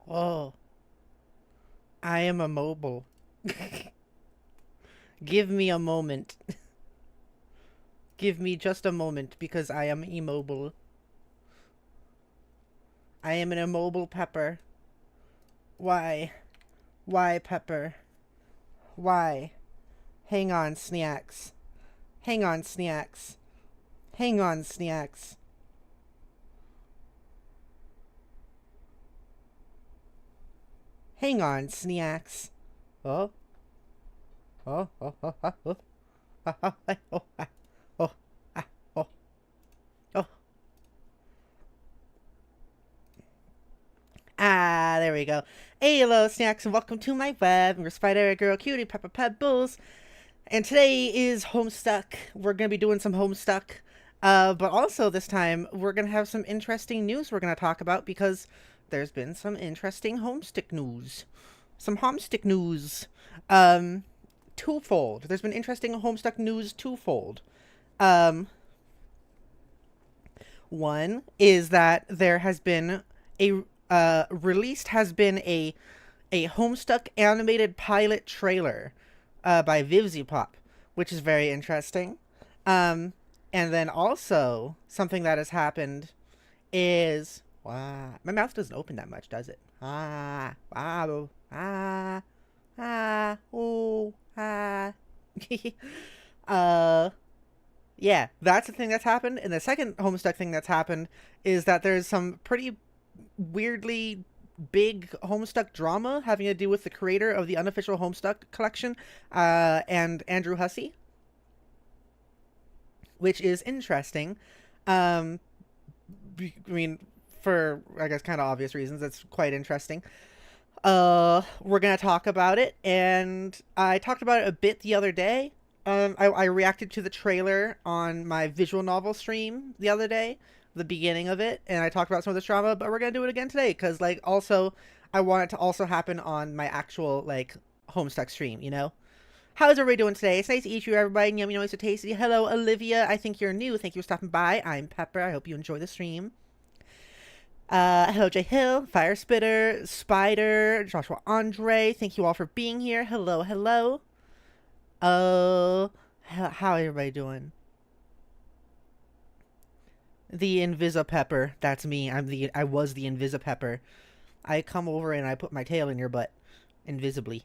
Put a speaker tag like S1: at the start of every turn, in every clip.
S1: Oh, I am immobile. Give me a moment. Give me just a moment because I am immobile. I am an immobile pepper. Why? Why, Pepper? Why? Hang on, Snacks. Hang on, Snacks. Hang on, Snacks. Hang on, Snacks. Oh, oh, oh, oh, oh, oh, oh, oh, oh, oh, oh, oh. Ah, there we go. Hey, hello, Snacks, and welcome to my web. We're Spider Girl Cutie Pepper Pebbles. And today is Homestuck. We're going to be doing some Homestuck. But also this time, we're going to have some interesting news we're going to talk about because there's been some interesting Homestuck news. Some Homestuck news. Um, Twofold. There's been interesting Homestuck news twofold. Um, One is that there has been released has been a Homestuck animated pilot trailer by VivziePop, which is very interesting. Um, and then also something that has happened is wow, my mouth doesn't open that much, does it? Ah. uh, yeah, that's the thing that's happened. And the second Homestuck thing that's happened is that there's some pretty weirdly big Homestuck drama having to do with the creator of the unofficial Homestuck collection, and Andrew Hussey, which is interesting. Um, I mean, for I guess kind of obvious reasons, it's quite interesting. We're gonna talk about it, and I talked about it a bit the other day. I reacted to the trailer on my visual novel stream the other day, the beginning of it, and I talked about some of this drama, but we're gonna do it again today, because, like, also, I want it to also happen on my actual, like, Homestuck stream, you know? How's everybody doing today? It's nice to eat you, everybody. Yummy, yummy, so tasty. Hello, Olivia. I think you're new. Thank you for stopping by. I'm Pepper. I hope you enjoy the stream. Hello, Jay Hill, Fire Spitter, Spider, Joshua Andre. Thank you all for being here. Hello, hello. How everybody doing? The Invisipepper. That's me. I was the Invisipepper. I come over and I put my tail in your butt. Invisibly.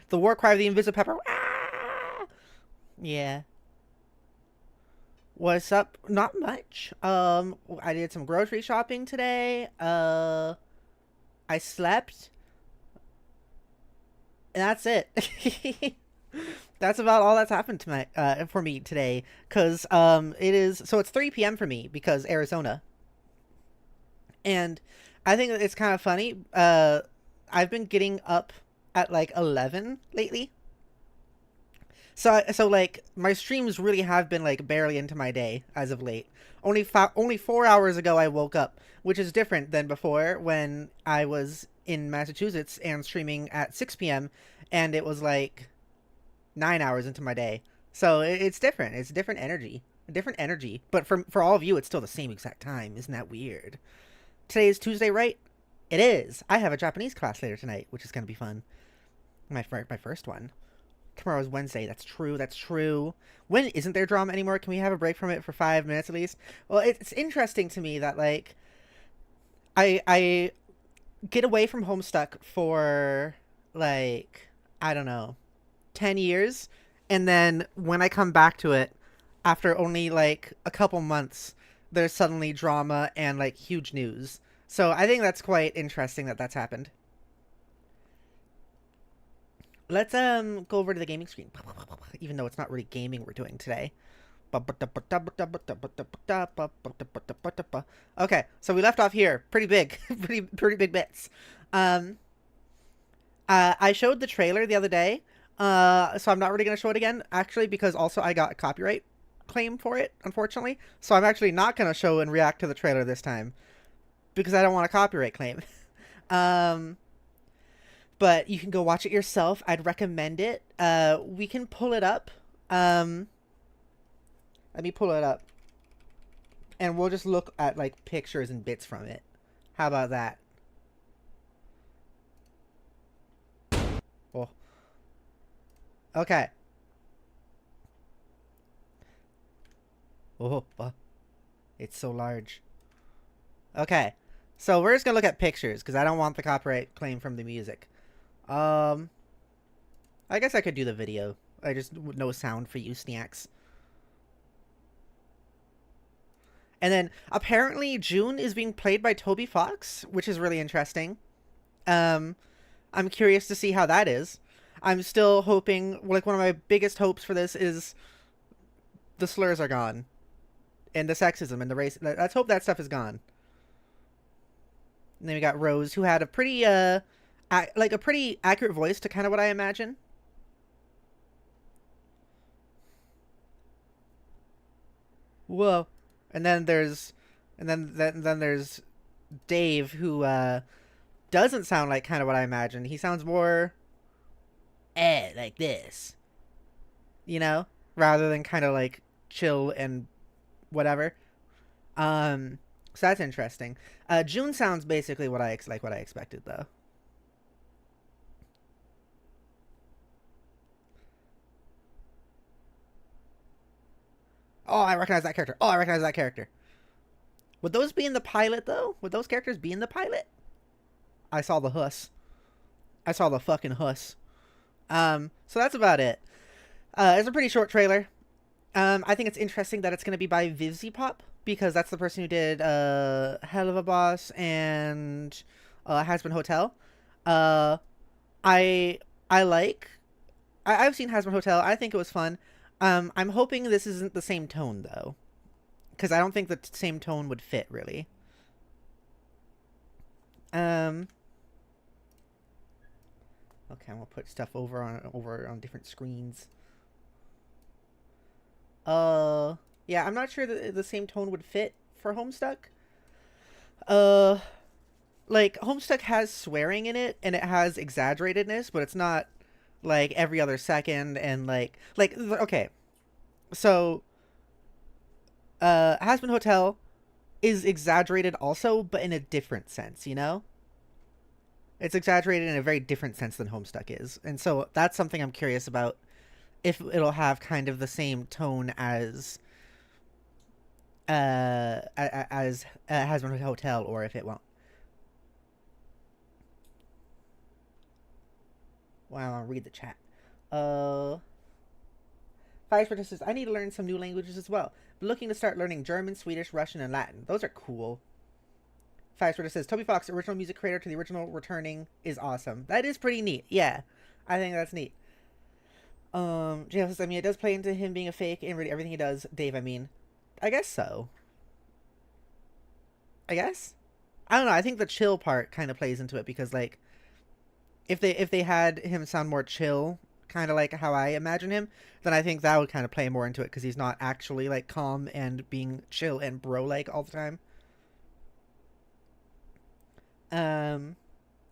S1: The war cry of the Invisipepper. Ah! Yeah. What's up? Not much. I did some grocery shopping today. I slept. And that's it. That's about all that's happened to my for me today. Cause it is so it's 3 p.m. for me because Arizona, and I think it's kind of funny. I've been getting up at like 11 lately. So like my streams really have been like barely into my day as of late. Only 4 hours ago I woke up, which is different than before when I was in Massachusetts and streaming at 6 p.m. and it was like 9 hours into my day. So it's different. It's a different energy. But for all of you, it's still the same exact time. Isn't that weird? Today is Tuesday, right? It is. I have a Japanese class later tonight, which is gonna be fun. My first one. Tomorrow's Wednesday. That's true. That's true. When isn't there drama anymore? Can we have a break from it for 5 minutes at least? Well, it's interesting to me that like I get away from Homestuck for like I don't know 10 years, and then when I come back to it after only like a couple months, there's suddenly drama and like huge news. So I think that's quite interesting that that's happened. Let's go over to the gaming screen, even though it's not really gaming we're doing today. Okay, so we left off here. Pretty big, pretty big bits. Um, I showed the trailer the other day, so I'm not really gonna show it again, actually, because also I got a copyright claim for it, unfortunately. So I'm actually not gonna show and react to the trailer this time because I don't want a copyright claim. um, but you can go watch it yourself. I'd recommend it. We can pull it up. Let me pull it up, and we'll just look at like pictures and bits from it. How about that? Oh. Okay. Oh, it's so large. Okay. So we're just gonna look at pictures because I don't want the copyright claim from the music. Um, I guess I could do the video. I just no sound for you snacks. And then apparently June is being played by Toby Fox, which is really interesting. Um, I'm curious to see how that is. I'm still hoping, like, one of my biggest hopes for this is the slurs are gone, and the sexism and the race. Let's hope that stuff is gone. And then we got Rose, who had a pretty, like a pretty accurate voice to kind of what I imagine. Whoa. And then there's, and then there's Dave, who doesn't sound like kind of what I imagine. He sounds more, like this, you know, rather than kind of like chill and whatever. So that's interesting. June sounds basically what I what I expected though. Oh, I recognize that character. Oh, I recognize that character. Would those be in the pilot though? Would those characters be in the pilot? I saw the Huss. I saw the fucking Huss. So that's about it. It's a pretty short trailer. I think it's interesting that it's going to be by Vivzy Pop because that's the person who did Hell of a Boss and Hasbin Hotel. Uh, I I like. I've seen Hasbin Hotel. I think it was fun. I'm hoping this isn't the same tone though, because I don't think the same tone would fit really. Um. Okay, I'm gonna put stuff over on different screens. Yeah, I'm not sure that the same tone would fit for Homestuck. Uh, like Homestuck has swearing in it and it has exaggeratedness, but it's not like every other second and like okay. So, Hasbin Hotel is exaggerated also, but in a different sense, you know? It's exaggerated in a very different sense than Homestuck is. And so that's something I'm curious about if it'll have kind of the same tone as Hasbin Hotel or if it won't. Wow, I'll read the chat. Uh, Firespreader says, I need to learn some new languages as well. I'm looking to start learning German, Swedish, Russian, and Latin. Those are cool. Firespreader says, Toby Fox, original music creator to the original returning, is awesome. That is pretty neat. Yeah, I think that's neat. JL says, I mean, it does play into him being a fake and really everything he does. Dave, I mean, I guess so. I guess. I don't know. I think the chill part kind of plays into it because, like, if they had him sound more chill, kind of like how I imagine him, then I think that would kind of play more into it because he's not actually like calm and being chill and bro like all the time.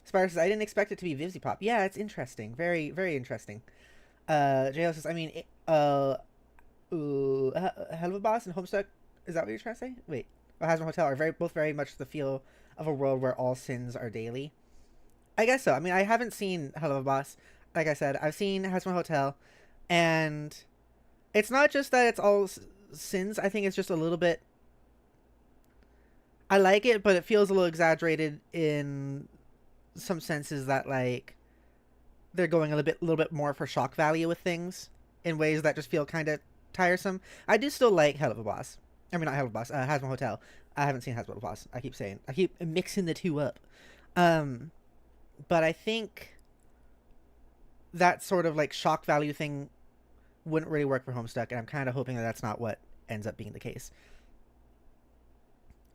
S1: Spire says I didn't expect it to be Vivzy Pop. Yeah, it's interesting. Very very interesting. JL says I mean Hell of a Boss and Homestuck. Is that what you're trying to say? Wait, Hasbro Hotel are both very much the feel of a world where all sins are daily. I guess so. I mean, I haven't seen Hell of a Boss. Like I said, I've seen Hasbro Hotel, and it's not just that it's all sins. I think it's just a little bit. I like it, but it feels a little exaggerated in some senses that like they're going little bit more for shock value with things in ways that just feel kind of tiresome. I do still like Hell of a Boss. I mean, not Hell of a Boss. Hasbro Hotel. I haven't seen Hasbro Boss. I keep mixing the two up. But I think that sort of like shock value thing wouldn't really work for Homestuck, and I'm kind of hoping that that's not what ends up being the case.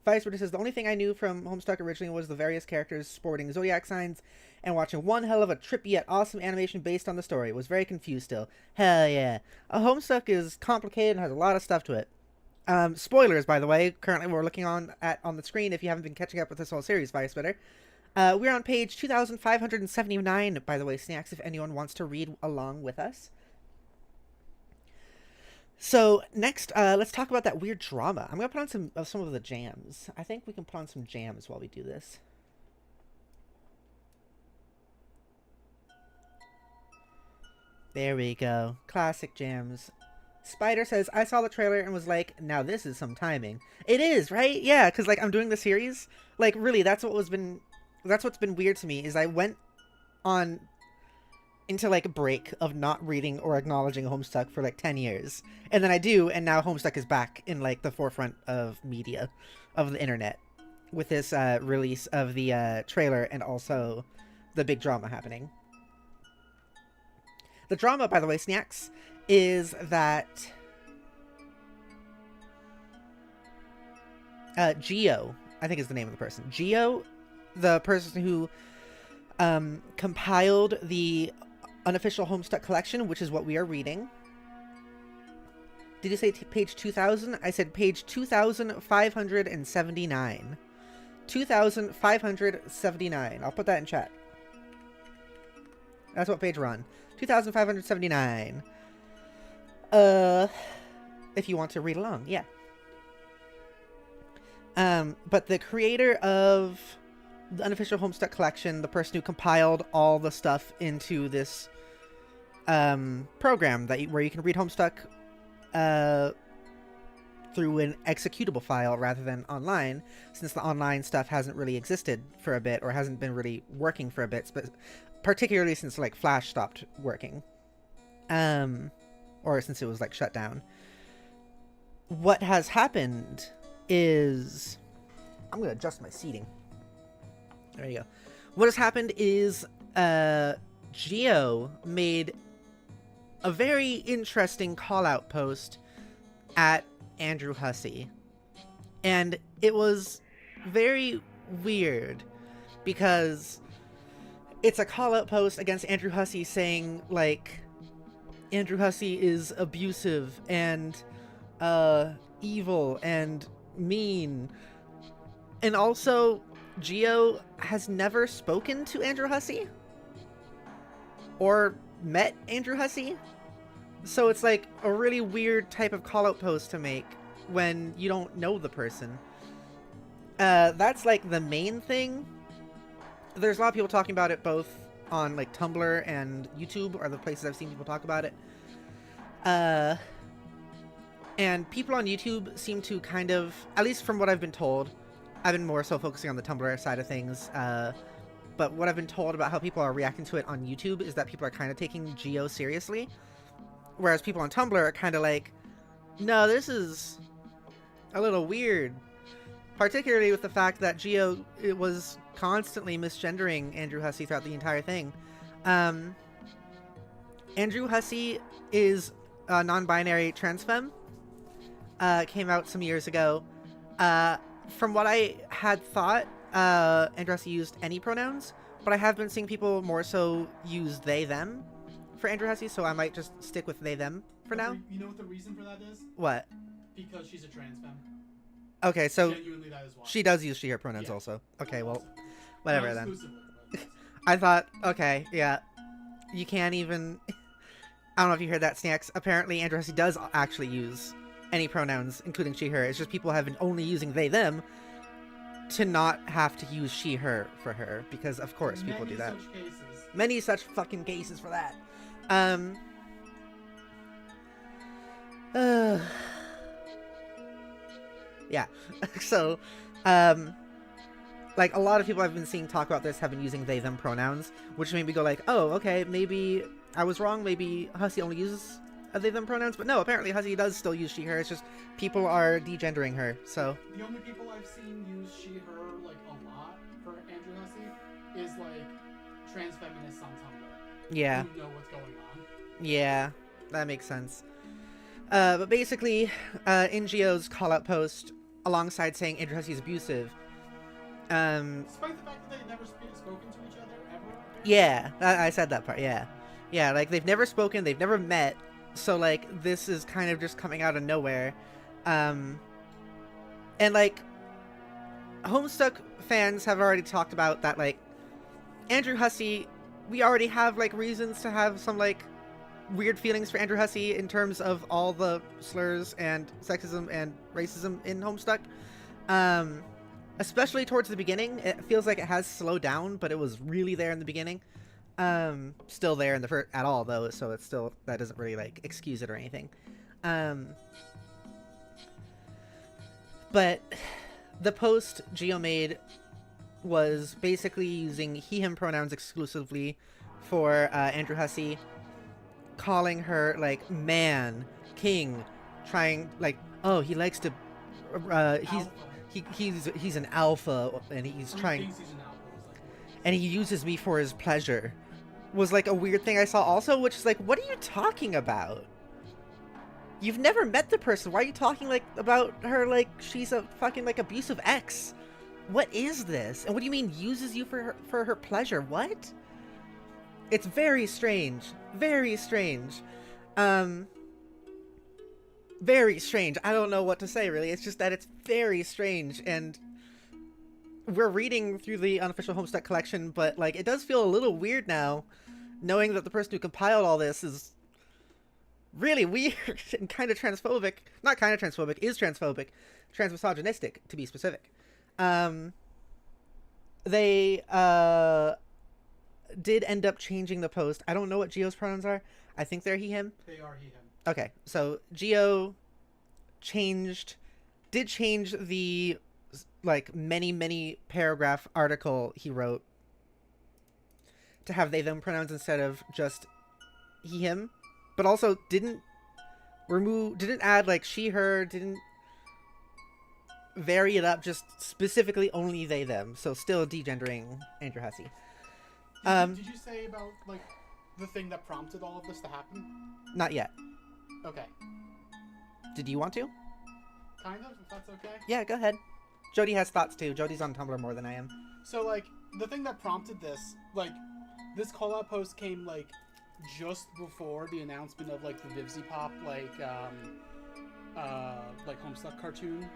S1: Firespreader says the only thing I knew from Homestuck originally was the various characters sporting zodiac signs and watching one hell of a trippy yet awesome animation based on the story. Was very confused still. Hell yeah. A Homestuck is complicated and has a lot of stuff to it. Spoilers, by the way. Currently, we're looking on the screen. If you haven't been catching up with this whole series, Firespreader, we're on page 2579. By the way, snacks. If anyone wants to read along with us. So next, let's talk about that weird drama. I'm gonna put on some of the jams. I think we can put on some jams while we do this. There we go. Classic jams. Spider says, I saw the trailer and was like, now this is some timing. It is, right? Yeah, because, like, I'm doing the series. Like, really, that's what's been weird to me, is I went on into, like, a break of not reading or acknowledging Homestuck for, like, 10 years. And then I do, and now Homestuck is back in, like, the forefront of media, of the internet, with this release of the trailer and also the big drama happening. The drama, by the way, Snacks, is that Geo, I think is the name of the person. Geo, the person who compiled the unofficial Homestuck collection, which is what we are reading. Did you say page 2000? I said page 2579. 2579. I'll put that in chat. That's what page we're on. 2579. If you want to read along, yeah. But the creator of the unofficial Homestuck collection, the person who compiled all the stuff into this program where you can read Homestuck through an executable file rather than online, since the online stuff hasn't really existed for a bit or hasn't been really working for a bit, but particularly since like Flash stopped working, or since it was like shut down. What has happened is, I'm gonna adjust my seating. There you go. What has happened is Geo made a very interesting call-out post at Andrew Hussey. And it was very weird because it's a call-out post against Andrew Hussey saying, like, Andrew Hussey is abusive and evil and mean. And also, Geo has never spoken to Andrew Hussey or met Andrew Hussey. So it's like a really weird type of call-out post to make when you don't know the person. That's like the main thing. There's a lot of people talking about it both on like Tumblr and YouTube are the places I've seen people talk about it. And people on YouTube seem to kind of, at least from what I've been told, I've been more so focusing on the Tumblr side of things, but what I've been told about how people are reacting to it on YouTube is that people are kind of taking Geo seriously, whereas people on Tumblr are kind of like, no, this is a little weird, particularly with the fact that Geo was constantly misgendering Andrew Hussey throughout the entire thing. Andrew Hussey is a non-binary trans femme, came out some years ago. From what I had thought, Andrew Hussey used any pronouns, but I have been seeing people more so use they, them for Andrew Hussey, so I might just stick with they, them for now.
S2: You know what the reason for that is?
S1: What?
S2: Because she's a trans femme.
S1: Okay, so
S2: genuinely that is why.
S1: She does use she, her pronouns also. Okay, well, whatever then.
S2: But
S1: I thought, okay, yeah. You can't even... I don't know if you heard that, Snacks. Apparently, Andrew Hussey does actually use any pronouns, including she, her. It's just people have been only using they, them to not have to use she, her for her. Because, of course, people do that.
S2: Such cases.
S1: Many such fucking cases for that. Yeah. So, like, a lot of people I've been seeing talk about this have been using they, them pronouns, which made me go like, oh, okay, maybe I was wrong. Maybe Hussey only uses they, them pronouns. But no, apparently Hussey does still use she, her. It's just people are degendering her, so.
S2: The only people I've seen use she, her, like, a lot for Andrew Hussey is, like, trans feminists on Tumblr.
S1: Yeah.
S2: Who know what's going on.
S1: Yeah, that makes sense. But basically, in Geo's call-out post, alongside saying Andrew Hussey is abusive,
S2: despite the fact that they've never spoken to each other ever.
S1: Yeah, I said that part. Yeah, like they've never spoken, they've never met, so like this is kind of just coming out of nowhere, and like Homestuck fans have already talked about that. Like Andrew Hussey, we already have like reasons to have some like weird feelings for Andrew Hussey in terms of all the slurs and sexism and racism in Homestuck. Especially towards the beginning, it feels like it has slowed down, but it was really there in the beginning. Still there in the first at all though, so it's still that doesn't really like excuse it or anything. Um, but the post Geo made was basically using he/him pronouns exclusively for Andrew Hussey, calling her like man, king, trying like oh he likes to, he's an alpha and he's trying, and he uses me for his pleasure. Was like a weird thing I saw also, which is like, what are you talking about? You've never met the person. Why are you talking like about her like she's a fucking like abusive ex? What is this? And what do you mean uses you for her pleasure? What? It's very strange. Very strange. Very strange. I don't know what to say really. It's just that it's very strange, and we're reading through the unofficial Homestuck collection, but like it does feel a little weird now, knowing that the person who compiled all this is really weird and kind of transphobic. Not kind of transphobic, is transphobic. Transmisogynistic, to be specific. They did end up changing the post. I don't know what Geo's pronouns are. I think they're he, him.
S2: They are he, him.
S1: Okay, so Geo did change the like many paragraph article he wrote to have they them pronouns instead of just he him, but also didn't add like she her, didn't vary it up, just specifically only they them, so still degendering Andrew Hussey.
S2: Did you say about like the thing that prompted all of this to happen?
S1: Not yet.
S2: Okay.
S1: Did you want to?
S2: Kind of, if that's okay.
S1: Yeah, go ahead. Jodi has thoughts too. Jodi's on Tumblr more than I am.
S2: So like the thing that prompted this, like this call out post came like just before the announcement of like the Vivzy Pop like Homestuck cartoon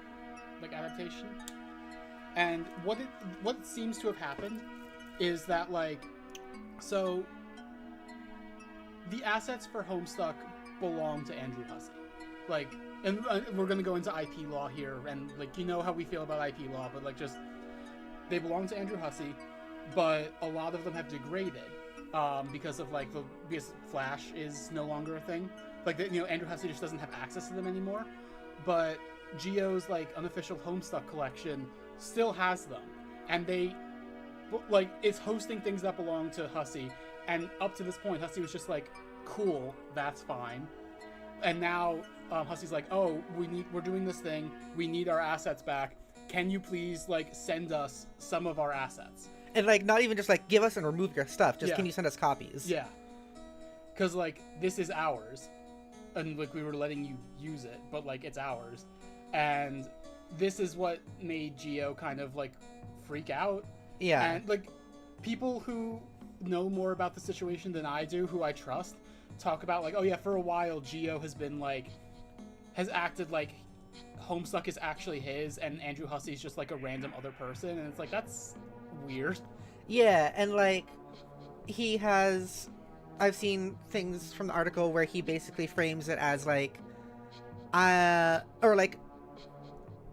S2: like adaptation. And what seems to have happened is that like so the assets for Homestuck belong to Andrew Hussey. Like, and we're gonna go into IP law here, and like you know how we feel about IP law, but like just they belong to Andrew Hussey, but a lot of them have degraded because of like because Flash is no longer a thing. Like Andrew Hussey just doesn't have access to them anymore. But Geo's like unofficial Homestuck collection still has them, and they like it's hosting things that belong to Hussey. And up to this point, Hussey was just like, cool, that's fine. And now Hussey's like, oh, we're doing this thing. We need our assets back. Can you please like send us some of our assets?
S1: And like not even just like give us and remove your stuff. Just can you send us copies?
S2: Yeah. Because like this is ours, and like we were letting you use it, but like it's ours. And this is what made Geo kind of like freak out.
S1: Yeah.
S2: And like people who know more about the situation than I do, who I trust, talk about like, oh yeah, for a while Geo has acted like Homestuck is actually his and Andrew Hussey's just like a random other person, and it's like that's weird.
S1: Yeah, and like I've seen things from the article where he basically frames it as like or like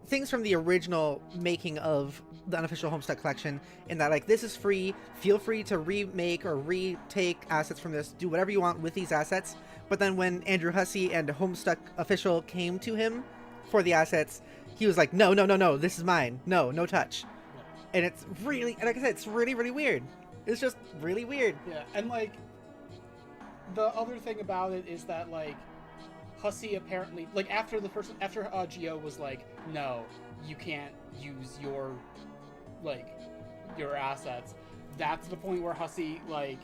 S1: things from the original making of the unofficial Homestuck collection, in that like this is free, feel free to remake or retake assets from this, do whatever you want with these assets. But then when Andrew Hussey and Homestuck official came to him for the assets, he was like, no, this is mine, no touch.
S2: Yeah.
S1: And it's really, like I said, it's really weird. It's just really weird.
S2: Yeah, and like the other thing about it is that like Hussey apparently like after Geo was like, no, you can't use your assets, that's the point where Hussey like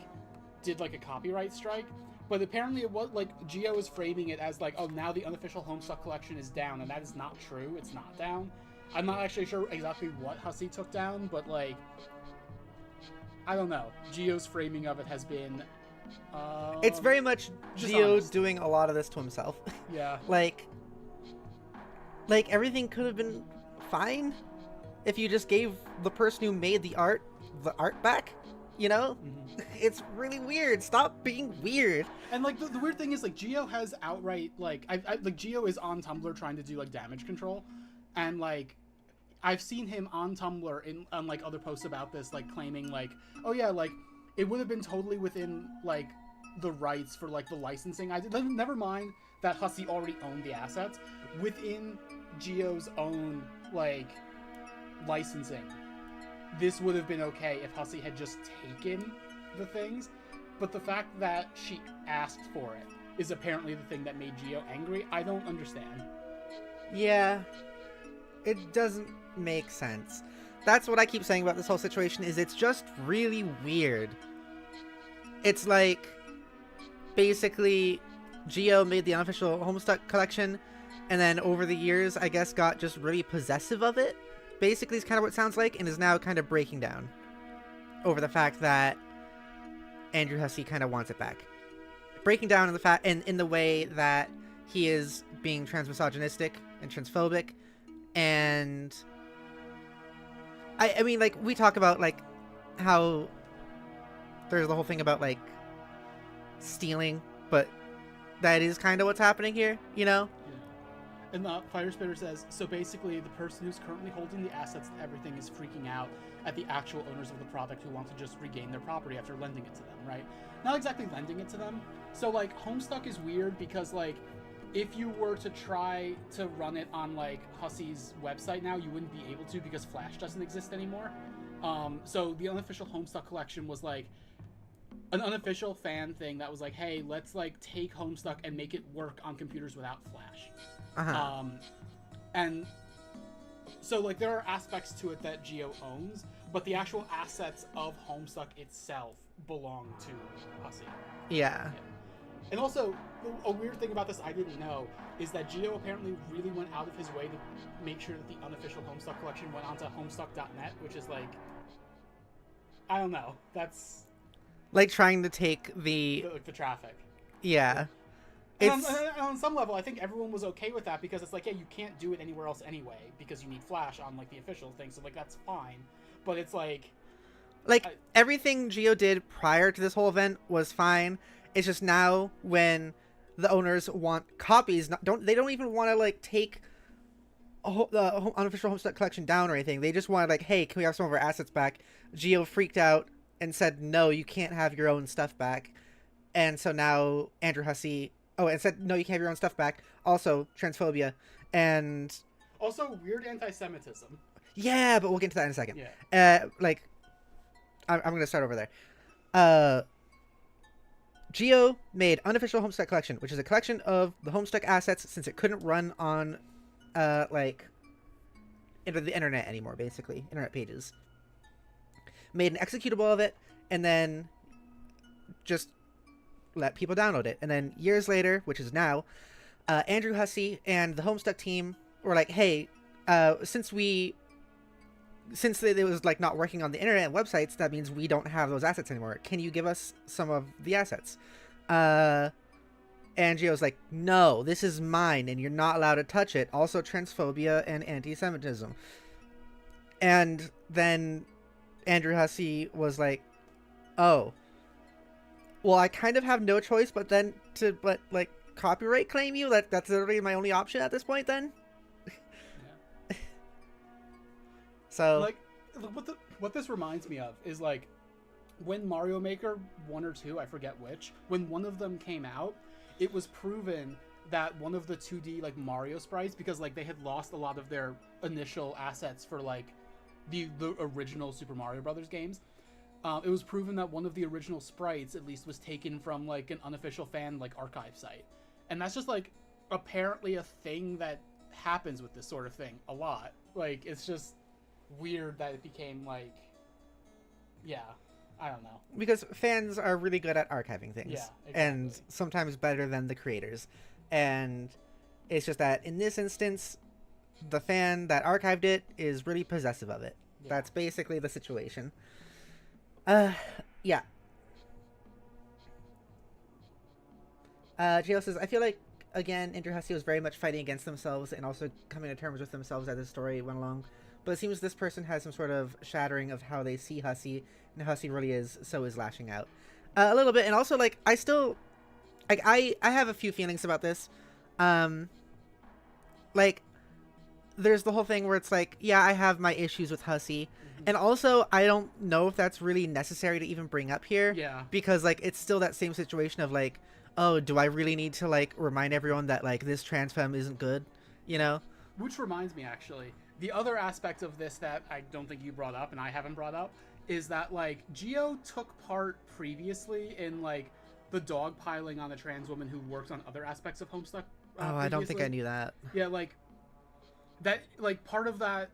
S2: did like a copyright strike. But apparently it was like Geo is framing it as like, oh, now the unofficial Homestuck collection is down, and that is not true. It's not down. I'm not actually sure exactly what Hussey took down, but like I don't know. Geo's framing of it has been
S1: it's very much Geo doing a lot of this to himself.
S2: Yeah.
S1: like everything could have been fine if you just gave the person who made the art back, you know? Mm-hmm. It's really weird. Stop being weird.
S2: And like the weird thing is like Geo has outright like like Geo is on Tumblr trying to do like damage control, and like I've seen him on Tumblr on like other posts about this, like claiming like, oh yeah, like it would have been totally within like the rights for like the licensing. Never mind that Hussey already owned the assets within Geo's own like licensing. This would have been okay if Hussey had just taken the things, but the fact that she asked for it is apparently the thing that made Geo angry. I don't understand.
S1: Yeah, it doesn't make sense. That's what I keep saying about this whole situation, is it's just really weird. It's like, basically, Geo made the unofficial Homestuck collection, and then over the years, I guess, got just really possessive of it. Basically, is kind of what it sounds like, and is now kind of breaking down over the fact that Andrew Hussey kind of wants it back. Breaking down in the fact, in the way that he is being transmisogynistic and transphobic, and I mean, like, we talk about, like, how there's the whole thing about, like, stealing, but that is kind of what's happening here, you know?
S2: Yeah. And the Fire Spitter says, so basically the person who's currently holding the assets and everything is freaking out at the actual owners of the product who want to just regain their property after lending it to them, right? Not exactly lending it to them. So, like, Homestuck is weird because, like, if you were to try to run it on, like, Hussey's website now, you wouldn't be able to because Flash doesn't exist anymore. So the unofficial Homestuck collection was, like, an unofficial fan thing that was like, hey, let's, like, take Homestuck and make it work on computers without Flash.
S1: Uh-huh.
S2: And so, like, there are aspects to it that Geo owns, but the actual assets of Homestuck itself belong to Hussey.
S1: Yeah.
S2: And also, a weird thing about this I didn't know is that Geo apparently really went out of his way to make sure that the unofficial Homestuck collection went onto Homestuck.net, which is like, I don't know. That's
S1: like trying to take
S2: the traffic.
S1: Yeah.
S2: And on some level, I think everyone was okay with that because it's like, yeah, you can't do it anywhere else anyway because you need Flash on like the official thing, so like that's fine. But it's like
S1: everything Geo did prior to this whole event was fine. It's just now when the owners want copies, they don't even want to like take the unofficial Homestuck collection down or anything. They just want like, hey, can we have some of our assets back? Geo freaked out and said, no, you can't have your own stuff back. And so now Andrew Hussey, said, no, you can't have your own stuff back. Also, transphobia and
S2: also weird anti-Semitism.
S1: Yeah, but we'll get into that in a second.
S2: Yeah.
S1: I'm going to start over there. Geo made unofficial Homestuck collection, which is a collection of the Homestuck assets since it couldn't run on, into the internet anymore, basically. Internet pages. Made an executable of it, and then just let people download it. And then years later, which is now, Andrew Hussey and the Homestuck team were like, hey, since it was like not working on the internet and websites, that means we don't have those assets anymore. Can you give us some of the assets? And Geo's like, no, this is mine and you're not allowed to touch it. Also transphobia and anti-Semitism. And then Andrew Hussey was like, oh, well, I kind of have no choice but copyright claim you? That's literally my only option at this point then? So,
S2: like, what this reminds me of is like when Mario Maker 1 or 2, I forget which, when one of them came out, it was proven that one of the 2D like Mario sprites, because like they had lost a lot of their initial assets for like the original Super Mario Brothers games. It was proven that one of the original sprites at least was taken from like an unofficial fan like archive site, and that's just like apparently a thing that happens with this sort of thing a lot. Like, it's just weird that it became like, yeah, I don't know,
S1: because fans are really good at archiving things.
S2: Yeah, exactly.
S1: And sometimes better than the creators, and it's just that in this instance the fan that archived it is really possessive of it.
S2: Yeah.
S1: That's basically the situation. Yeah. Geo says, I feel like again Andrew Hussey was very much fighting against themselves and also coming to terms with themselves as the story went along. But it seems this person has some sort of shattering of how they see Hussey, and Hussey really is lashing out. A little bit, and also, like, I still... Like, I have a few feelings about this. Like, there's the whole thing where it's like, yeah, I have my issues with Hussey. And also, I don't know if that's really necessary to even bring up here.
S2: Yeah.
S1: Because, like, it's still that same situation of, like, oh, do I really need to, like, remind everyone that, like, this trans femme isn't good? You know?
S2: Which reminds me, actually, the other aspect of this that I don't think you brought up and I haven't brought up is that, like, Geo took part previously in, like, the dogpiling on a trans woman who worked on other aspects of Homestuck.
S1: I don't think I knew that.
S2: Yeah, like, that, like, part of that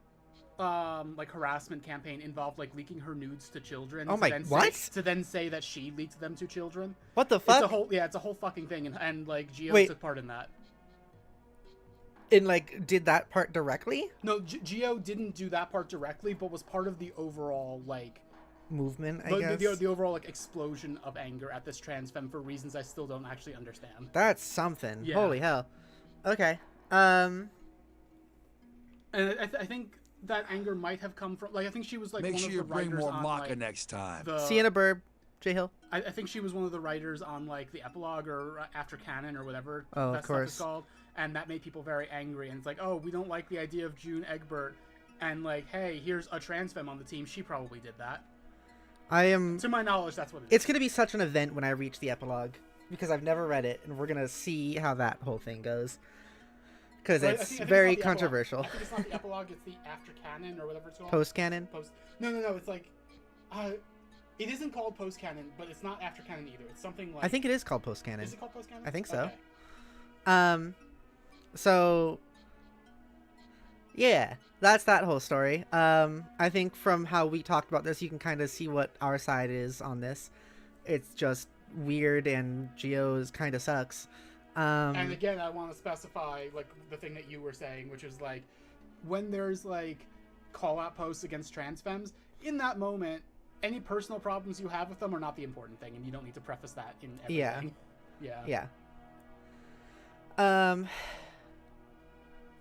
S2: like harassment campaign involved like leaking her nudes to children.
S1: Oh my, what?
S2: To then say that she leaked them to children.
S1: What the fuck?
S2: It's a whole fucking thing, and like Geo took part in that.
S1: And like, did that part directly?
S2: No, Geo didn't do that part directly, but was part of the overall like
S1: movement. I guess
S2: the overall like explosion of anger at this trans femme for reasons I still don't actually understand.
S1: That's something.
S2: Yeah.
S1: Holy hell. Okay.
S2: And I think that anger might have come from, like, I think she was like
S3: Make
S2: one
S3: sure
S2: of
S3: you
S2: the
S3: bring
S2: writers
S3: more
S2: on
S3: maca
S2: like,
S3: next time.
S1: Sienna Burb, J Hill.
S2: I think she was one of the writers on like the epilogue or after canon or whatever
S1: that
S2: stuff
S1: course.
S2: is called, and that made people very angry. And it's like, oh, we don't like the idea of June Egbert, and like, hey, here's a trans femme on the team. She probably did that. To my knowledge, that's what it is.
S1: It's gonna be such an event when I reach the epilogue because I've never read it, and we're gonna see how that whole thing goes. Because it's very controversial.
S2: I think it's not the epilogue, it's the after canon or whatever it's called.
S1: Post canon?
S2: No, it's like, it isn't called post canon, but it's not after canon either. It's something like.
S1: I think it is called post canon.
S2: Is it called post canon?
S1: I think so.
S2: Okay.
S1: So yeah, that's that whole story. I think from how we talked about this, you can kind of see what our side is on this. It's just weird, and Geo's kind of sucks.
S2: And again, I want to specify like the thing that you were saying, which is like when there's like call-out posts against trans femmes, in that moment, any personal problems you have with them are not the important thing, and you don't need to preface that in everything. Yeah.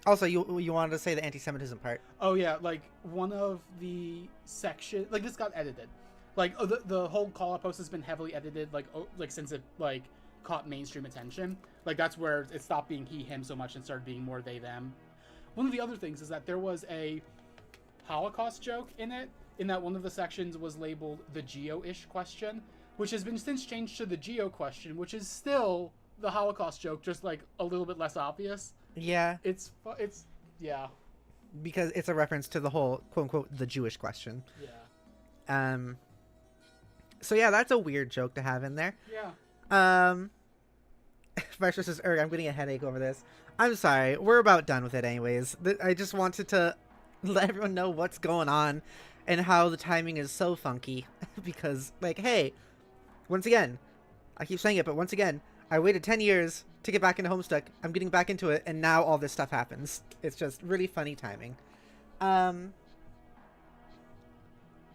S1: Also, you wanted to say the anti-Semitism part.
S2: Oh yeah, like one of the section, like this got edited, like the whole call-out post has been heavily edited, like since it like caught mainstream attention. Like that's where it stopped being he him so much and started being more they them. One of the other things is that there was a Holocaust joke in it, in that one of the sections was labeled the Geo-ish question, which has been since changed to the Geo question, which is still the Holocaust joke, just like a little bit less obvious.
S1: Yeah.
S2: It's yeah.
S1: Because it's a reference to the whole quote unquote the Jewish question.
S2: Yeah.
S1: So yeah, that's a weird joke to have in there.
S2: Yeah.
S1: Marsha says, I'm getting a headache over this. I'm sorry. We're about done with it anyways. I just wanted to let everyone know what's going on and how the timing is so funky. Because, like, hey, once again, I keep saying it, but once again, I waited 10 years to get back into Homestuck. I'm getting back into it, and now all this stuff happens. It's just really funny timing. I'm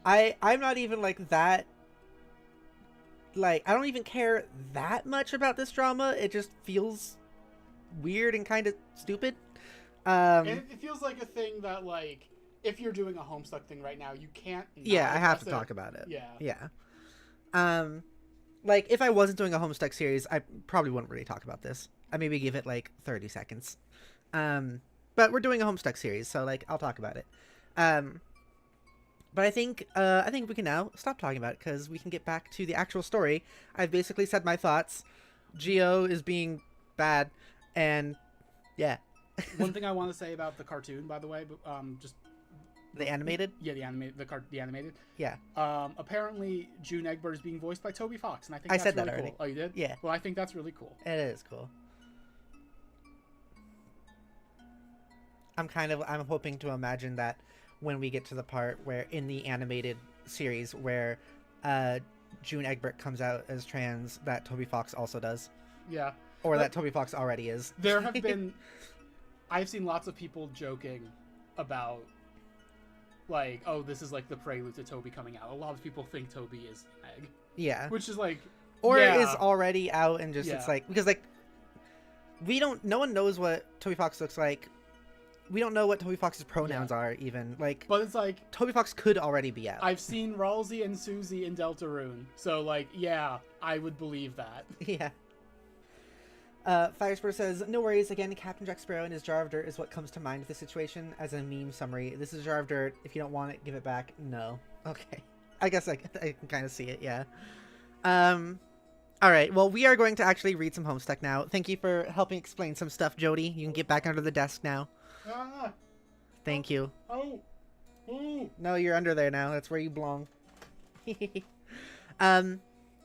S1: not even, like, that... Like, I don't even care that much about this drama. It just feels weird and kind of stupid.
S2: It feels like a thing that, like, if you're doing a Homestuck thing right now, you can't.
S1: Yeah, I have to talk about it.
S2: Yeah.
S1: Yeah. Like, if I wasn't doing a Homestuck series, I probably wouldn't really talk about this. I maybe give it, like, 30 seconds. But we're doing a Homestuck series, so, like, I'll talk about it. But I think we can now stop talking about it because we can get back to the actual story. I've basically said my thoughts. Geo is being bad, and yeah.
S2: One thing I want to say about the cartoon, by the way, just
S1: the animated.
S2: Yeah, the animated.
S1: Yeah.
S2: Apparently, June Egbert is being voiced by Toby Fox, and I think that's
S1: said
S2: really
S1: that already.
S2: Cool. Oh, you did?
S1: Yeah.
S2: Well, I think that's really cool.
S1: It is cool. I'm hoping to imagine that when we get to the part where in the animated series where June Egbert comes out as trans, that Toby Fox also does.
S2: Yeah.
S1: Or that Toby Fox already is.
S2: There have been... I've seen lots of people joking about, like, oh, this is like the prelude to Toby coming out. A lot of people think Toby is Meg.
S1: Yeah.
S2: Which is like...
S1: Or
S2: yeah.
S1: is already out and just,
S2: Yeah.
S1: it's like... Because, like, no one knows what Toby Fox looks like. We don't know what Toby Fox's pronouns are, even. Like,
S2: but it's like...
S1: Toby Fox could already be out.
S2: I've seen Ralsei and Susie in Deltarune. So, like, yeah, I would believe that.
S1: Yeah. Firespur says, no worries, again, Captain Jack Sparrow and his jar of dirt is what comes to mind with the situation as a meme summary. This is a jar of dirt. If you don't want it, give it back. No. Okay. I guess I can kind of see it, yeah. Alright, well, we are going to actually read some Homestuck now. Thank you for helping explain some stuff, Jodi. You can get back under the desk now.
S2: Ah.
S1: Thank you.
S2: Oh.
S1: No, you're under there now. That's where you belong.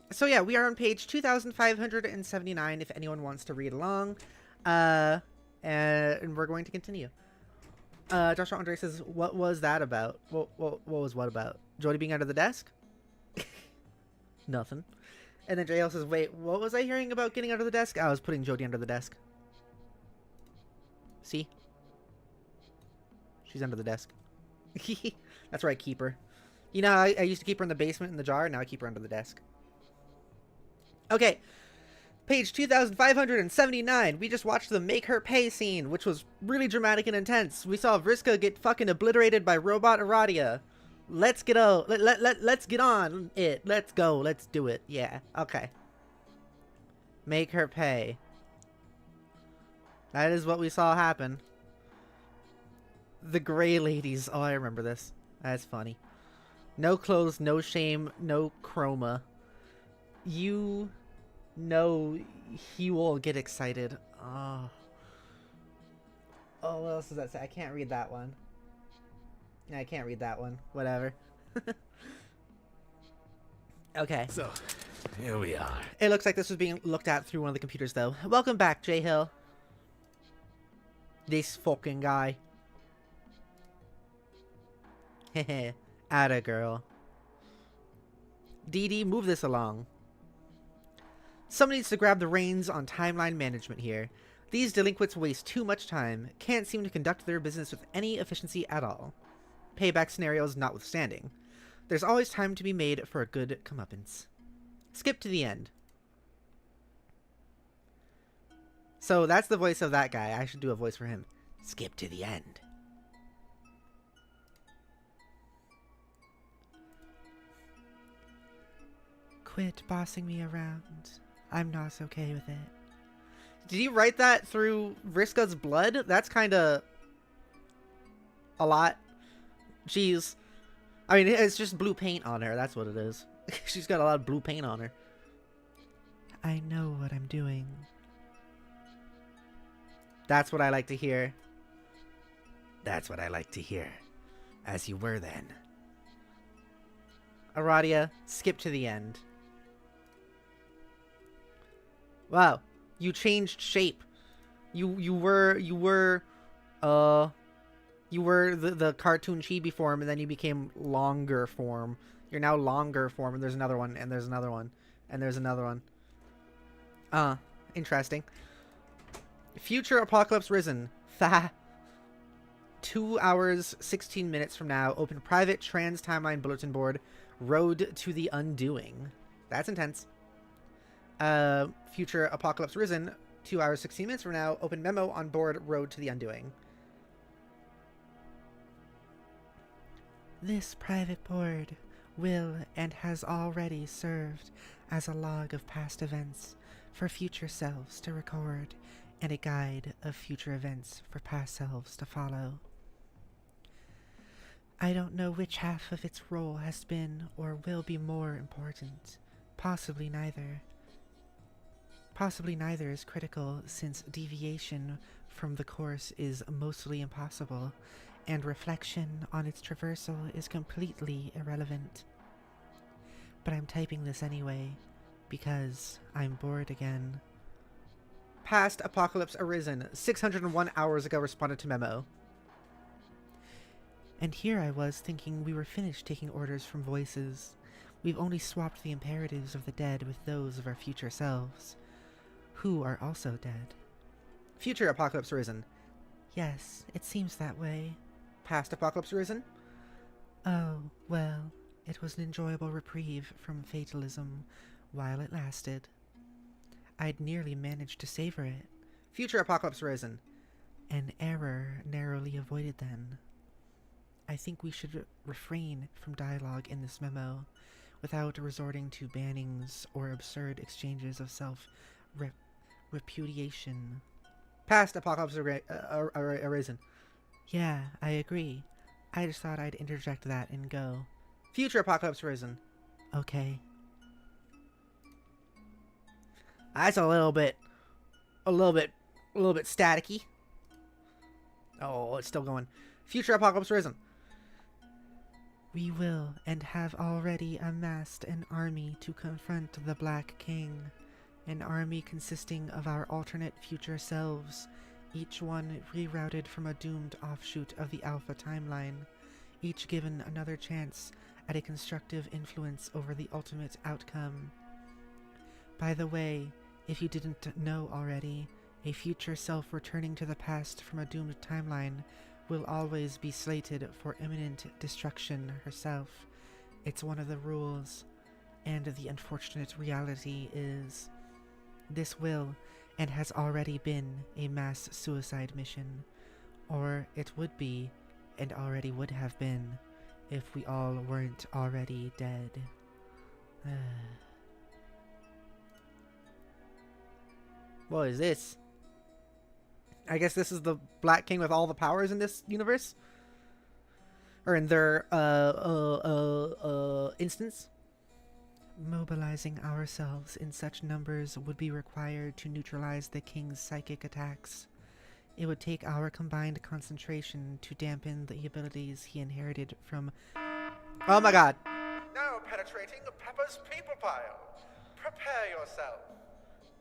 S1: So yeah, we are on page 2579 if anyone wants to read along. And we're going to continue. Joshua Andre says, what was that about? What was what about? Jodi being under the desk? Nothing. And then JL says, wait, what was I hearing about getting under the desk? I was putting Jodi under the desk. See? She's under the desk. That's where I keep her. You know, I used to keep her in the basement in the jar. Now I keep her under the desk. Okay. Page 2579. We just watched the Make Her Pay scene, which was really dramatic and intense. We saw Vriska get fucking obliterated by robot Aradia. Let's get let's get on it. Let's go. Let's do it. Yeah. Okay. Make her pay. That is what we saw happen. The gray ladies. Oh, I remember this. That's funny. No clothes, no shame, no chroma. You know he will get excited. Oh. Oh, what else does that say? I can't read that one. I can't read that one. Whatever. Okay.
S3: So, here we are.
S1: It looks like this was being looked at through one of the computers, though. Welcome back, J Hill. This fucking guy. Hehe. Atta girl. Dee Dee, move this along. Someone needs to grab the reins on timeline management here. These delinquents waste too much time, can't seem to conduct their business with any efficiency at all. Payback scenarios notwithstanding. There's always time to be made for a good comeuppance. Skip to the end. So that's the voice of that guy. I should do a voice for him. Skip to the end. Quit bossing me around. I'm not okay with it. Did you write that through Vriska's blood? That's kind of a lot. Jeez. I mean, it's just blue paint on her. That's what it is. She's got a lot of blue paint on her. I know what I'm doing. That's what I like to hear. That's what I like to hear. As you were then. Aradia, skip to the end. Wow, you changed shape. You were the cartoon chibi form, and then you became longer form. You're now longer form, and there's another one, and there's another one, and there's another one. Interesting. Future Apocalypse Risen. 2 hours, 16 minutes from now, open private trans timeline bulletin board. Road to the Undoing. That's intense. Future Apocalypse Risen. 2 hours, 16 minutes from now, open memo on board. Road to the Undoing. This private board will and has already served as a log of past events for future selves to record and a guide of future events for past selves to follow. I don't know which half of its role has been or will be more important. Possibly neither. Possibly neither is critical, since deviation from the course is mostly impossible, and reflection on its traversal is completely irrelevant. But I'm typing this anyway, because I'm bored again. Past Apocalypse Arisen, 601 hours ago responded to memo. And here I was thinking we were finished taking orders from voices. We've only swapped the imperatives of the dead with those of our future selves, who are also dead. Future Apocalypse Arisen. Yes, it seems that way. Past Apocalypse Arisen? Oh, well, it was an enjoyable reprieve from fatalism while it lasted. I'd nearly managed to savor it. Future Apocalypse Arisen. An error narrowly avoided then. I think we should refrain from dialogue in this memo without resorting to bannings or absurd exchanges of Repudiation. Past apocalypse arisen. Yeah, I agree. I just thought I'd interject that and go. Future apocalypse arisen. Okay. That's a little bit staticky. Oh, it's still going. Future apocalypse arisen. We will and have already amassed an army to confront the Black King. An army consisting of our alternate future selves, each one rerouted from a doomed offshoot of the Alpha timeline, each given another chance at a constructive influence over the ultimate outcome. By the way, if you didn't know already, a future self returning to the past from a doomed timeline will always be slated for imminent destruction herself. It's one of the rules, and the unfortunate reality is this will and has already been a mass suicide mission, or it would be and already would have been if we all weren't already dead. What is this? I guess this is the Black King with all the powers in this universe? Or in their, instance? Mobilizing ourselves in such numbers would be required to neutralize the King's psychic attacks. It would take our combined concentration to dampen the abilities he inherited from... Oh my god!
S4: Now penetrating Peppa's people pile. Prepare yourself.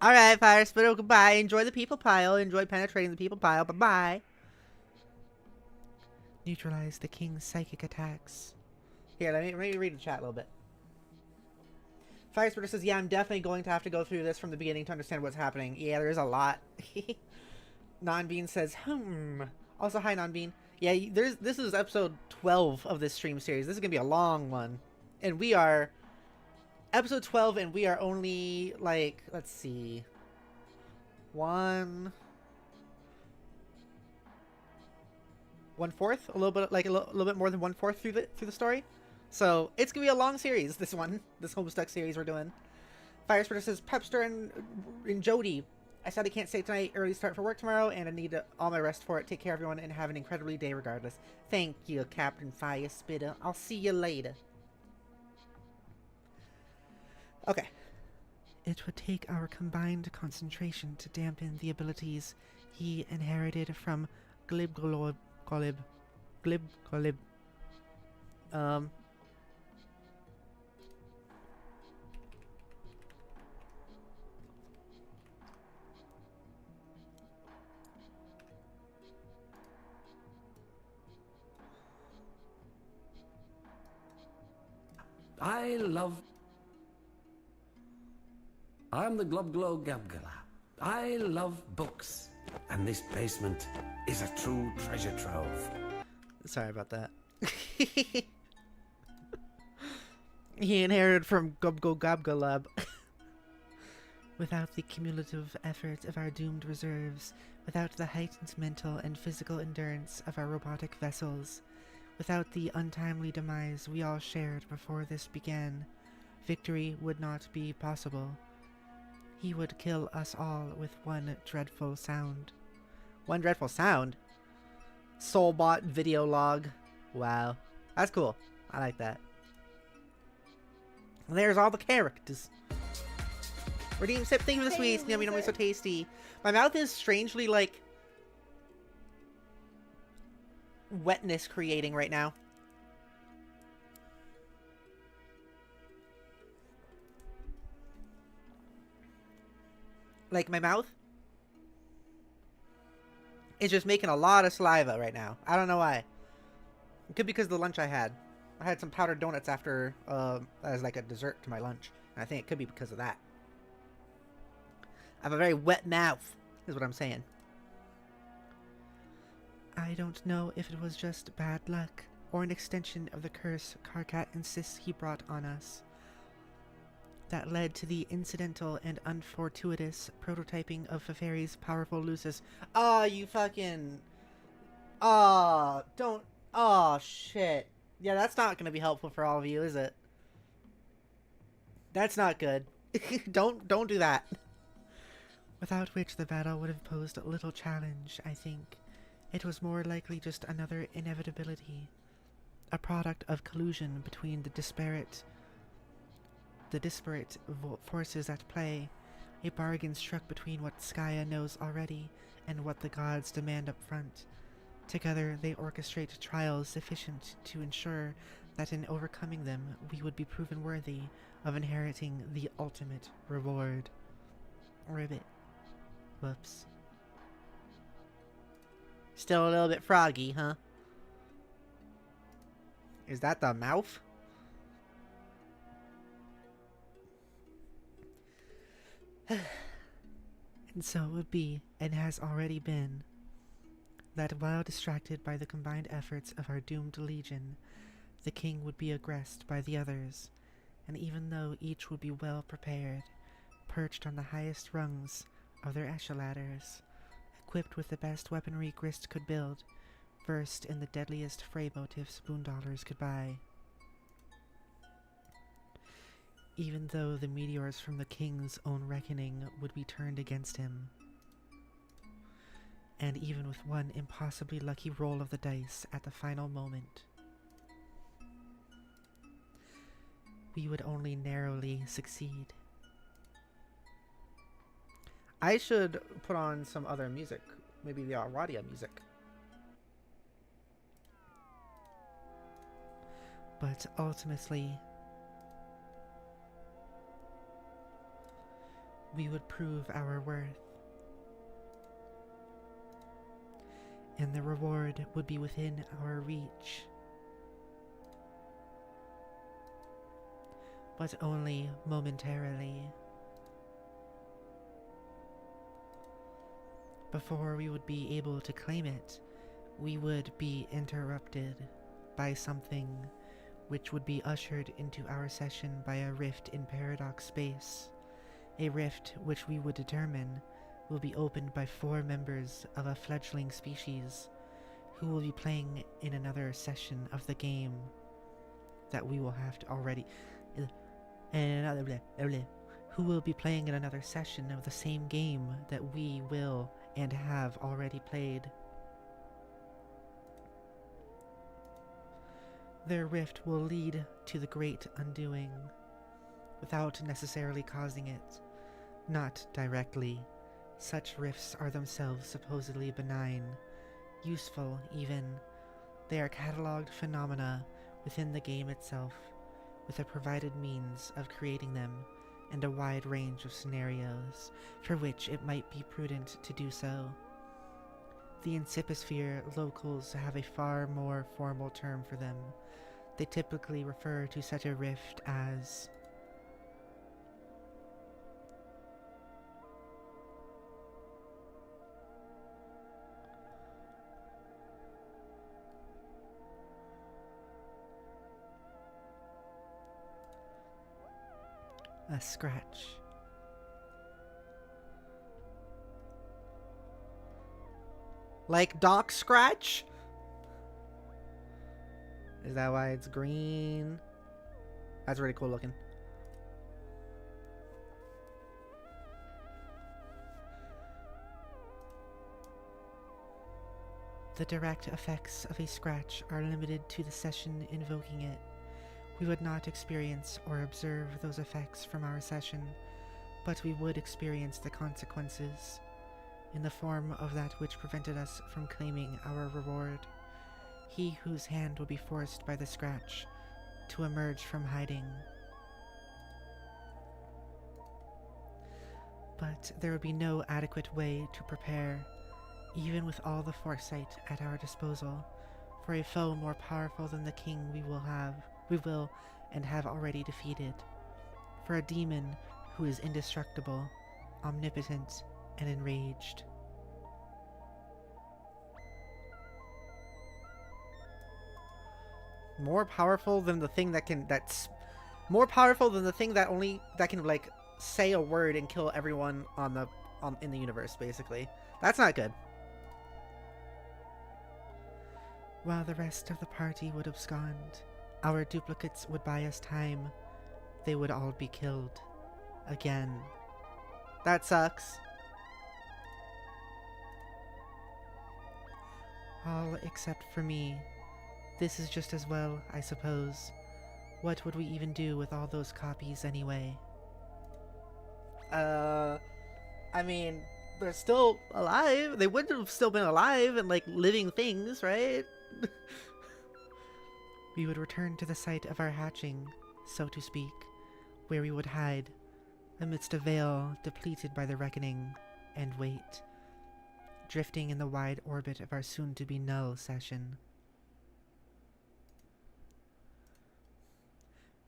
S1: Alright, Fire Spitter, goodbye. Enjoy the people pile. Enjoy penetrating the people pile. Bye-bye. Neutralize the King's psychic attacks. Here, let me read the chat a little bit. Fire Spitter says, yeah, I'm definitely going to have to go through this from the beginning to understand what's happening. Yeah, there is a lot. Nonbean says, Also, hi, Nonbean. Yeah, this is episode 12 of this stream series. This is going to be a long one. And we are... Episode 12, and we are only, like, let's see... One-fourth? A little bit, like, a little bit more than 1/4 through the story. So, it's gonna be a long series, this one. This Homestuck series we're doing. Fire Spitter says, Pepster and Jodi. I said I can't stay tonight, early start for work tomorrow, and I need all my rest for it. Take care, everyone, and have an incredibly day regardless. Thank you, Captain Fire Spitter. I'll see you later. Okay. It would take our combined concentration to dampen the abilities he inherited from Glib.
S3: I'm the Glubglow Gabgala. I love books, and this basement is a true treasure trove.
S1: Sorry about that. He inherited from Gubgo Gabgalab. Without the cumulative effort of our doomed reserves, without the heightened mental and physical endurance of our robotic vessels, without the untimely demise we all shared before this began, victory would not be possible. He would kill us all with one dreadful sound. One dreadful sound? Soulbot video log. Wow. That's cool. I like that. There's all the characters. Redeem sip, thank you for the sweets. Yummy, yummy, so tasty. My mouth is strangely, like, wetness creating right now. Like, my mouth is just making a lot of saliva right now. I don't know why. It could be because of the lunch I had. I had some powdered donuts after, as like a dessert to my lunch. And I think it could be because of that. I have a very wet mouth, is what I'm saying. I don't know if it was just bad luck, or an extension of the curse Karkat insists he brought on us, that led to the incidental and unfortuitous prototyping of Feferi's powerful Lucis. Oh, you fucking... Oh, don't... Oh, shit. Yeah, that's not going to be helpful for all of you, is it? That's not good. Don't do that. without which the battle would have posed little challenge, I think. It was more likely just another inevitability, a product of collusion between the disparate forces at play, a bargain struck between what Skya knows already and what the gods demand up front. Together they orchestrate trials sufficient to ensure that in overcoming them we would be proven worthy of inheriting the ultimate reward. Ribbit. Whoops. Still a little bit froggy, huh? Is that the mouth? And so it would be, and has already been, that while distracted by the combined efforts of our doomed legion, the king would be aggressed by the others, and even though each would be well prepared, perched on the highest rungs of their esheladders, equipped with the best weaponry Grist could build, versed in the deadliest fray motifs Boondollars could buy. Even though the meteors from the king's own reckoning would be turned against him. And even with one impossibly lucky roll of the dice at the final moment, we would only narrowly succeed. I should put on some other music, maybe the Ara Ara music. But ultimately, we would prove our worth, and the reward would be within our reach, but only momentarily. Before we would be able to claim it, we would be interrupted by something which would be ushered into our session by a rift in paradox space. A rift which we would determine will be opened by 4 members of a fledgling species who will be playing in another session of the game that we will have to already... who will be playing in another session of the same game that we will and have already played. Their rift will lead to the great undoing, without necessarily causing it. Not directly. Such rifts are themselves supposedly benign, useful even. They are catalogued phenomena within the game itself, with a provided means of creating them, and a wide range of scenarios for which it might be prudent to do so. The Inciposphere locals have a far more formal term for them. They typically refer to such a rift as a scratch. Like Doc Scratch? Is that why it's green? That's really cool looking. The direct effects of a scratch are limited to the session invoking it. We would not experience or observe those effects from our session, but we would experience the consequences, in the form of that which prevented us from claiming our reward. He whose hand would be forced by the scratch to emerge from hiding. But there would be no adequate way to prepare, even with all the foresight at our disposal, for a foe more powerful than the king we will and have already defeated, for a demon who is indestructible, omnipotent, and enraged. More powerful than the thing that's more powerful than the thing that can like say a word and kill everyone in the universe, basically. That's not good. While the rest of the party would abscond, our duplicates would buy us time. They would all be killed. Again. That sucks. All except for me. This is just as well, I suppose. What would we even do with all those copies anyway? I mean, they're still alive. They would have still been alive and, like, living things, right? We would return to the site of our hatching, so to speak, where we would hide, amidst a veil depleted by the reckoning, and wait, drifting in the wide orbit of our soon-to-be null session.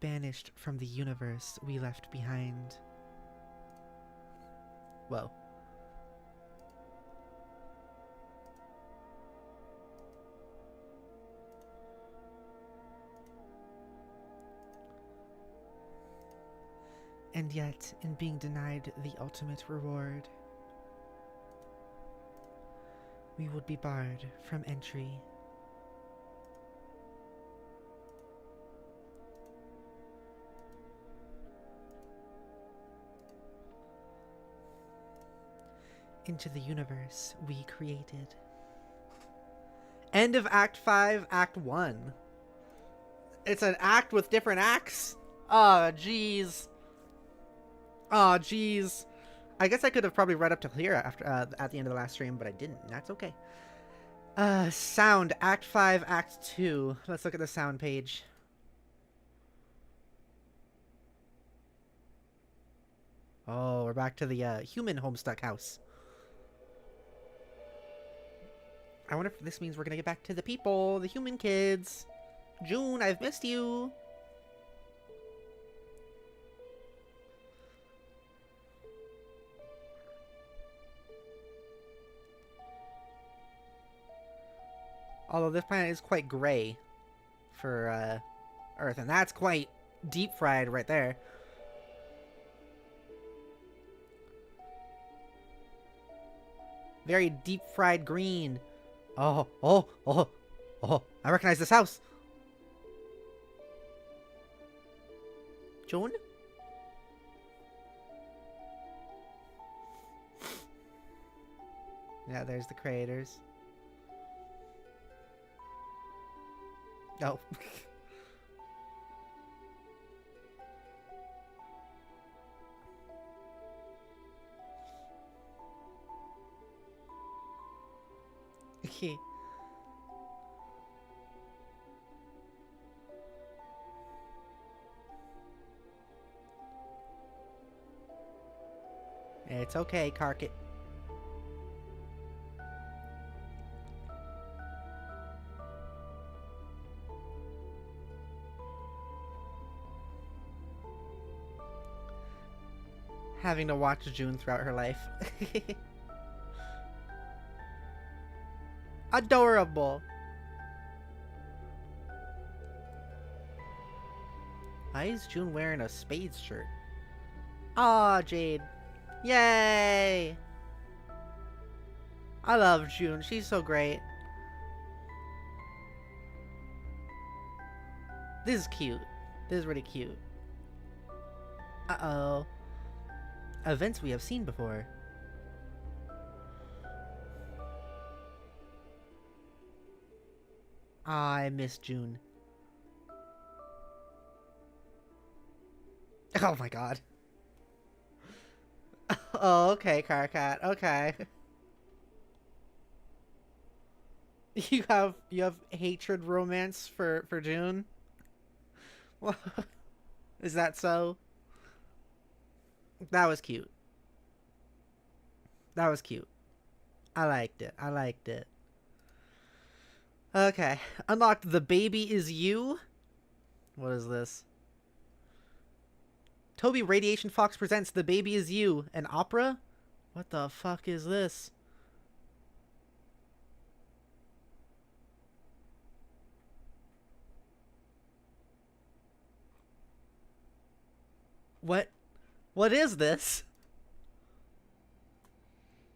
S1: Banished from the universe we left behind. Whoa. And yet, in being denied the ultimate reward, we would be barred from entry. Into the universe we created. End of Act 5, Act 1. It's an act with different acts? Oh, jeez. Oh, jeez. I guess I could have probably read up to here after at the end of the last stream, but I didn't. That's okay. Sound, Act 5, Act 2. Let's look at the sound page. Oh, we're back to the human Homestuck house. I wonder if this means we're gonna get back to the people, the human kids. June, I've missed you. Although this planet is quite gray for Earth, and that's quite deep fried right there. Very deep fried green. Oh, I recognize this house. June? Yeah, there's the creators. Oh. Okay. It's okay, Carkit. Having to watch June throughout her life. Adorable. Why is June wearing a Spades shirt? Aw, Jade. Yay! I love June. She's so great. This is cute. This is really cute. Uh-oh. Events we have seen before. I miss June. Oh my god. Oh, okay, Carcat. Okay. You have hatred romance for June? Is that so? That was cute. That was cute. I liked it. I liked it. Okay. Unlocked The Baby Is You. What is this? Toby Radiation Fox presents The Baby Is You, an opera? What the fuck is this? What is this?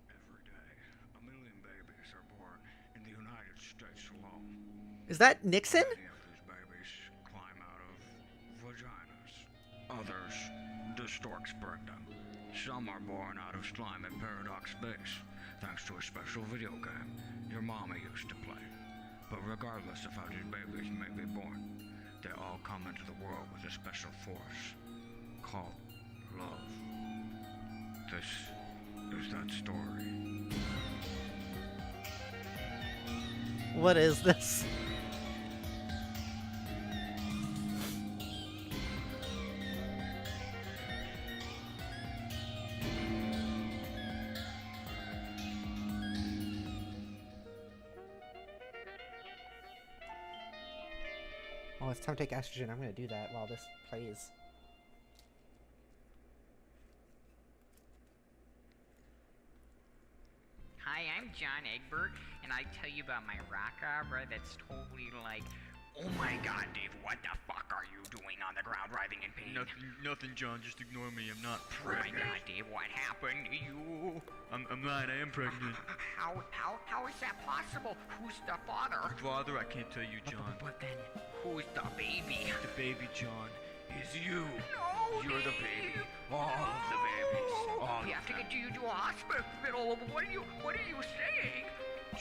S5: Every day, 1 million babies are born in the United States alone.
S1: Is that Nixon?
S5: Many of these babies climb out of vaginas. Others, the storks birth them. Some are born out of slime and paradox space. thanks to a special video game your mama used to play. But regardless of how these babies may be born, they all come into the world with a special force called love. This is that story.
S1: What is this? Oh, it's time to take estrogen. I'm gonna do that while this plays.
S6: Hi, I'm John Egbert, and I tell you about my rock opera that's totally like, oh my god, Dave, what the fuck are you doing on the ground writhing in pain?
S7: Nothing, John. Just ignore me. I'm not
S6: Oh my
S7: pregnant.
S6: god, Dave, what happened to you?
S7: I'm lying. I am pregnant.
S6: How is that possible? Who's the father?
S7: Father, I can't tell you, John.
S6: But then, who's the baby?
S7: The baby, John, is you.
S6: No,
S7: You're the
S6: Dave.
S7: baby. All of the babies. All
S6: We
S7: of
S6: have to
S7: them.
S6: get you to a hospital. What are you saying?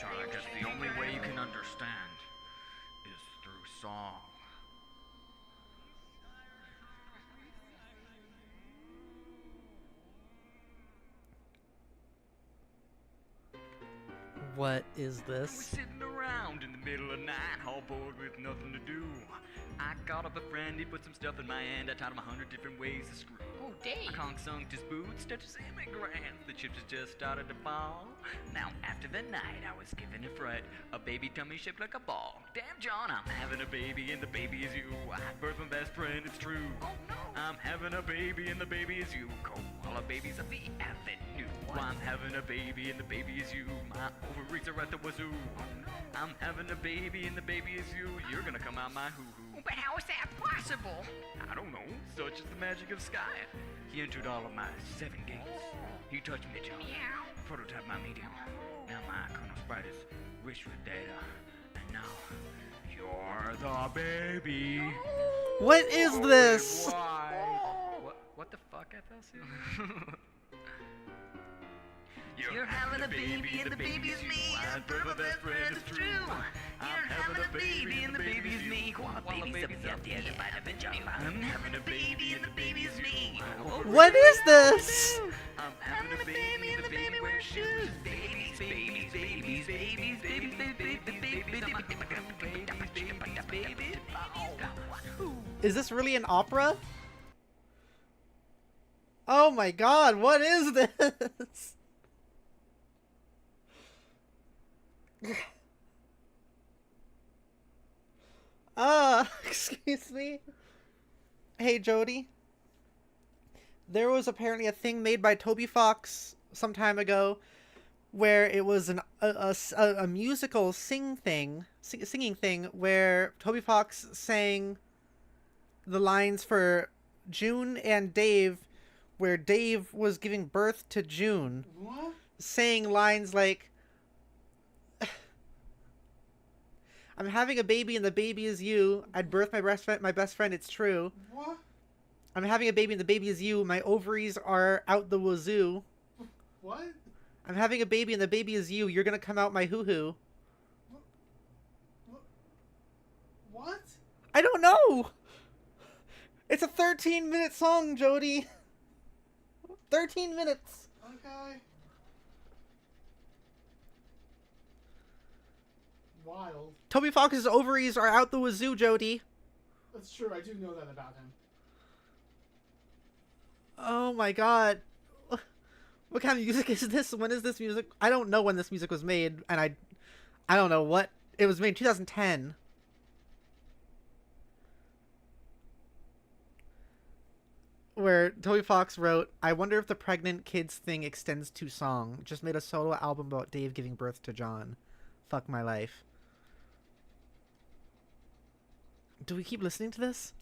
S5: John, I guess the only way you can understand is through song.
S1: What is
S7: I was
S1: this?
S7: sitting around in the middle of the night, all bored with nothing to do. I called up a friend, he put some stuff in my hand, I taught him 100 different ways to screw.
S6: Oh, Dave.
S7: I consumed his boots, touched his immigrants, the chips had just started to fall. Now, after the night, I was given a fright, a baby tummy shaped like a ball. Damn, John, I'm having a baby, and the baby is you. I birthed my best friend, it's true.
S6: Oh, no.
S7: I'm having a baby, and the baby is you. Koala babies of the avenue. I'm having a baby, and the baby is you. My ovaries are at the wazoo. I'm having a baby, and the baby is you. You're gonna come out my hoo-hoo.
S6: But how is that possible?
S7: I don't know. Such is the magic of Sky. He entered all of my 7 gates. He touched me, John.
S6: Meow.
S7: Prototype my medium. Now my Colonel Spiders rich with data. And now, you're the baby.
S1: What is this?
S7: What the fuck, FLC? You're having a baby and the baby's me. I'm my best friend, it's true. I'm having a baby and the baby's me. Koala babies up the end of my vagina. I'm having a baby and the baby's me.
S1: What is this?
S7: I'm having a baby and the baby wears shoes. Babies, babies, babies, babies, babies, babies, babies, babies, babies.
S1: Is this really an opera? Oh my god, what is this? Excuse me. Hey, Jodi. There was apparently a thing made by Toby Fox some time ago where it was a musical singing thing where Toby Fox sang the lines for June and Dave, where Dave was giving birth to June,
S2: What?
S1: saying lines like, I'm having a baby and the baby is you. I'd birth my best friend, it's true.
S2: What?
S1: I'm having a baby and the baby is you. My ovaries are out the wazoo.
S2: What?
S1: I'm having a baby and the baby is you. You're gonna come out my hoo-hoo.
S2: What?
S1: I don't know! It's a 13-minute song, Jodi. 13 minutes.
S2: Okay. Wild.
S1: Toby Fox's ovaries are out the wazoo, Jodi.
S2: That's true. I do know that about him.
S1: Oh my god. What kind of music is this? When is this music? I don't know when this music was made, and I don't know what. It was made in 2010. Where Toby Fox wrote, I wonder if the pregnant kids thing extends to song. Just made a solo album about Dave giving birth to John. Fuck my life. Do we keep listening to this?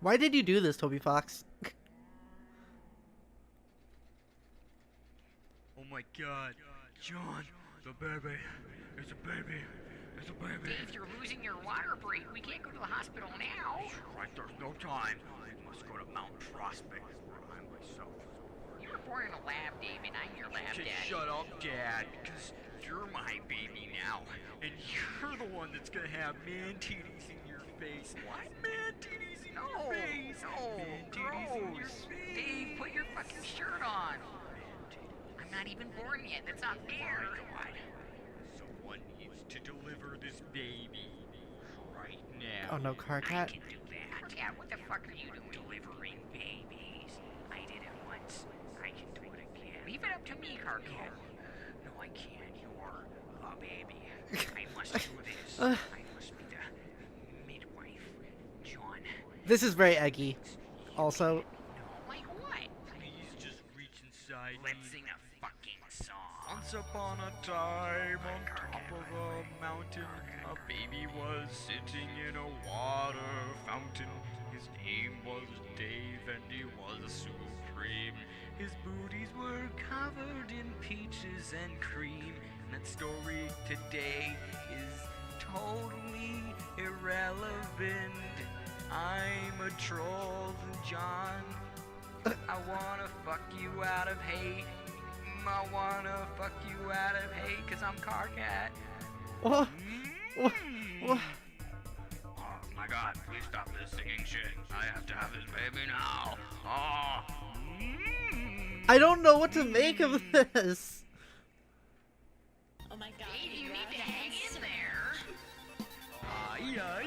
S1: Why did you do this, Toby Fox?
S7: Oh my god, John, the baby, it's a baby,
S5: It's a baby.
S6: Dave, you're losing your water break. We can't go to the hospital now.
S5: Right, there's no time. We must go to Mount Prospect, where I myself was born.
S6: You were born in a lab, Dave, and I'm your lab
S5: Okay,
S6: daddy.
S5: shut up, Dad, because you're my baby now, and you're the one that's gonna have man titties in your face. What? Man titties in your face.
S6: No,
S5: Man titties in your
S6: gross.
S5: face.
S6: Dave, put your fucking shirt on. I'm not even born yet. That's not fair.
S5: God. Someone needs to deliver this baby right now.
S1: Oh no, car
S6: I
S1: cat.
S6: can do that. Yeah, what the fuck are you doing? Delivering babies. I did it once. I can do it again. Leave it up to me, Carcat.
S5: No, I can't. You're a baby.
S6: I must do this. I must be the midwife. John.
S1: This is very eggy. Also,
S6: Like what?
S5: Please just reach inside
S6: Let's
S5: me.
S6: sing a fucking song.
S5: Once upon a time, on top of a mountain, a baby was sitting in a water fountain. His name was Dave, and he was supreme. His booties were covered in peaches and cream. And that story today is totally irrelevant. I'm a troll, John. I wanna fuck you out of hate. I wanna fuck you out of hate, cause I'm Carcat.
S1: what? What? What?
S5: Oh my god, please stop this singing shit. I have to have this baby now. Oh.
S1: I don't know what to make of this.
S8: Oh my god.
S6: Dave, you need to hang in there.
S5: Yeah.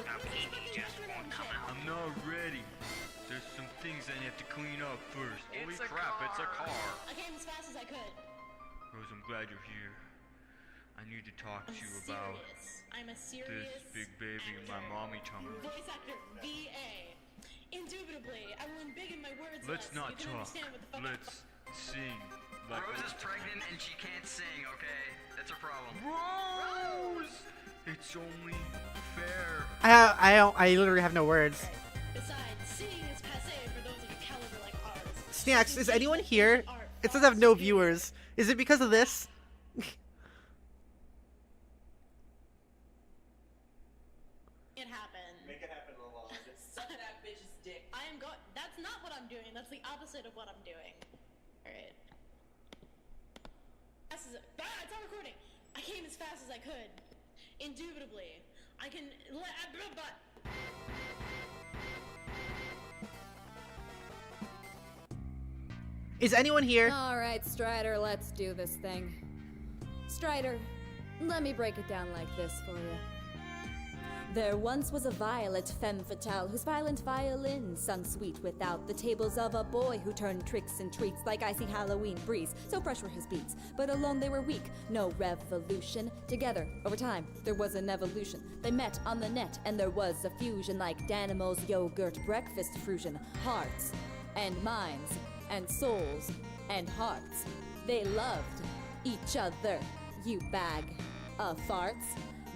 S6: The baby just won't come out.
S5: I'm not ready. There's some things I have to clean up first. Holy
S6: It's a
S5: crap, it's a
S6: car.
S5: car.
S8: I came as fast as I could.
S5: Rose, I'm glad you're here. I need to talk to
S8: I'm
S5: you about
S8: serious. I'm a
S5: this
S8: serious
S5: big baby in my mommy tummy.
S8: voice actor. VA. Indubitably, I will embiggen my words
S5: Let's
S8: less.
S5: not
S8: You can
S5: talk.
S8: understand what the fuck
S5: Let's sing. Like
S7: Rose is pregnant and she can't sing, okay? That's her problem.
S5: Rose! It's only fair.
S1: I literally have no words.
S8: Besides, singing is passe for those of a caliber like ours.
S1: Snacks, is anyone here? It says I have no viewers. Is it because of this?
S8: It happened.
S9: Make it happen, Lalonde.
S8: Suck that bitch's dick. I am going. That's not what I'm doing. That's the opposite of what I'm doing. Alright. It's not recording. I came as fast as I could. Indubitably. I can.
S1: Is anyone here?
S10: All right, Strider, let's do this thing. Strider, let me break it down like this for you. There once was a violet femme fatale whose violent violin sung sweet without the tables of a boy who turned tricks and treats like icy Halloween breeze. So fresh were his beats, but alone they were weak. No revolution. Together, over time, there was an evolution. They met on the net, and there was a fusion like Danimo's yogurt breakfast fusion. Hearts and minds and souls and hearts. They loved each other. You bag of farts.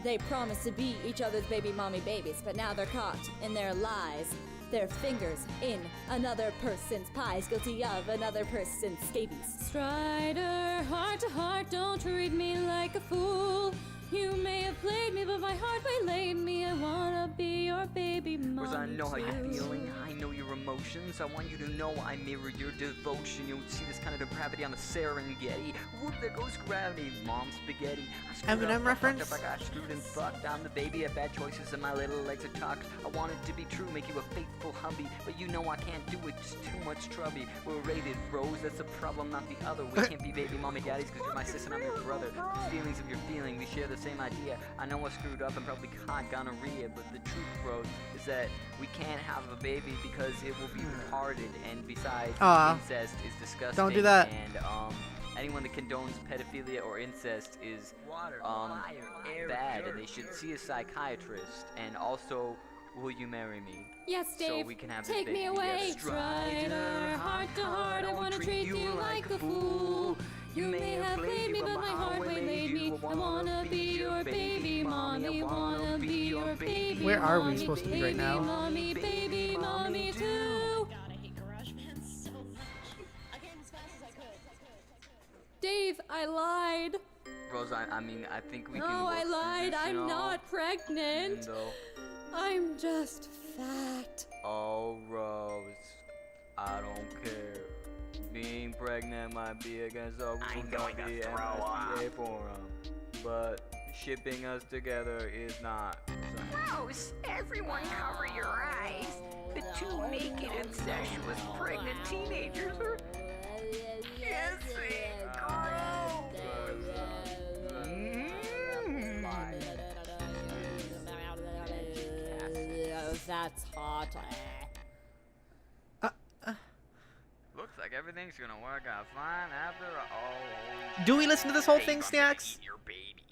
S10: They promised to be each other's baby mommy babies, but now they're caught in their lies. Their fingers in another person's pies, guilty of another person's scabies. Strider, heart to heart, don't treat me like a fool. You may have played me, but my heart waylaid me. I wanna be your baby mommy.
S7: Because I know how you're
S10: too.
S7: feeling, I know your emotions. I want you to know I mirror your devotion. You would see this kind of depravity on the Serengeti. Whoop, there goes gravity, mom spaghetti. I screwed
S1: Eminem
S7: up, I fucked
S1: reference?
S7: up, I got screwed and fucked. I'm the baby of bad choices and my little legs are tucked. I want it to be true, make you a faithful hubby. But you know I can't do it, just too much trubby. We're rated Rose, that's the problem, not the other. We can't be baby mommy daddies because you're my sister and I'm your brother. The feelings of your feeling, we share the same idea. I know I screwed up and probably caught gonorrhea, but the truth, bro, is that we can't have a baby because it will be retarded, and besides,
S1: Aw.
S7: incest is disgusting.
S1: Don't do that.
S7: And anyone that condones pedophilia or incest is bad, and they should see a psychiatrist. And also, will you marry me?
S10: Yes, Dave.
S7: So we can have this
S10: take
S7: baby
S10: me away,
S7: together.
S10: Strider. Heart to heart, I wanna treat you like a fool. You may have played me, but my heart waylaid me. I wanna be your baby mommy. Wanna be your baby.
S1: Where are we
S10: mommy,
S1: supposed to be right now?
S10: Baby mommy too.
S8: God, I hate Garage Band so much. I came as fast as I could.
S10: Dave, I lied.
S7: Rose, I mean, I think we can.
S10: No,
S7: work
S10: I
S7: through
S10: lied.
S7: this, you
S10: I'm
S7: know?
S10: not pregnant.
S7: No.
S10: I'm just fat.
S7: Oh, Rose, I don't care. Being pregnant might be against the rules of the MSPA forum, but shipping us together is not.
S6: Gross! Everyone cover your eyes. The two naked incestuous pregnant teenagers are kissing.
S10: That's hot.
S6: Looks like everything's gonna work out fine after all.
S1: Do we listen to this whole
S6: Babe,
S1: thing,
S6: I'm gonna
S1: Snacks?
S6: eat your baby.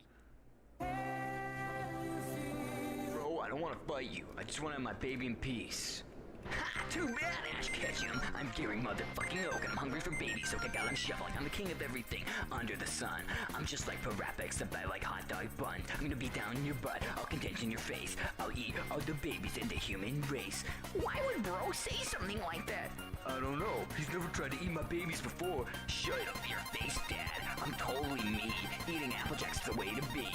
S6: Bro, I don't want to fight you. I just want to have my baby in peace. Ha! Too bad, Ash Ketchum. I'm Gary motherfucking Oak, and I'm hungry for babies, so I got 'em shuffling. I'm the king of everything under the sun. I'm just like Parappa, except I like hot dog buns. I'm gonna be down in your butt, I'll content in your face. I'll eat all the babies in the human race. Why would bro say something like that? I don't know. He's never tried to eat my babies before. Shut up your face, Dad. I'm totally me. Eating Applejack's the way to be.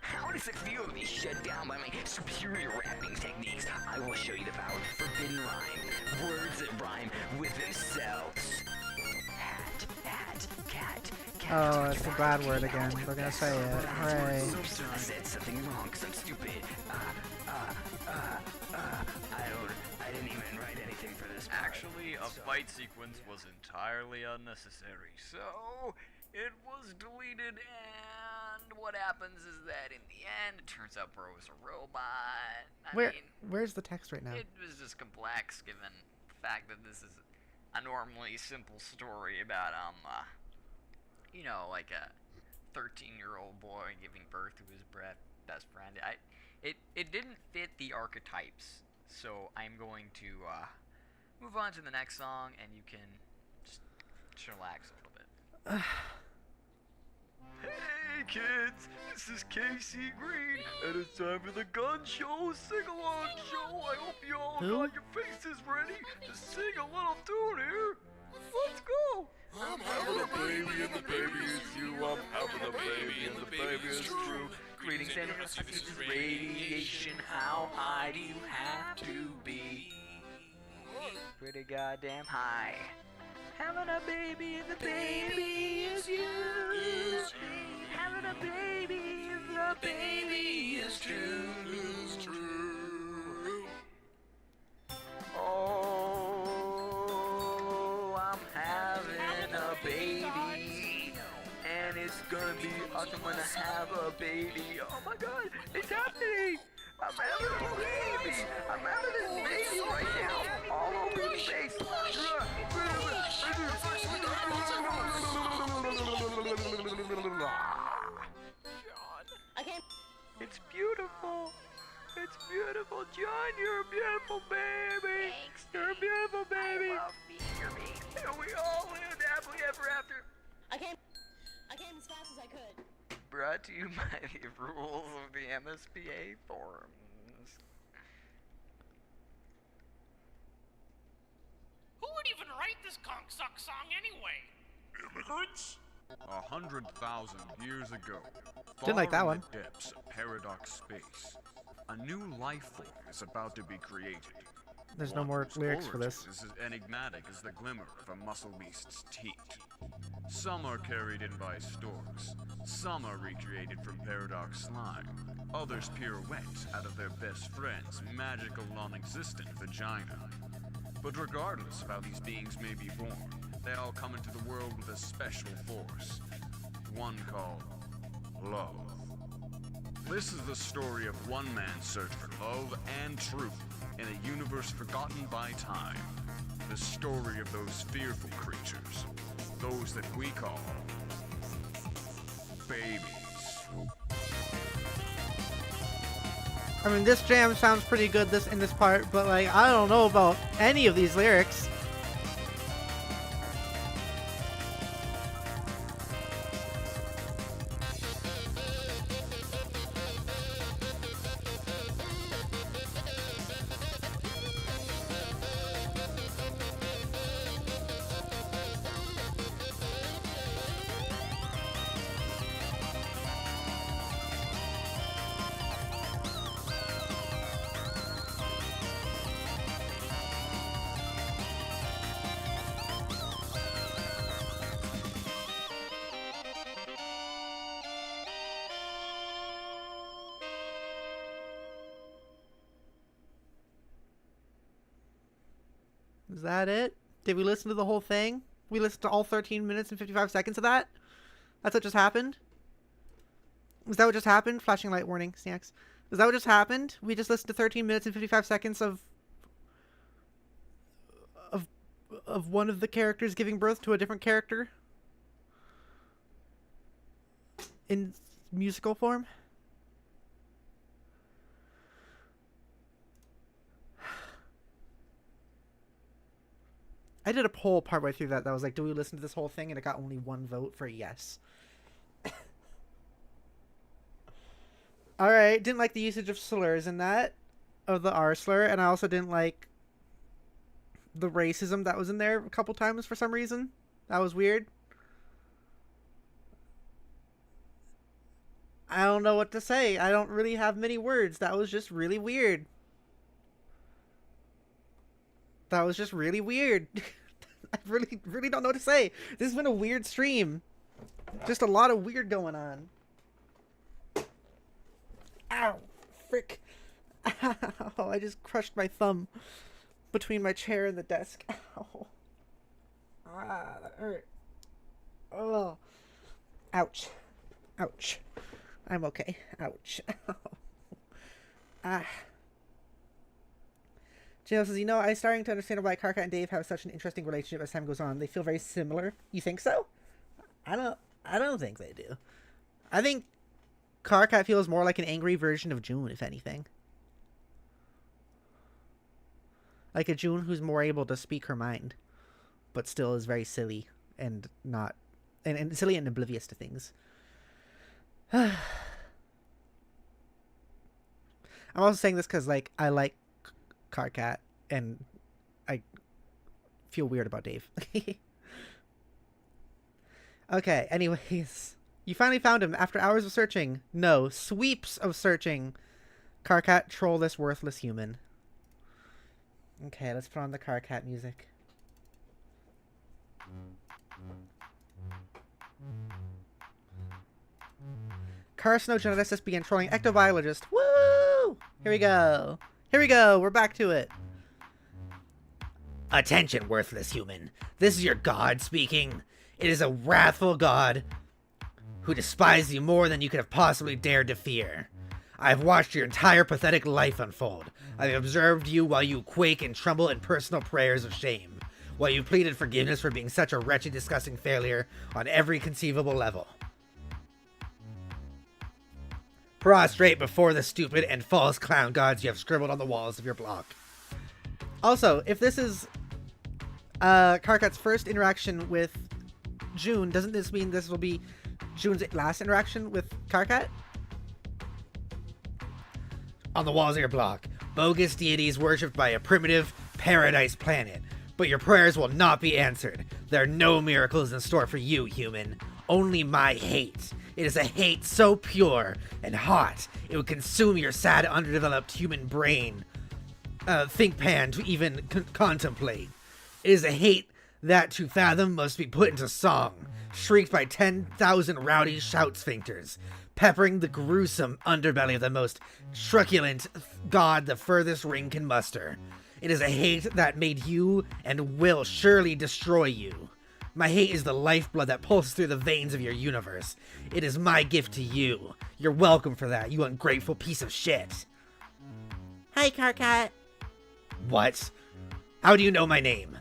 S6: How does it feel to be shut down by my superior rapping techniques? I will show you the power of forbidden rhyme. Words that rhyme with themselves. Hat, cat, cat.
S1: Oh, it's a bad word again. They're gonna say it. Hooray.
S6: I said something wrong because I'm stupid. I didn't even write anything for this part.
S7: Actually, a fight sequence was entirely unnecessary, so it was deleted. And what happens is that in the end, it turns out Bro is a robot.
S1: Where's the text right now?
S7: It was just complex given the fact that this is a normally simple story about you know, like a 13-year-old boy giving birth to his best friend. It didn't fit the archetypes, so I'm going to move on to the next song, and you can just chillax a little bit. Hey kids, this is Casey Green, and it's time for the Gun Show Sing-Along Show. I hope you all got your faces ready to sing a little tune here. Let's go. I'm having a baby and the baby is you. I'm having a baby and the baby is true. Greetings and this is radiation. How high do you have to be? Pretty goddamn high. Having a baby and the baby is you. Having a baby and the baby is true. Oh, I'm having a baby, and it's gonna be awesome when I have a baby. Oh my God, it's happening! I'm having a baby. I'm having this baby right now, all over his face. It's beautiful. It's beautiful, John. You're a beautiful baby.
S6: Thanks,
S7: You're a beautiful baby.
S6: I love being your baby.
S7: And we all lived happily ever after.
S8: I came as fast as I could.
S7: Brought to you by the rules of the MSPA forums.
S9: Who would even write this conk-suck song anyway?
S11: Immigrants? 100,000 years ago,
S1: Didn't like that
S11: far
S1: one.
S11: in the depths of Paradox space, a new life form is about to be created.
S1: There's no more lyrics for this.
S11: Is as enigmatic as the glimmer of a muscle beast's teeth. Some are carried in by storks. Some are recreated from Paradox slime. Others pirouette out of their best friend's magical non-existent vagina. But regardless of how these beings may be born, they all come into the world with a special force. One called love. This is the story of one man's search for love and truth in a universe forgotten by time. The story of those fearful creatures. Those that we call babies.
S1: I mean, this jam sounds pretty good in this part, but like, I don't know about any of these lyrics. Is that it? Did we listen to the whole thing? We listened to all 13 minutes and 55 seconds of that? That's what just happened? Is that what just happened? Flashing light warning, snacks. Is that what just happened? We just listened to 13 minutes and 55 seconds of one of the characters giving birth to a different character? In musical form? I did a poll partway through that was like, do we listen to this whole thing? And it got only one vote for yes. Alright, didn't like the usage of slurs in that, of the R slur, and I also didn't like the racism that was in there a couple times for some reason. That was weird. I don't know what to say. I don't really have many words. That was just really weird. That was just really weird. I really don't know what to say. This has been a weird stream. Just a lot of weird going on. Ow. Frick. Ow. I just crushed my thumb between my chair and the desk. Ow. Ah, that hurt. Oh. Ouch. Ouch. I'm okay. Ouch. Ow. Ah. Jill says, I'm starting to understand why Karkat and Dave have such an interesting relationship as time goes on. They feel very similar. You think so? I don't think they do. I think Karkat feels more like an angry version of June, if anything. Like a June who's more able to speak her mind, but still is very silly and not and silly and oblivious to things. I'm also saying this because I like Karkat and I feel weird about Dave. Okay, anyways. You finally found him after hours of searching. No, sweeps of searching. Karkat, troll this worthless human. Okay, let's put on the Karkat music. Carcinogeneticist began trolling ectobiologist. Woo! Here we go. Here we go. We're back to it. Attention, worthless human. This is your god speaking. It is a wrathful god who despises you more than you could have possibly dared to fear. I have watched your entire pathetic life unfold. I have observed you while you quake and tremble in personal prayers of shame, while you pleaded forgiveness for being such a wretched, disgusting failure on every conceivable level. Prostrate before the stupid and false clown gods you have scribbled on the walls of your block. Also, if this is Karkat's first interaction with June, doesn't this mean this will be June's last interaction with Karkat? On the walls of your block, bogus deities worshipped by a primitive paradise planet. But your prayers will not be answered. There are no miracles in store for you, human. Only my hate. It is a hate so pure and hot, it would consume your sad, underdeveloped human brain. Think pan to even contemplate. It is a hate that to fathom must be put into song, shrieked by 10,000 rowdy shout sphincters, peppering the gruesome underbelly of the most truculent god the furthest ring can muster. It is a hate that made you and will surely destroy you. My hate is the lifeblood that pulses through the veins of your universe. It is my gift to you. You're welcome for that, you ungrateful piece of shit. Hi, Karkat. What? How do you know my name?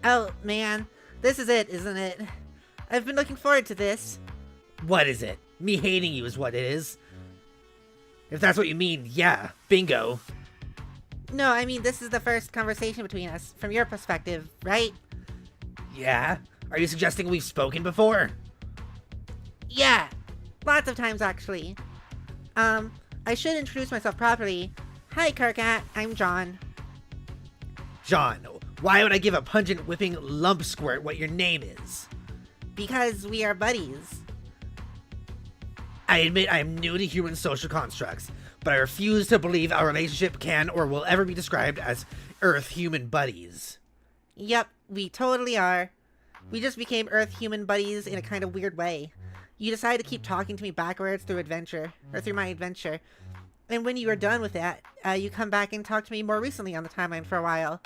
S1: Oh, man. This is it, isn't it? I've been looking forward to this. What is it? Me hating you is what it is. If that's what you mean, yeah. Bingo. No, I mean, this is the first conversation between us, from your perspective, right? Yeah? Are you suggesting we've spoken before? Yeah. Lots of times, actually. I should introduce myself properly. Hi, Karkat. I'm John. John, why would I give a pungent, whipping lump squirt what your name is? Because we are buddies. I admit I am new to human social constructs, but I refuse to believe our relationship can or will ever be described as Earth-human buddies. Yep, we totally are. We just became Earth-human buddies in a kind of weird way. You decided to keep talking to me backwards through my adventure. And when you were done with that, you come back and talk to me more recently on the timeline for a while.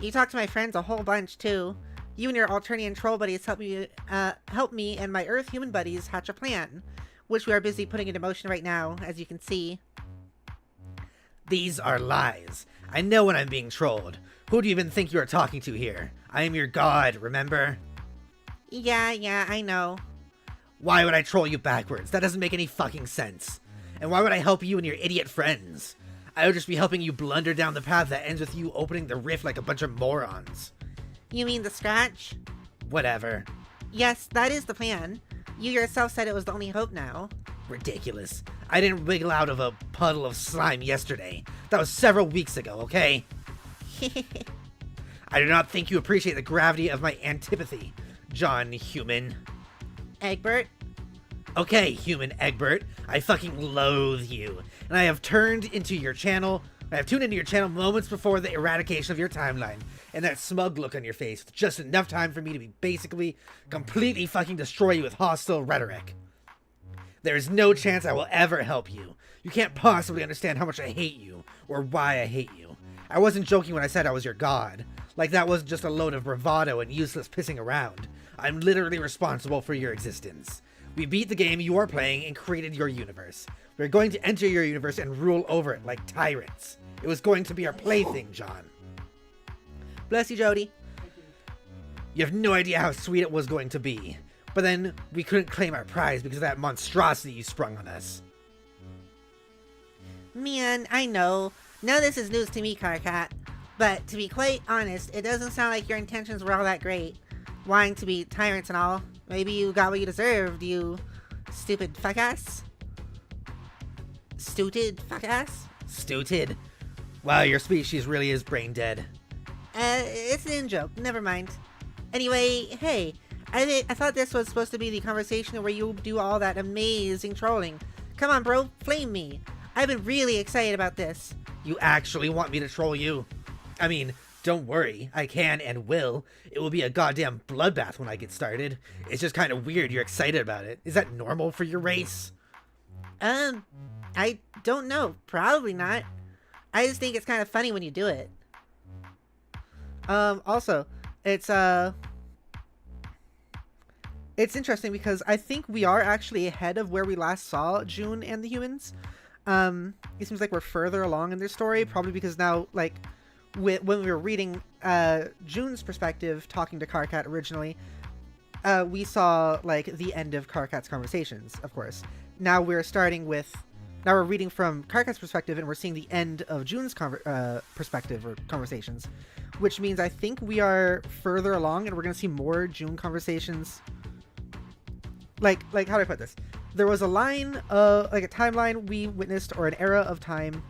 S1: You talk to my friends a whole bunch, too. You and your Alternian troll buddies help me and my Earth human buddies hatch a plan, which we are busy putting into motion right now, as you can see.
S12: These are lies. I know when I'm being trolled. Who do you even think you are talking to here? I am your god, remember?
S1: Yeah, I know.
S12: Why would I troll you backwards? That doesn't make any fucking sense. And why would I help you and your idiot friends? I would just be helping you blunder down the path that ends with you opening the rift like a bunch of morons.
S1: You mean the scratch?
S12: Whatever.
S1: Yes, that is the plan. You yourself said it was the only hope now.
S12: Ridiculous. I didn't wiggle out of a puddle of slime yesterday. That was several weeks ago, okay? I do not think you appreciate the gravity of my antipathy, John Human.
S1: Egbert?
S12: Okay, Human Egbert. I fucking loathe you. And I have tuned into your channel moments before the eradication of your timeline. And that smug look on your face with just enough time for me to be basically completely fucking destroy you with hostile rhetoric. There is no chance I will ever help you. You can't possibly understand how much I hate you, or why I hate you. I wasn't joking when I said I was your god. Like that wasn't just a load of bravado and useless pissing around. I'm literally responsible for your existence. We beat the game you are playing and created your universe. We're going to enter your universe and rule over it like tyrants. It was going to be our plaything, John.
S1: Bless you, Jodi.
S12: You have no idea how sweet it was going to be. But then, we couldn't claim our prize because of that monstrosity you sprung on us.
S1: Man, I know. None of this is news to me, Karkat. But to be quite honest, it doesn't sound like your intentions were all that great. Wanting to be tyrants and all. Maybe you got what you deserved, you stupid fuckass. Stooted fuckass?
S12: Stooted? Wow, your species really is brain dead.
S1: It's an in-joke. Never mind. Anyway, hey, I thought this was supposed to be the conversation where you do all that amazing trolling. Come on, bro, flame me. I've been really excited about this.
S12: You actually want me to troll you? I mean, don't worry, I can and will. It will be a goddamn bloodbath when I get started. It's just kind of weird you're excited about it. Is that normal for your race?
S1: I don't know. Probably not. I just think it's kind of funny when you do it. Also, it's interesting because I think we are actually ahead of where we last saw June and the humans. It seems like we're further along in their story, probably because now, like, when we were reading June's perspective, talking to Karkat originally, we saw, like, the end of Karkat's conversations, of course. Now we're reading from Karkat's perspective, and we're seeing the end of June's perspective or conversations, which means I think we are further along, and we're going to see more June conversations. Like, how do I put this? There was a line, like a timeline we witnessed, or an era of time,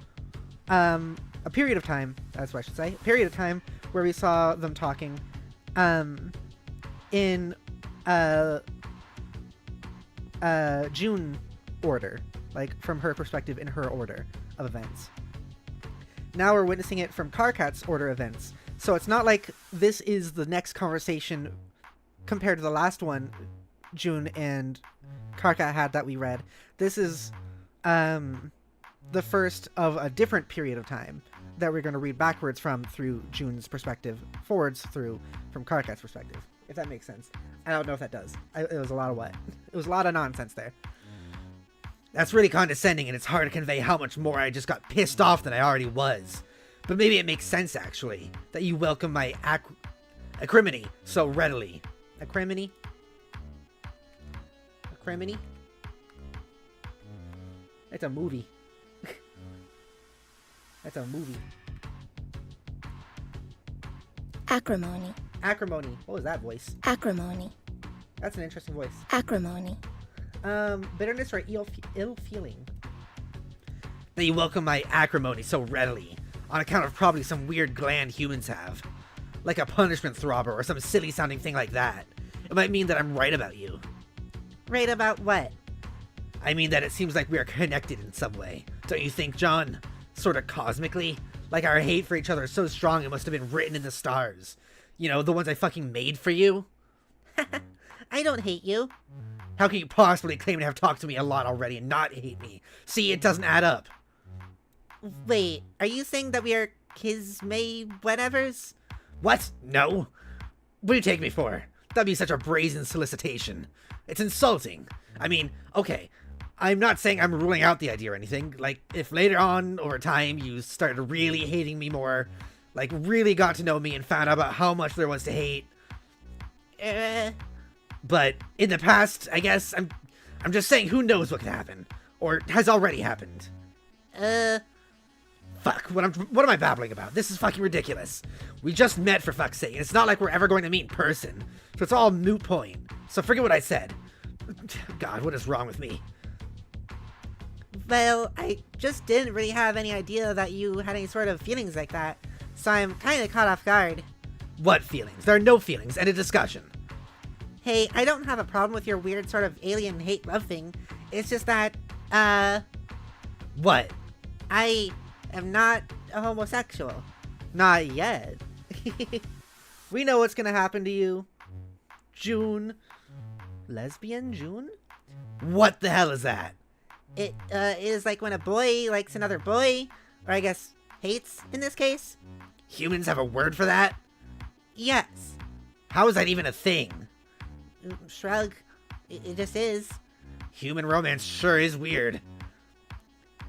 S1: a period of time, that's what I should say, a period of time where we saw them talking, in, June order, like from her perspective in her order of events. Now we're witnessing it from Karkat's order of events. So it's not like this is the next conversation compared to the last one June and Karkat had that we read. This is the first of a different period of time that we're going to read backwards from through June's perspective, forwards through from Karkat's perspective, if that makes sense. I don't know if that does. It was a lot of what? It was a lot of nonsense there.
S12: That's really condescending, and it's hard to convey how much more I just got pissed off than I already was. But maybe it makes sense, actually, that you welcome my acrimony so readily.
S1: Acrimony? Acrimony? It's a movie. That's a movie.
S13: Acrimony.
S1: Acrimony. What was that voice?
S13: Acrimony.
S1: That's an interesting voice.
S13: Acrimony.
S1: Bitterness or ill feeling.
S12: That you welcome my acrimony so readily, on account of probably some weird gland humans have. Like a punishment throbber or some silly sounding thing like that. It might mean that I'm right about you.
S1: Right about what?
S12: I mean that it seems like we are connected in some way. Don't you think, John? Sort of cosmically? Like our hate for each other is so strong it must have been written in the stars. You know, the ones I fucking made for you?
S1: I don't hate you.
S12: How can you possibly claim to have talked to me a lot already and not hate me? See, it doesn't add up.
S1: Wait, are you saying that we are kismay whatevers?
S12: What? No? What do you take me for? That'd be such a brazen solicitation. It's insulting. I mean, okay, I'm not saying I'm ruling out the idea or anything. Like, if later on, over time, you started really hating me more, like, really got to know me and found out about how much there was to hate. But in the past, I guess, I'm just saying, who knows what could happen? Or has already happened. Fuck, what am I babbling about? This is fucking ridiculous. We just met, for fuck's sake, and it's not like we're ever going to meet in person. So it's all a moot point. So forget what I said. God, what is wrong with me?
S1: Well, I just didn't really have any idea that you had any sort of feelings like that, so I'm kind of caught off guard.
S12: What feelings? There are no feelings. End of discussion.
S1: Hey, I don't have a problem with your weird sort of alien hate-love thing. It's just that,
S12: What?
S1: I am not a homosexual. Not yet. We know what's gonna happen to you. June. Lesbian June?
S12: What the hell is that?
S1: It is like when a boy likes another boy, or I guess hates in this case.
S12: Humans have a word for that?
S1: Yes.
S12: How is that even a thing?
S1: Shrug. It just is.
S12: Human romance sure is weird.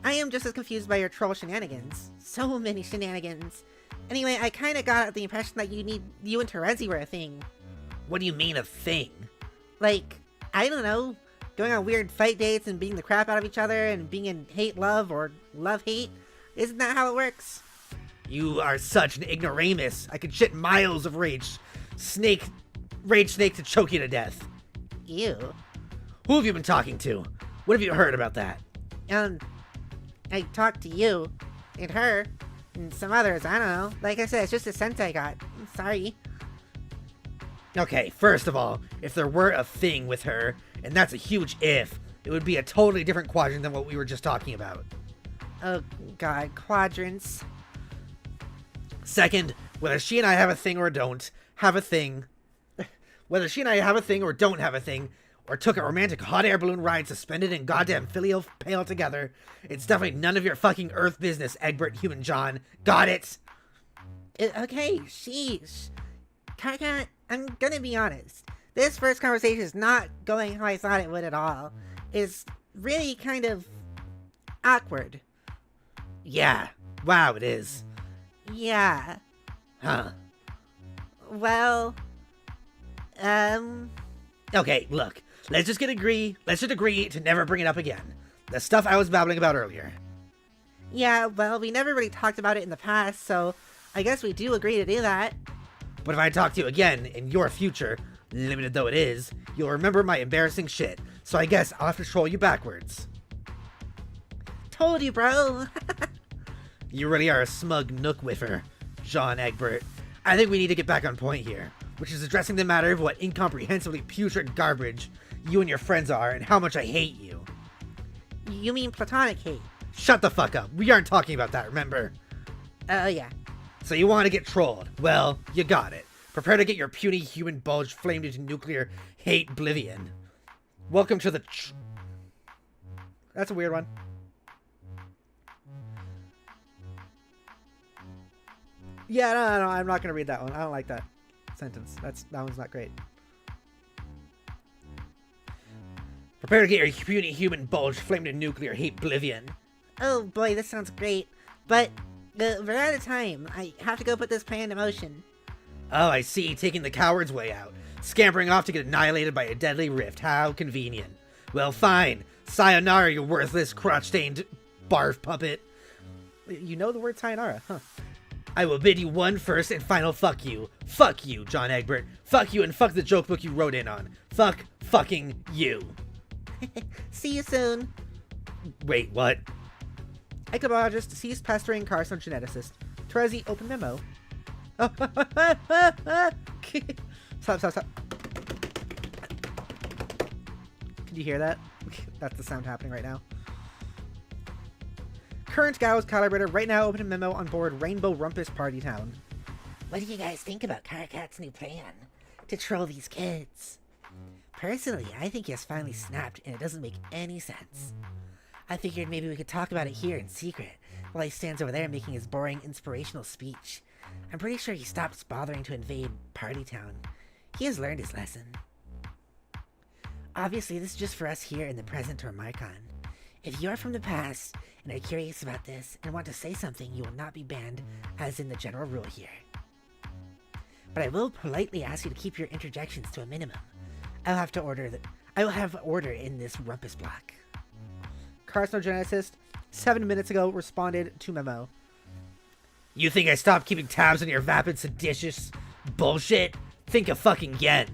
S1: I am just as confused by your troll shenanigans. So many shenanigans. Anyway, I kind of got the impression that you and Terezi were a thing.
S12: What do you mean a thing?
S1: Like, I don't know, going on weird fight dates and beating the crap out of each other and being in hate-love or love-hate. Isn't that how it works?
S12: You are such an ignoramus. I could shit miles of rage snake to choke you to death.
S1: Ew.
S12: Who have you been talking to? What have you heard about that?
S1: I talked to you, and her, and some others, I don't know. Like I said, it's just a sense I got. I'm sorry.
S12: Okay, first of all, if there were a thing with her, and that's a huge if, it would be a totally different quadrant than what we were just talking about.
S1: Oh god, quadrants.
S12: Second, whether she and I have a thing or don't have a thing, whether she and I have a thing or don't have a thing, or took a romantic hot air balloon ride suspended in goddamn filial pale together, it's definitely none of your fucking Earth business, Egbert Human John. Got it?
S1: Okay, sheesh. Kinda, I'm gonna be honest. This first conversation is not going how I thought it would at all. It's really kind of awkward.
S12: Yeah. Wow, it is.
S1: Yeah.
S12: Huh.
S1: Well,
S12: Okay, look. Let's just agree to never bring it up again. The stuff I was babbling about earlier.
S1: Yeah, well, we never really talked about it in the past, so I guess we do agree to do that.
S12: But if I talk to you again in your future, limited though it is, you'll remember my embarrassing shit. So I guess I'll have to troll you backwards.
S1: Told you, bro.
S12: You really are a smug nook whiffer, John Egbert. I think we need to get back on point here, which is addressing the matter of what incomprehensibly putrid garbage you and your friends are and how much I hate you.
S1: You mean platonic hate?
S12: Shut the fuck up. We aren't talking about that, remember?
S1: Yeah.
S12: So you want to get trolled? Well, you got it. Prepare to get your puny human bulge flamed into nuclear hate oblivion. Welcome to the That's a weird one. Yeah, no, I'm not gonna read that one. I don't like that sentence. That one's not great. Prepare to get your puny human bulge flamed into nuclear hate oblivion.
S1: Oh boy, this sounds great. But we're out of time. I have to go put this plan into motion.
S12: Oh, I see. Taking the coward's way out. Scampering off to get annihilated by a deadly rift. How convenient. Well, fine. Sayonara, you worthless, crotch-stained barf puppet. You know the word sayonara, huh? I will bid you one first and final fuck you. Fuck you, John Egbert. Fuck you and fuck the joke book you wrote in on. Fuck fucking you.
S1: See you soon.
S12: Wait, what?
S1: Ectobiologist, deceased pestering carcinogeneticist. Terezi, open memo. Stop. Can you hear that? That's the sound happening right now. Current Gauss calibrator right now open a memo on board Rainbow Rumpus Party Town. What do you guys think about Carcat's new plan to troll these kids? Personally, I think he has finally snapped and it doesn't make any sense. I figured maybe we could talk about it here in secret while he stands over there making his boring inspirational speech.
S12: I'm pretty sure he stopped bothering to invade Party Town. He has learned his lesson. Obviously, this is just for us here in the present or Marcon. If you are from the past and are curious about this and want to say something, you will not be banned, as in the general rule here. But I will politely ask you to keep your interjections to a minimum. I will have order in this rumpus block.
S1: Carcinogeneticist, 7 minutes ago, responded to memo.
S12: You think I stopped keeping tabs on your vapid seditious bullshit? Think fucking again.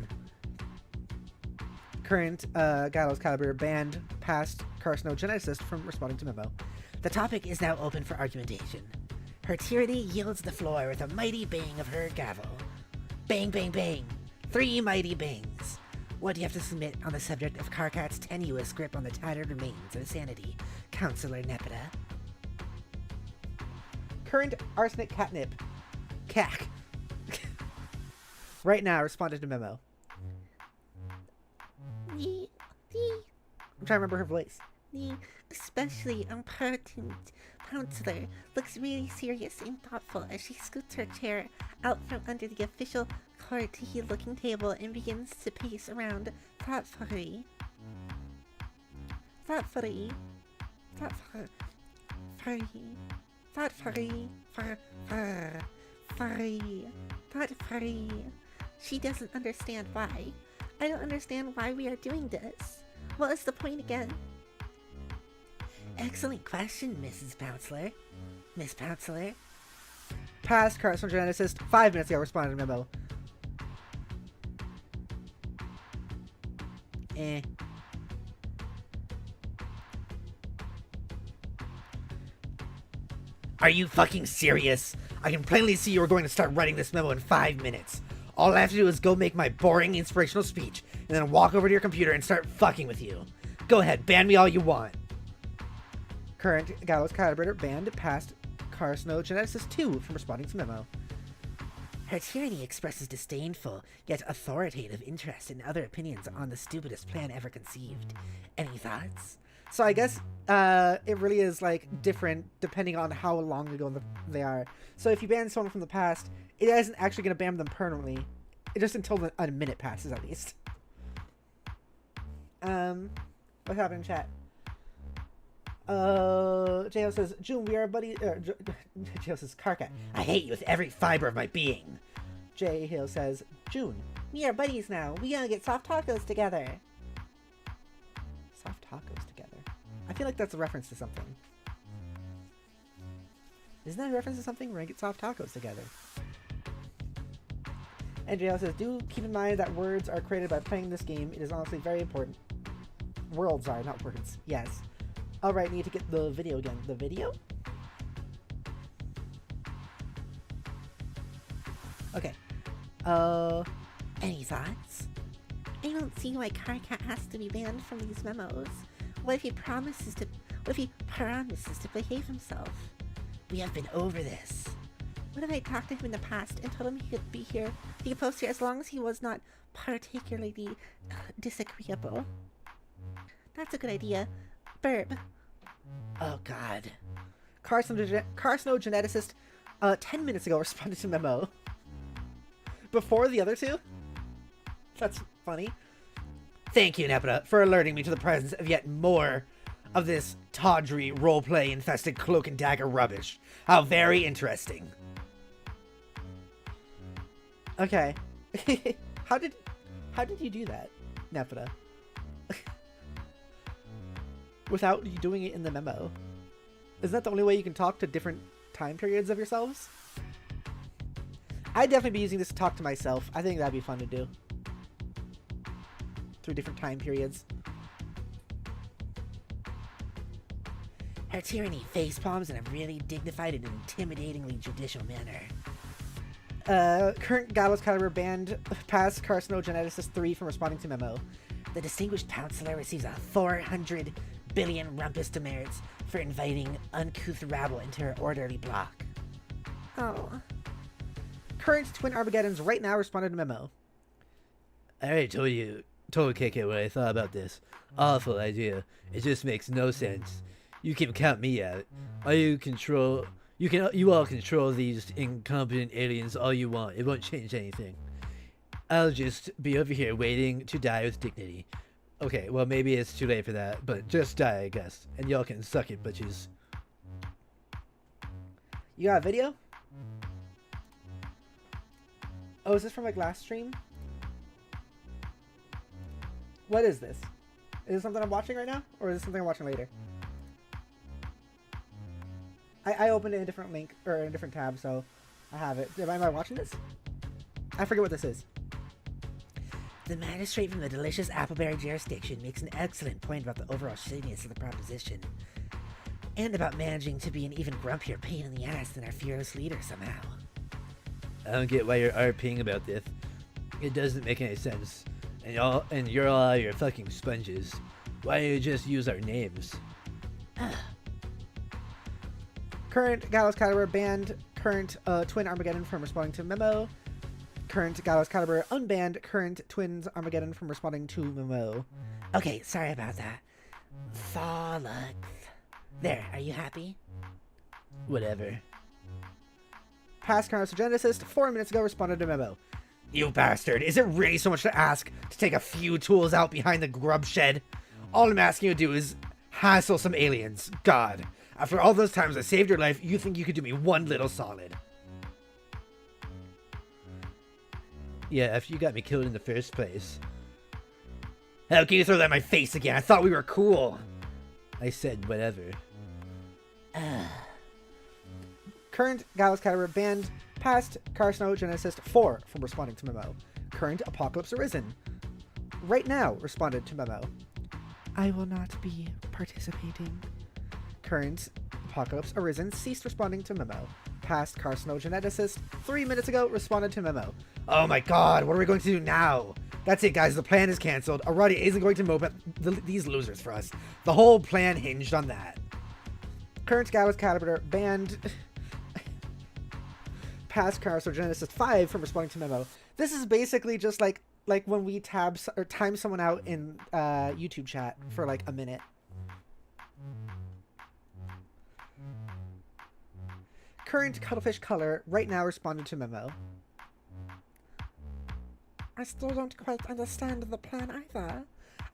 S1: Current Gallows Caliber banned past carcinogeneticist from responding to memo.
S12: The topic is now open for argumentation. Her tyranny yields the floor with a mighty bang of her gavel. Bang, bang, bang. 3 mighty bangs. What do you have to submit on the subject of Karkat's tenuous grip on the tattered remains of sanity, Counselor Nepeta?
S1: Current arsenic catnip. Cack. Right now, responded to memo.
S14: The
S1: I'm trying to remember her voice.
S14: The especially important counselor looks really serious and thoughtful as she scoots her chair out from under the official court-looking table and begins to pace around thoughtfully. She doesn't understand why. I don't understand why we are doing this. What is the point again?
S12: Excellent question, Mrs. Counselor. Miss Counselor.
S1: Past carcinogeneticist, 5 minutes ago, responded to memo.
S12: Are you fucking serious? I can plainly see you were going to start writing this memo in 5 minutes. All I have to do is go make my boring inspirational speech and then walk over to your computer and start fucking with you. Go ahead, ban me all you want.
S1: Current Gallows Calibrator banned past carcinogeneticist 2 from responding to memo.
S12: Her tyranny expresses disdainful, yet authoritative interest in other opinions on the stupidest plan ever conceived. Any thoughts?
S1: So I guess it really is like different depending on how long ago they are. So if you ban someone from the past, it isn't actually going to ban them permanently. It just until a minute passes at least. What's happening in chat? J.O. says, June, we are buddies. J.O. says, Karkat,
S12: I hate you with every fiber of my being.
S1: J. Hill says, June,
S14: We are buddies now. We gonna get soft tacos together.
S1: Soft tacos together. I feel like that's a reference to something. Isn't that a reference to something? We're gonna get soft tacos together. And J.L. says, do keep in mind that words are created by playing this game. It is honestly very important. Worlds are, not words. Yes. Alright, need to get the video again. The video? Okay.
S14: Any thoughts? I don't see why Karkat has to be banned from these memos. What if he promises to behave himself?
S12: We have been over this.
S14: What if I talked to him in the past and told him he could be here, he could post here as long as he was not particularly disagreeable? That's a good idea. Birb.
S12: Oh god.
S1: Carcinogeneticist 10 minutes ago responded to memo. Before the other two? That's funny.
S12: Thank you, Nepeta, for alerting me to the presence of yet more of this tawdry roleplay infested cloak and dagger rubbish. How very interesting.
S1: Okay. How did you do that, Nepeta? Without you doing it in the memo? Isn't that the only way you can talk to different time periods of yourselves? I'd definitely be using this to talk to myself. I think that'd be fun to do. Through different time periods.
S12: Her tyranny facepalms in a really dignified and intimidatingly judicial manner.
S1: Current Gallows Caliber banned past Carcinogeneticist 3 from responding to memo.
S12: The distinguished counselor receives a 400 billion rumpus demerits for inviting uncouth rabble into her orderly block.
S14: Oh.
S1: Current Twin Armageddons right now responded to memo.
S15: I already told KK what I thought about this. Awful idea. It just makes no sense. You can count me out. All you control You all control these incompetent aliens all you want. It won't change anything. I'll just be over here waiting to die with dignity. Okay, well maybe it's too late for that, but just die, I guess. And y'all can suck it, bitches.
S1: You got a video? Oh, is this from like last stream? What is this? Is this something I'm watching right now? Or is this something I'm watching later? I opened it in a different link, or in a different tab, so I have it. Am I watching this? I forget what this is.
S12: The magistrate from the delicious Appleberry jurisdiction makes an excellent point about the overall shittiness of the proposition. And about managing to be an even grumpier pain in the ass than our fearless leader somehow.
S15: I don't get why you're RPing about this. It doesn't make any sense. And you're all out of your fucking sponges. Why don't you just use our names?
S1: Current Gallows Caliber banned current Twin Armageddon from responding to memo. Current Gallows Caliber unbanned current Twins Armageddon from responding to memo.
S12: Okay, sorry about that. Thorlux. There, are you happy?
S15: Whatever.
S1: Past Carcinogenesis 4 minutes ago responded to memo. You bastard, is it really so much to ask to take a few tools out behind the grub shed? All I'm asking you to do is hassle some aliens. God. After all those times I saved your life, you think you could do me one little solid.
S15: Yeah, after you got me killed in the first place.
S1: How can you throw that in my face again? I thought we were cool.
S15: I said whatever.
S1: Current Gallows Caliber banned past Carcinogenesis 4 from responding to memo. Current Apocalypse Arisen. Right now responded to memo. I will not be participating. Current Apocalypse Arisen ceased responding to memo. Past Carcinogeneticist 3 minutes ago responded to memo. Oh my god, what are we going to do now? That's it, guys. The plan is cancelled. Arati isn't going to mope at these losers for us. The whole plan hinged on that. Current Gallows Caliber banned past Carcinogenesis 5 from responding to memo. This is basically just like when we time someone out in YouTube chat for like a minute. Current Cuttlefish Color right now responded to memo. I still don't quite understand the plan either.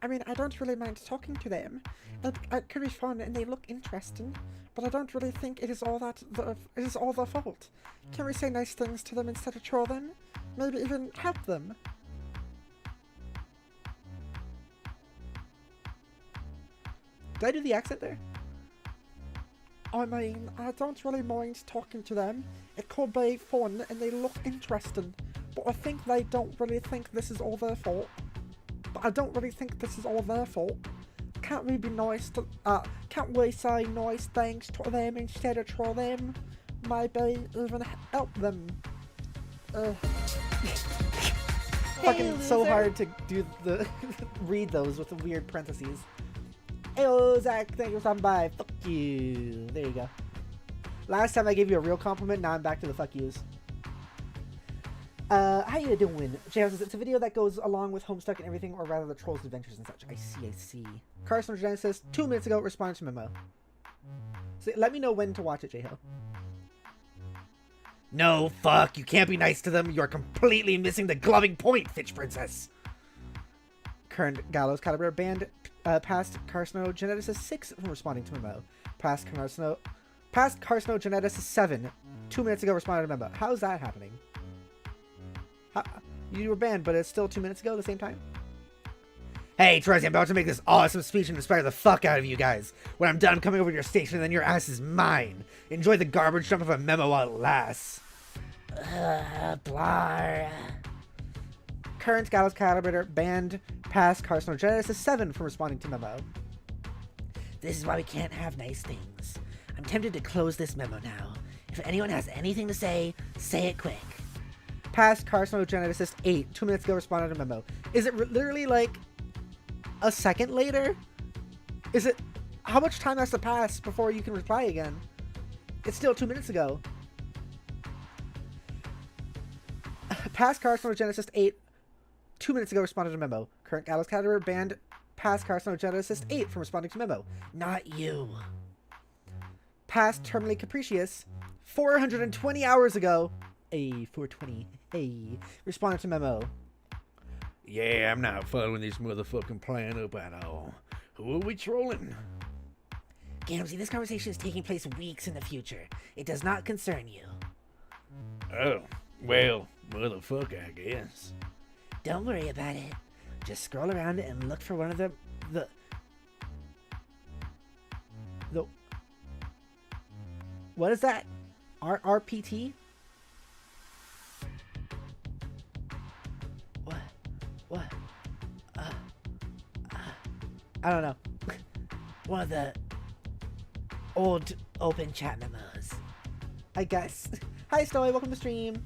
S1: I mean, I don't really mind talking to them. It could be fun and they look interesting, but I don't really think it is all their fault. Can we say nice things to them instead of troll them? Maybe even help them? Did I do the accent there? I mean, I don't really mind talking to them. It could be fun and they look interesting. But I think they don't really think this is all their fault. Can't we be nice to, can't we say nice things to them instead of troll them? Maybe even help them. Fucking so hard to do the read those with the weird parentheses. Heyo, Zach, thank you for stopping by. Fuck you. There you go. Last time I gave you a real compliment, now I'm back to the fuck yous. How you doing? Jay says it's a video that goes along with Homestuck and everything, or rather the Trolls' adventures and such. I see. Carcinogenesis 2 minutes ago responded to memo. So let me know when to watch it, J-Ho. No, fuck, you can't be nice to them. You're completely missing the gloving point, Fitch Princess. Current Gallows Caliber banned past Carcinogenesis 6 from responding to memo. Past Carcinogenesis 7 2 minutes ago responded to memo. How's that happening? You were banned, but it's still 2 minutes ago, the same time? Hey, Tracy, I'm about to make this awesome speech and inspire the fuck out of you guys. When I'm done, I'm coming over to your station, and then your ass is mine. Enjoy the garbage dump of a memo while it lasts. Blar. Current Gallows Calibrator banned past Carcinogenesis 7 from responding to memo. This is why we can't have nice things. I'm tempted to close this memo now. If anyone has anything to say it quick. Past Carcinogenesis 8 2 minutes ago responded to memo. Is it literally like a second later? Is it... How much time has to pass before you can reply again? It's still 2 minutes ago. Past Carcinogenesis 8 2 minutes ago responded to memo. Current Gallows Caliber banned past Carcinogenesis 8 from responding to memo. Not you. Past Terminally Capricious 420 hours ago, a 420, hey, responded to memo.
S15: Yeah, I'm not following this motherfucking plan up at all. Who are we trolling?
S12: Gamsey, this conversation is taking place weeks in the future. It does not concern you.
S15: Oh, well, motherfucker, I guess.
S12: Don't worry about it. Just scroll around and look for one of the
S1: what is that? RRPT? What? I don't know.
S12: one of the old open chat memos.
S1: I guess. Hi, Stoy. Welcome to stream.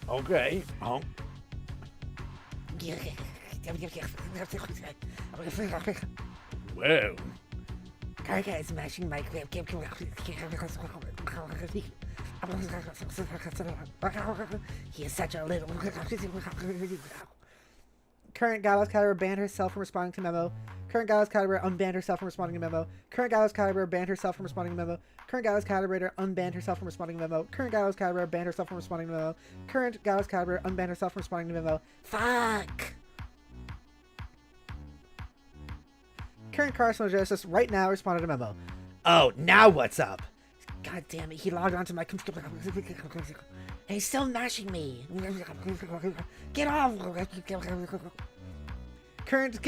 S15: Okay. Well.
S12: Karka is mashing my clip. He is such a little.
S1: Current Gallows Caliber banned herself from responding to memo. Current Gallows Caliber unbanned herself from responding to memo. Current Gallows Caliber banned herself from responding to memo. Current Gallows Calibrator unbanned herself from responding to memo. Current Gallows Caliber banned herself from responding to memo. Current Gallows Caliber unbanned herself from responding to memo.
S12: Fuck!
S1: Current Carson Genesis right now responded to memo.
S15: Oh, now what's up?
S12: God damn it, he logged onto my computer. And he's still mashing me. Get off!
S1: Current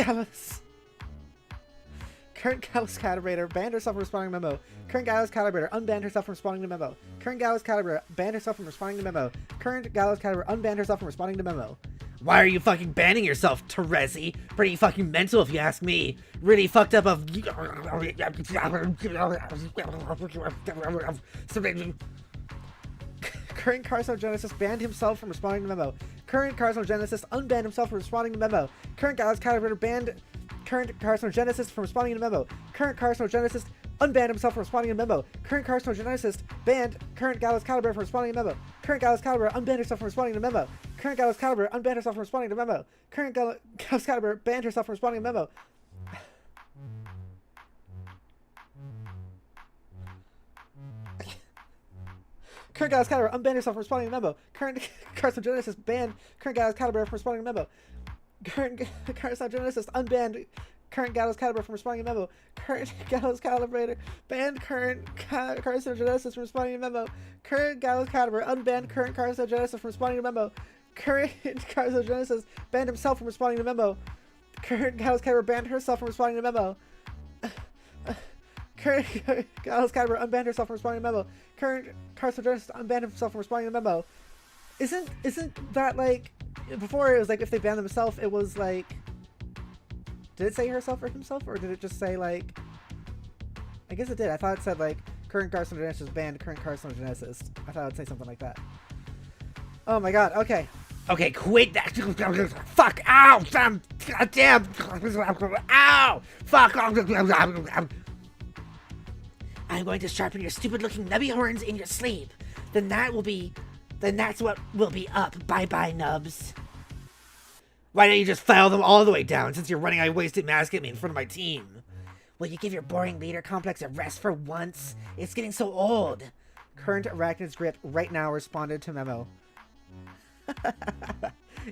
S1: Gallows Calibrator banned herself from responding to memo. Current Gallows Calibrator unbanned herself from responding to memo. Current Gallows Calibrator banned herself from responding to memo. Current Gallows Calibrator unbanned herself from responding to memo.
S15: Why are you fucking banning yourself, Terezi? Pretty fucking mental if you ask me. Really fucked up of...
S1: Current Carcinogenesis banned himself from responding to memo. Current Carcinogenesis unbanned himself from responding to memo. Current Gallows Calibrator banned current Carcinogenesis from responding to memo. Current Carcinogenesis unbanned himself from responding to memo. Current Carcinogenesis banned current Gallows Caliber from responding to memo. Current Gallows Caliber unbanned herself from responding to memo. Current Gallows Caliber unbanned herself from responding to memo. Current Gallows Caliber banned herself from responding to memo. Current Gallows Caliber unbanned herself from responding to memo. Current Carcinogenesis banned current Gallows Caliber from responding to memo. Current Carcinogenesis unbanned current Gallows Caliber from responding to memo. Current Gallows Calibrator banned current Carcinogenesis from responding to memo. Current Gallows Caliber unbanned current Carcinogenesis from responding to memo. Current Carcinogenesis banned himself from responding to memo. Current Gallows Caliber banned herself from responding to memo. Current Gallows Caliber unbanned herself from responding to memo. Current Carcinogenesis unbanned himself from responding to memo. Isn't that like before? It was like if they banned themselves, it was like. Did it say herself or himself, or did it just say like? I guess it did. I thought it said like current Carcinogenesis banned current Carcinogenesis. I thought it would say something like that. Oh my god. Okay.
S15: Okay, quit that. Fuck. Ow. God damn. Ow. Fuck.
S12: I'm going to sharpen your stupid-looking nubby horns in your sleep. Then that's what will be up. Bye-bye, nubs.
S15: Why don't you just file them all the way down since you're running a wasted mask at me in front of my team?
S12: Will you give your boring leader complex a rest for once? It's getting so old.
S1: Current Arachnid's grip right now responded to memo.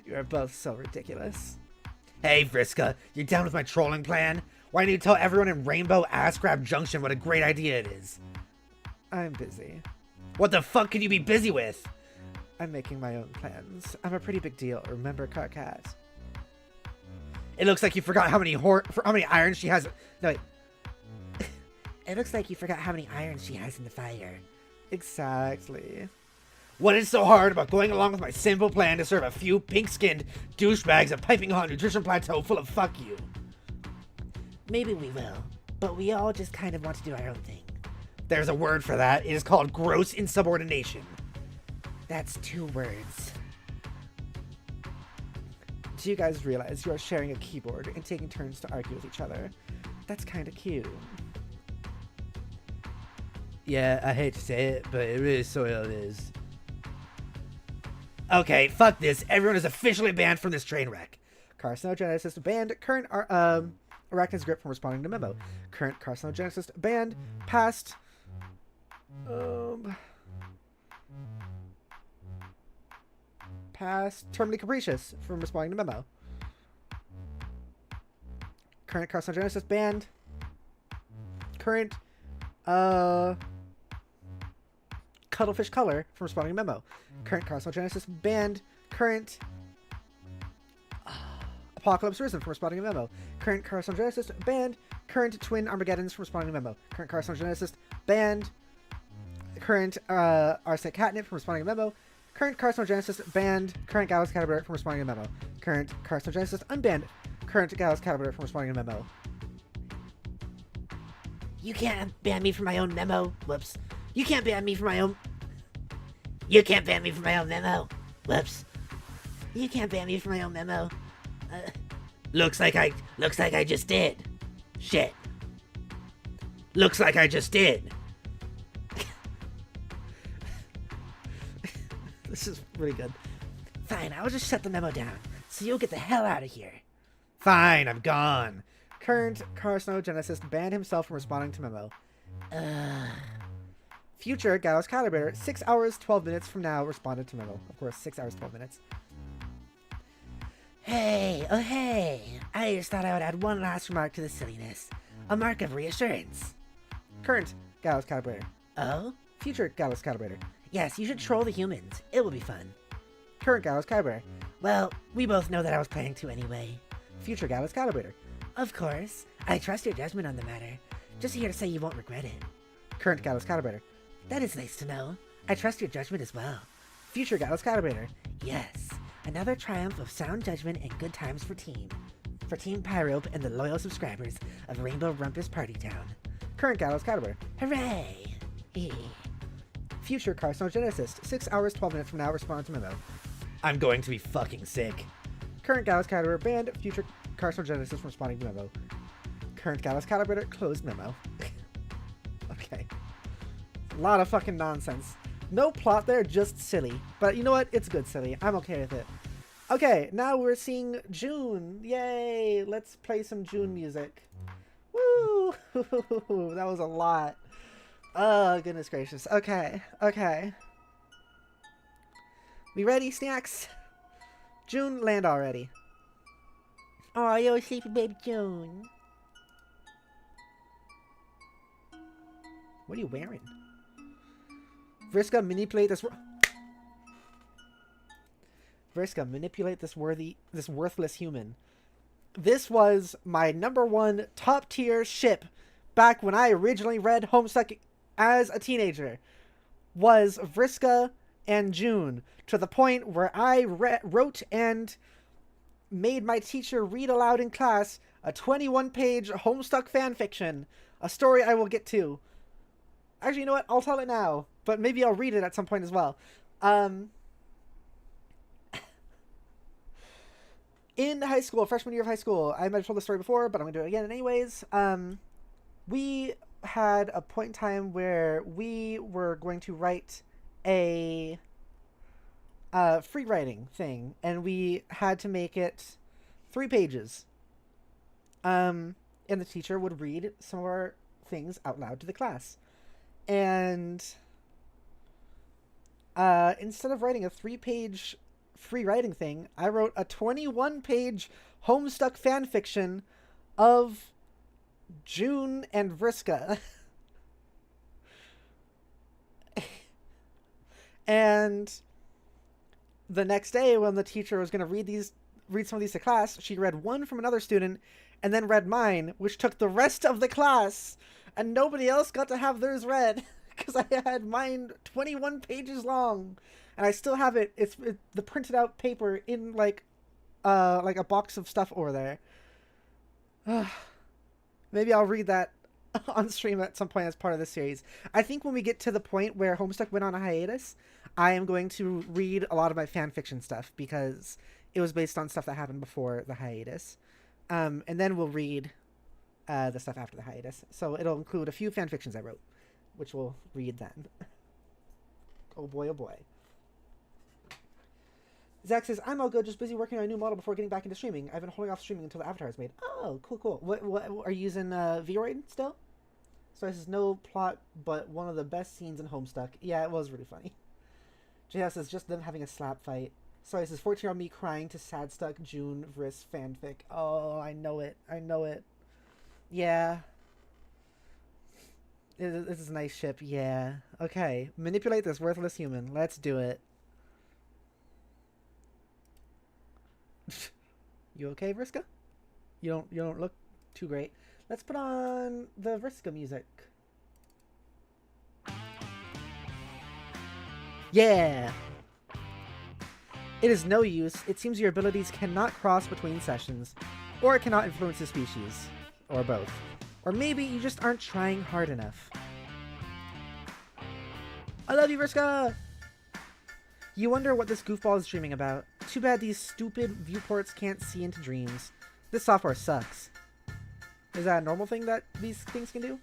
S1: You are both so ridiculous.
S15: Hey, Vriska, you down with my trolling plan? Why don't you tell everyone in Rainbow Ass Grab Junction what a great idea it is?
S1: I'm busy.
S15: What the fuck could you be busy with?
S1: I'm making my own plans. I'm a pretty big deal, remember, Carcat?
S15: It looks like you forgot how many irons she has. No, wait.
S12: It looks like you forgot how many irons she has in the fire.
S1: Exactly.
S15: What is so hard about going along with my simple plan to serve a few pink-skinned douchebags a piping hot nutrition plateau full of fuck you?
S12: Maybe we will, but we all just kind of want to do our own thing.
S15: There's a word for that. It is called gross insubordination.
S12: That's 2 words.
S1: Do you guys realize you are sharing a keyboard and taking turns to argue with each other? That's kind of cute.
S15: Yeah, I hate to say it, but it really sort of is. Okay, fuck this. Everyone is officially banned from this train wreck.
S1: Carcinogenesis banned current Arachnid's grip from responding to memo. Current Carcinogenesis banned past past terminally capricious from responding to memo. Current carcinogenesis banned. Current cuttlefish color from responding to memo. Current carcinogenesis banned. Current apocalypse risen from responding to memo. Current carcinogenesis banned. Current twin Armageddons from responding to memo. Current carcinogenesis banned. Current arsenic catnip from responding to memo. Current carcinogenesis banned. Current gallows caterpillar from responding to memo. Current carcinogenesis unbanned. Current gallows caterpillar from responding to memo.
S12: You can't ban me for my own memo. Whoops. You can't ban me for my own... You can't ban me for my own memo. Whoops. You can't ban me for my own memo. Looks like I just did. Shit. Looks like I just did.
S1: This is really good.
S12: Fine, I'll just shut the memo down, so you'll get the hell out of here.
S1: Fine, I'm gone. Current carcinogenesis banned himself from responding to memo. Future gallows calibrator, 6 hours, 12 minutes from now, responded to memo. Of course, 6 hours, 12 minutes.
S12: Hey, oh hey. I just thought I would add one last remark to the silliness. A mark of reassurance.
S1: Current gallows calibrator.
S12: Oh?
S1: Future gallows calibrator.
S12: Yes, you should troll the humans. It will be fun.
S1: Current gallows calibrator.
S12: Well, we both know that I was planning to anyway.
S1: Future gallows calibrator.
S12: Of course. I trust your judgment on the matter. Just here to say you won't regret it.
S1: Current gallows calibrator.
S12: That is nice to know. I trust your judgment as well.
S1: Future gallows calibrator.
S12: Yes. Another triumph of sound judgment and good times for Team. For Team Pyrope and the loyal subscribers of Rainbow Rumpus Party Town.
S1: Current gallows calibrator.
S12: Hooray!
S1: Future carcinogenesis, 6 hours, 12 minutes from now, respond to memo.
S15: I'm going to be fucking sick.
S1: Current gallows calibrator banned. Future carcinogenesis from responding to memo. Current gallows calibrator closed memo. Okay. A lot of fucking nonsense. No plot there, just silly. But you know what? It's good silly. I'm okay with it. Okay, now we're seeing June. Yay! Let's play some June music. Woo! That was a lot. Oh, goodness gracious. Okay, okay. We ready, snacks? June, land already.
S14: Oh, you're sleepy baby June.
S1: What are you wearing? Vriska, manipulate this... Vriska, manipulate this worthless human. This was my #1 top tier ship back when I originally read Homestuck as a teenager. Was Vriska and June, to the point where I wrote and made my teacher read aloud in class a 21-page Homestuck fanfiction, a story I will get to. Actually, you know what? I'll tell it now, but maybe I'll read it at some point as well. In high school, freshman year of high school, I might have told the story before, but I'm going to do it again anyways. We had a point in time where we were going to write a free writing thing, and we had to make it 3 pages. And the teacher would read some of our things out loud to the class. And instead of writing a 3-page free writing thing, I wrote a 21-page Homestuck fanfiction of June and Vriska. And the next day, when the teacher was going to read some of these to class, she read one from another student and then read mine, which took the rest of the class, and nobody else got to have theirs read because I had mine 21 pages long, and I still have it. It's the printed out paper in like a box of stuff over there. Maybe I'll read that on stream at some point as part of this series. I think when we get to the point where Homestuck went on a hiatus, I am going to read a lot of my fan fiction stuff because it was based on stuff that happened before the hiatus. And then we'll read the stuff after the hiatus. So it'll include a few fan fictions I wrote, which we'll read then. Oh boy, oh boy. Zach says, I'm all good, just busy working on a new model before getting back into streaming. I've been holding off streaming until the avatar is made. Oh, cool, cool. What are you using Vroid still? So this is no plot, but one of the best scenes in Homestuck. Yeah, it was really funny. JS says, just them having a slap fight. Sorry, this is 14-year-old me crying to sad stuck June Vriss fanfic. Oh, I know it. I know it. Yeah. This is a nice ship. Yeah. Okay. Manipulate this worthless human. Let's do it. You okay, Vriska? You don't look too great. Let's put on the Vriska music. Yeah. It is no use. It seems your abilities cannot cross between sessions, or it cannot influence the species, or both. Or maybe you just aren't trying hard enough. I love you, Vriska! You wonder what this goofball is dreaming about. Too bad these stupid viewports can't see into dreams. This software sucks. Is that a normal thing that these things can do?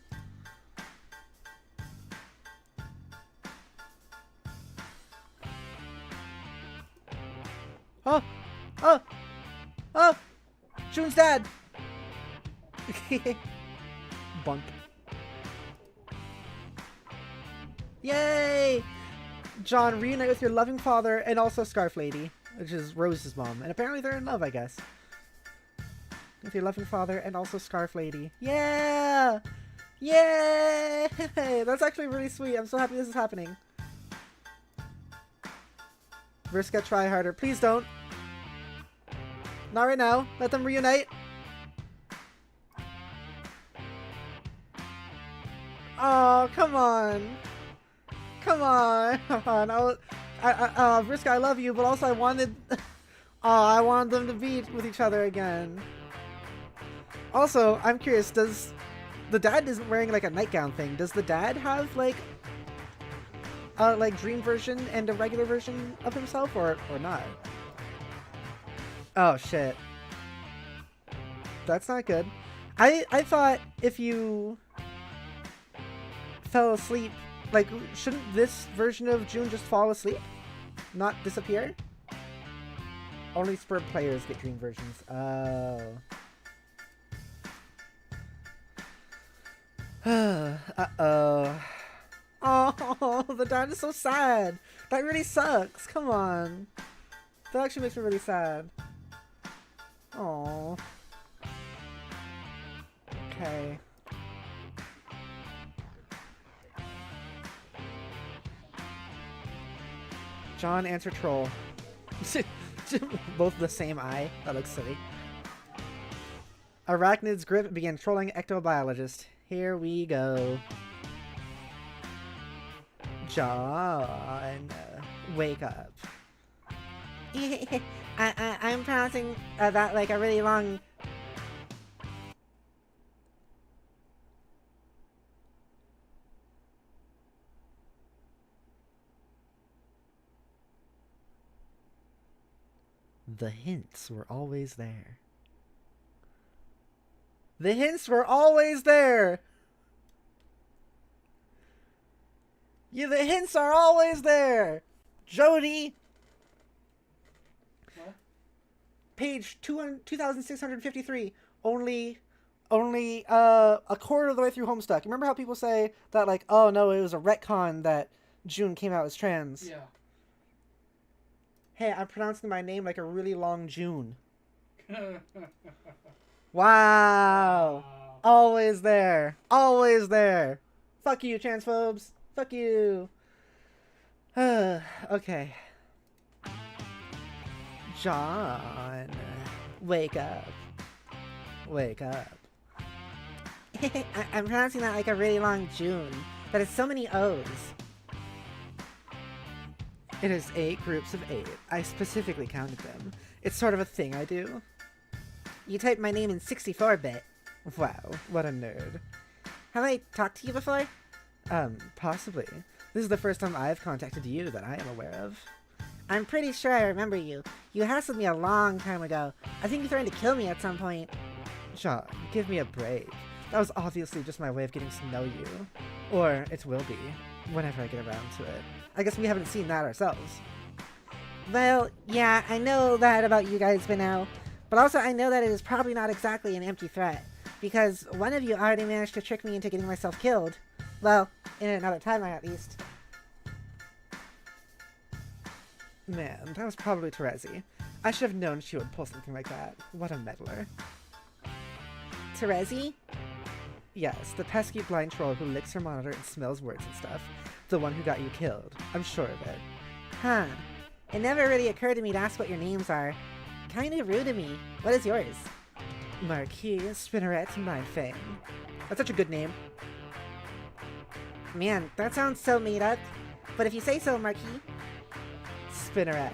S1: Oh! Oh! Oh! June's dad! Bunk. Yay! John, reunite with your loving father and also Scarf Lady, which is Rose's mom. And apparently they're in love, I guess. With your loving father and also Scarf Lady. Yeah! Yay! That's actually really sweet. I'm so happy this is happening. Vriska, try harder. Please don't. Not right now. Let them reunite. Oh, come on. Come on. Come on. Vriska, I love you, but also I wanted... I wanted them to be with each other again. Also, I'm curious, does... The dad isn't wearing, like, a nightgown thing. Does the dad have, like dream version and a regular version of himself, or not? Oh, shit. That's not good. I thought if you fell asleep, like, shouldn't this version of June just fall asleep? Not disappear? Only Spurb players get dream versions. Oh. Uh-oh. Oh, the dad is so sad. That really sucks. Come on. That actually makes me really sad. Oh. Okay. John, answer troll. Both the same eye. That looks silly. Arachnid's grip began trolling ectobiologist. Here we go. John, wake up. I'm pronouncing that like a really long... The hints were always there. The hints were always there! Yeah, the hints are always there! Jodi!
S2: What?
S1: Page 2653. Only a quarter of the way through Homestuck. Remember how people say that, like, oh no, it was a retcon that June came out as trans?
S2: Yeah.
S1: Hey, I'm pronouncing my name like a really long June. Wow. Always there. Always there. Fuck you, transphobes. Fuck you. Okay. John. Wake up. Wake up. I'm pronouncing that like a really long June. That is so many O's. It is 8 groups of 8. I specifically counted them. It's sort of a thing I do. You typed my name in 64-bit. Wow, what a nerd. Have I talked to you before? Possibly. This is the first time I've contacted you that I am aware of. I'm pretty sure I remember you. You hassled me a long time ago. I think you threatened to kill me at some point. John, give me a break. That was obviously just my way of getting to know you. Or it will be, whenever I get around to it. I guess we haven't seen that ourselves. Well, yeah, I know that about you guys by now. But also I know that it is probably not exactly an empty threat. Because one of you already managed to trick me into getting myself killed. Well, in another timeline at least. Man, that was probably Terezi. I should have known she would pull something like that. What a meddler.
S14: Terezi?
S1: Yes, the pesky blind troll who licks her monitor and smells words and stuff. The one who got you killed. I'm sure of it.
S14: Huh. It never really occurred to me to ask what your names are. Kinda rude of me. What is yours?
S1: Marquis Spinneret Mindfang. That's such a good name.
S14: Man, that sounds so made up. But if you say so, Marquis.
S1: Spinneret.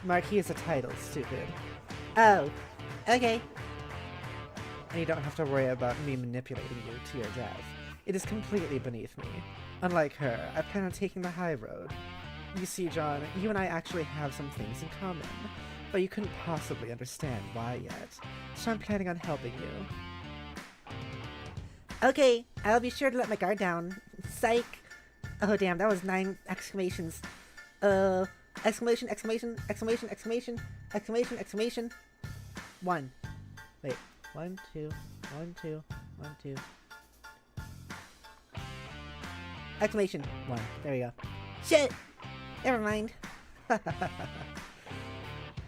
S1: Marquis is a title, stupid.
S14: Oh. Okay.
S1: And you don't have to worry about me manipulating you to your death. It is completely beneath me. Unlike her, I plan on taking the high road. You see, John, you and I actually have some things in common, but you couldn't possibly understand why yet, so I'm planning on helping you.
S14: Okay, I'll be sure to let my guard down. Psych! Oh damn, that was 9 exclamations. Exclamation, exclamation, exclamation, exclamation, exclamation, exclamation. 1.
S1: Wait, 1, 2, 1, 2, 1, 2.
S14: Exclamation.
S1: 1. There we go.
S14: Shit! Never mind.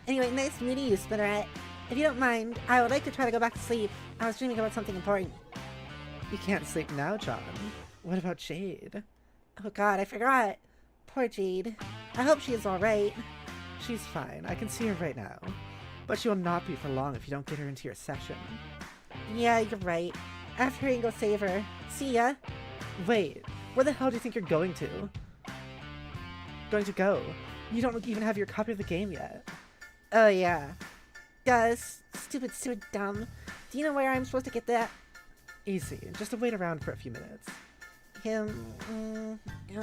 S14: Anyway, nice meeting you, Spinneret. If you don't mind, I would like to try to go back to sleep. I was dreaming about something important.
S1: You can't sleep now, John. What about Jade?
S14: Oh god, I forgot. Poor Jade. I hope she is alright.
S1: She's fine. I can see her right now. But she will not be for long if you don't get her into your session.
S14: Yeah, you're right. After you can go save her. See ya.
S1: Wait, where the hell do you think you're going to? Going to go? You don't even have your copy of the game yet.
S14: Oh yeah. Guys, stupid dumb. Do you know where I'm supposed to get that?
S1: Easy. Just to wait around for a few minutes.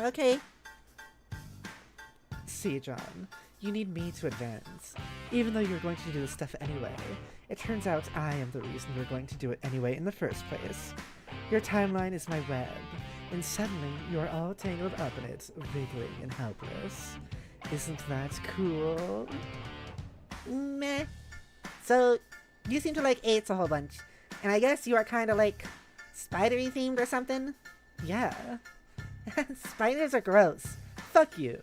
S14: Okay.
S1: See, John, you need me to advance. Even though you're going to do this stuff anyway, it turns out I am the reason you're going to do it anyway in the first place. Your timeline is my web, and suddenly you're all tangled up in it, wriggling and helpless. Isn't that cool?
S14: Meh. So, you seem to like AIDS a whole bunch, and I guess you are kind of like spidery themed or something?
S1: Yeah.
S14: Spiders are gross.
S1: Fuck you.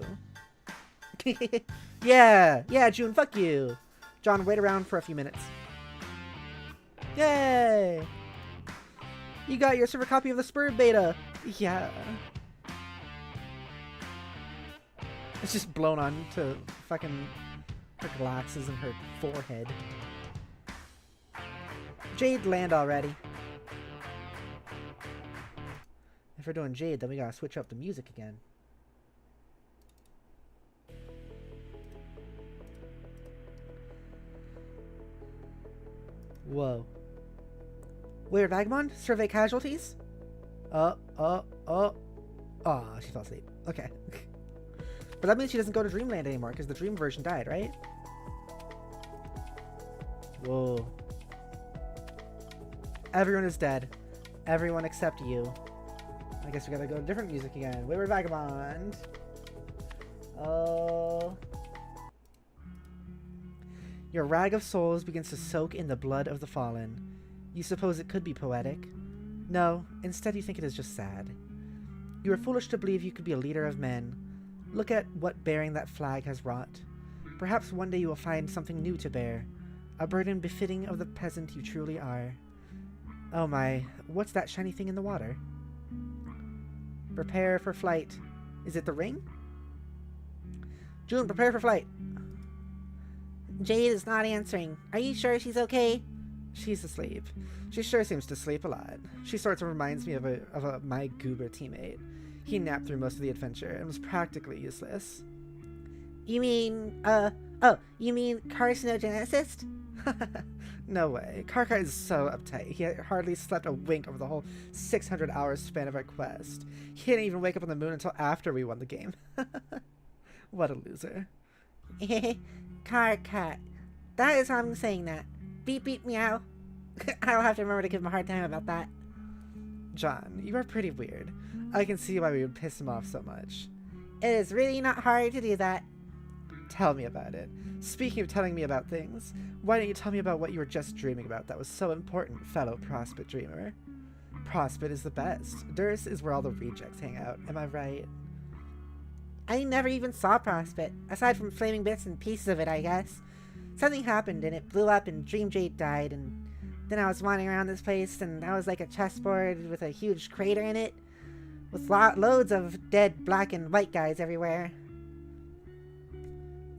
S1: Yeah, June, fuck you. John, wait around for a few minutes. Yay! You got your server copy of the Spur beta. Yeah. It's just blown on to fucking her glasses and her forehead. Jade, land already. If we're doing Jade, then we gotta switch up the music again. Whoa. Weird Vagabond? Survey casualties? Oh, she fell asleep. Okay. But that means she doesn't go to Dreamland anymore, because the Dream version died, right? Whoa. Everyone is dead. Everyone except you. I guess we gotta go to different music again. Wayward Vagabond. Oh. Your rag of souls begins to soak in the blood of the fallen. You suppose it could be poetic? No, instead you think it is just sad. You are foolish to believe you could be a leader of men. Look at what bearing that flag has wrought. Perhaps one day you will find something new to bear. A burden befitting of the peasant you truly are. Oh my, what's that shiny thing in the water? Prepare for flight. Is it the ring? June, prepare for flight.
S14: Jade is not answering. Are you sure she's okay?
S1: She's asleep. She sure seems to sleep a lot. She sort of reminds me of my goober teammate. He napped through most of the adventure and was practically useless.
S14: You mean, you mean carcinogenicist?
S1: No way. Karka is so uptight. He hardly slept a wink over the whole 600 hours span of our quest. He didn't even wake up on the moon until after we won the game. What a loser.
S14: Karka. That is how I'm saying that. Beep beep meow. I'll have to remember to give him a hard time about that.
S1: John, you are pretty weird. I can see why we would piss him off so much.
S14: It is really not hard to do that.
S1: Tell me about it. Speaking of telling me about things, why don't you tell me about what you were just dreaming about that was so important, fellow Prospect dreamer? Prospect is the best. Durst is where all the rejects hang out, am I right?
S14: I never even saw Prospect, aside from flaming bits and pieces of it, I guess. Something happened and it blew up and Dream Jade died, and then I was wandering around this place and I was like a chessboard with a huge crater in it, with loads of dead black and white guys everywhere.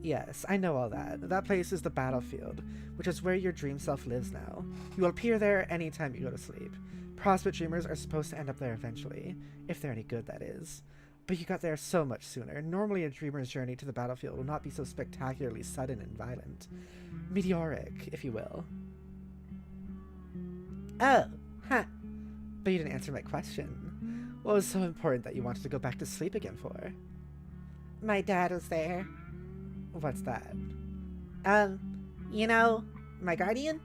S1: Yes, I know all that. That place is the battlefield, which is where your dream self lives now. You will appear there anytime you go to sleep. Prospect dreamers are supposed to end up there eventually, if they're any good, that is. But you got there so much sooner. Normally a dreamer's journey to the battlefield will not be so spectacularly sudden and violent. Meteoric, if you will.
S14: Oh, huh.
S1: But you didn't answer my question. What was so important that you wanted to go back to sleep again for?
S14: My dad was there.
S1: What's that?
S14: You know, my guardian?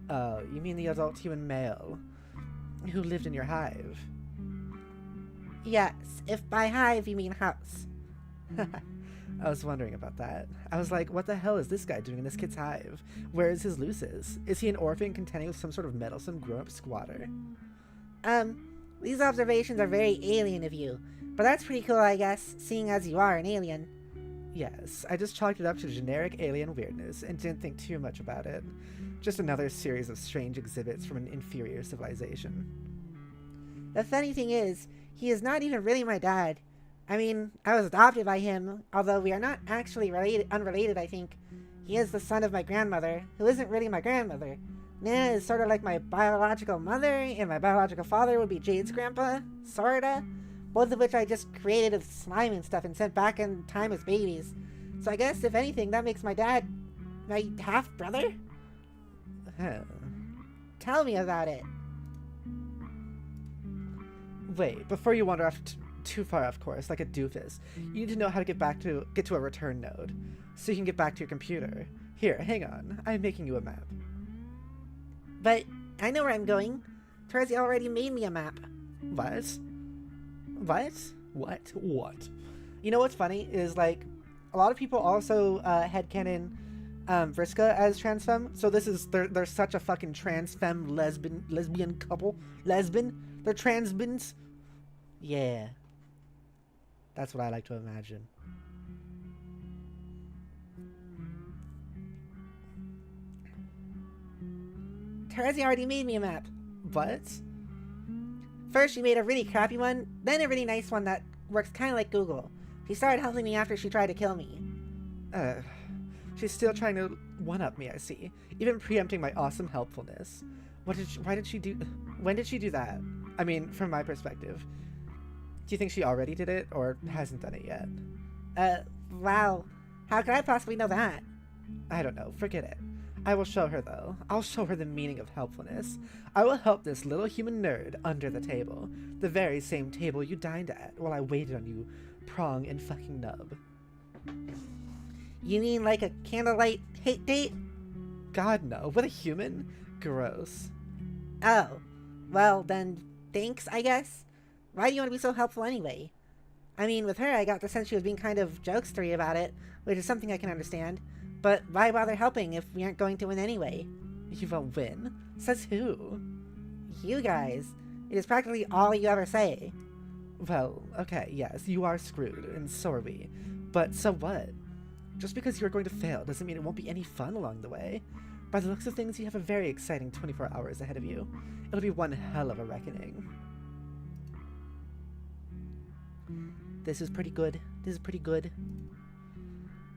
S1: Oh, you mean the adult human male who lived in your hive?
S14: Yes, if by hive you mean house.
S1: I was wondering about that. I was like, what the hell is this guy doing in this kid's hive? Where is his luces? Is he an orphan contending with some sort of meddlesome grown-up squatter?
S14: These observations are very alien of you, but that's pretty cool, I guess, seeing as you are an alien.
S1: Yes, I just chalked it up to generic alien weirdness and didn't think too much about it. Just another series of strange exhibits from an inferior civilization.
S14: The funny thing is, he is not even really my dad. I mean, I was adopted by him, although we are not actually unrelated, I think. He is the son of my grandmother, who isn't really my grandmother. Nana is sort of like my biological mother, and my biological father would be Jade's grandpa, sorta. Both of which I just created of slime and stuff and sent back in time as babies. So I guess, if anything, that makes my dad my half-brother? Tell me about it.
S1: Wait, before you wander off too far off course, like a doofus, you need to know how to get to a return node, so you can get back to your computer. Here, hang on. I'm making you a map.
S14: But I know where I'm going. Terzi already made me a map.
S1: What? What? You know what's funny is, like, a lot of people also headcanon Vriska as trans femme. So this is they're such a fucking trans femme lesbian couple. They're transbins. Yeah. That's what I like to imagine.
S14: Terzi already made me a map.
S1: What?
S14: First, she made a really crappy one, then a really nice one that works kind of like Google. She started helping me after she tried to kill me.
S1: She's still trying to one-up me, I see. Even preempting my awesome helpfulness. When did she do that? I mean, from my perspective. Do you think she already did it, or hasn't done it yet?
S14: Wow. How could I possibly know that?
S1: I don't know, forget it. I will show her, though. I'll show her the meaning of helpfulness. I will help this little human nerd under the table. The very same table you dined at while I waited on you, prong and fucking nub.
S14: You mean like a candlelight hate date?
S1: God, no. With a human? Gross.
S14: Oh. Well, then, thanks, I guess. Why do you want to be so helpful anyway? I mean, with her, I got the sense she was being kind of jokestery about it, which is something I can understand. But why bother helping if we aren't going to win anyway?
S1: You won't win? Says who?
S14: You guys. It is practically all you ever say.
S1: Well, okay, yes, you are screwed, and so are we. But so what? Just because you're going to fail doesn't mean it won't be any fun along the way. By the looks of things, you have a very exciting 24 hours ahead of you. It'll be one hell of a reckoning. This is pretty good.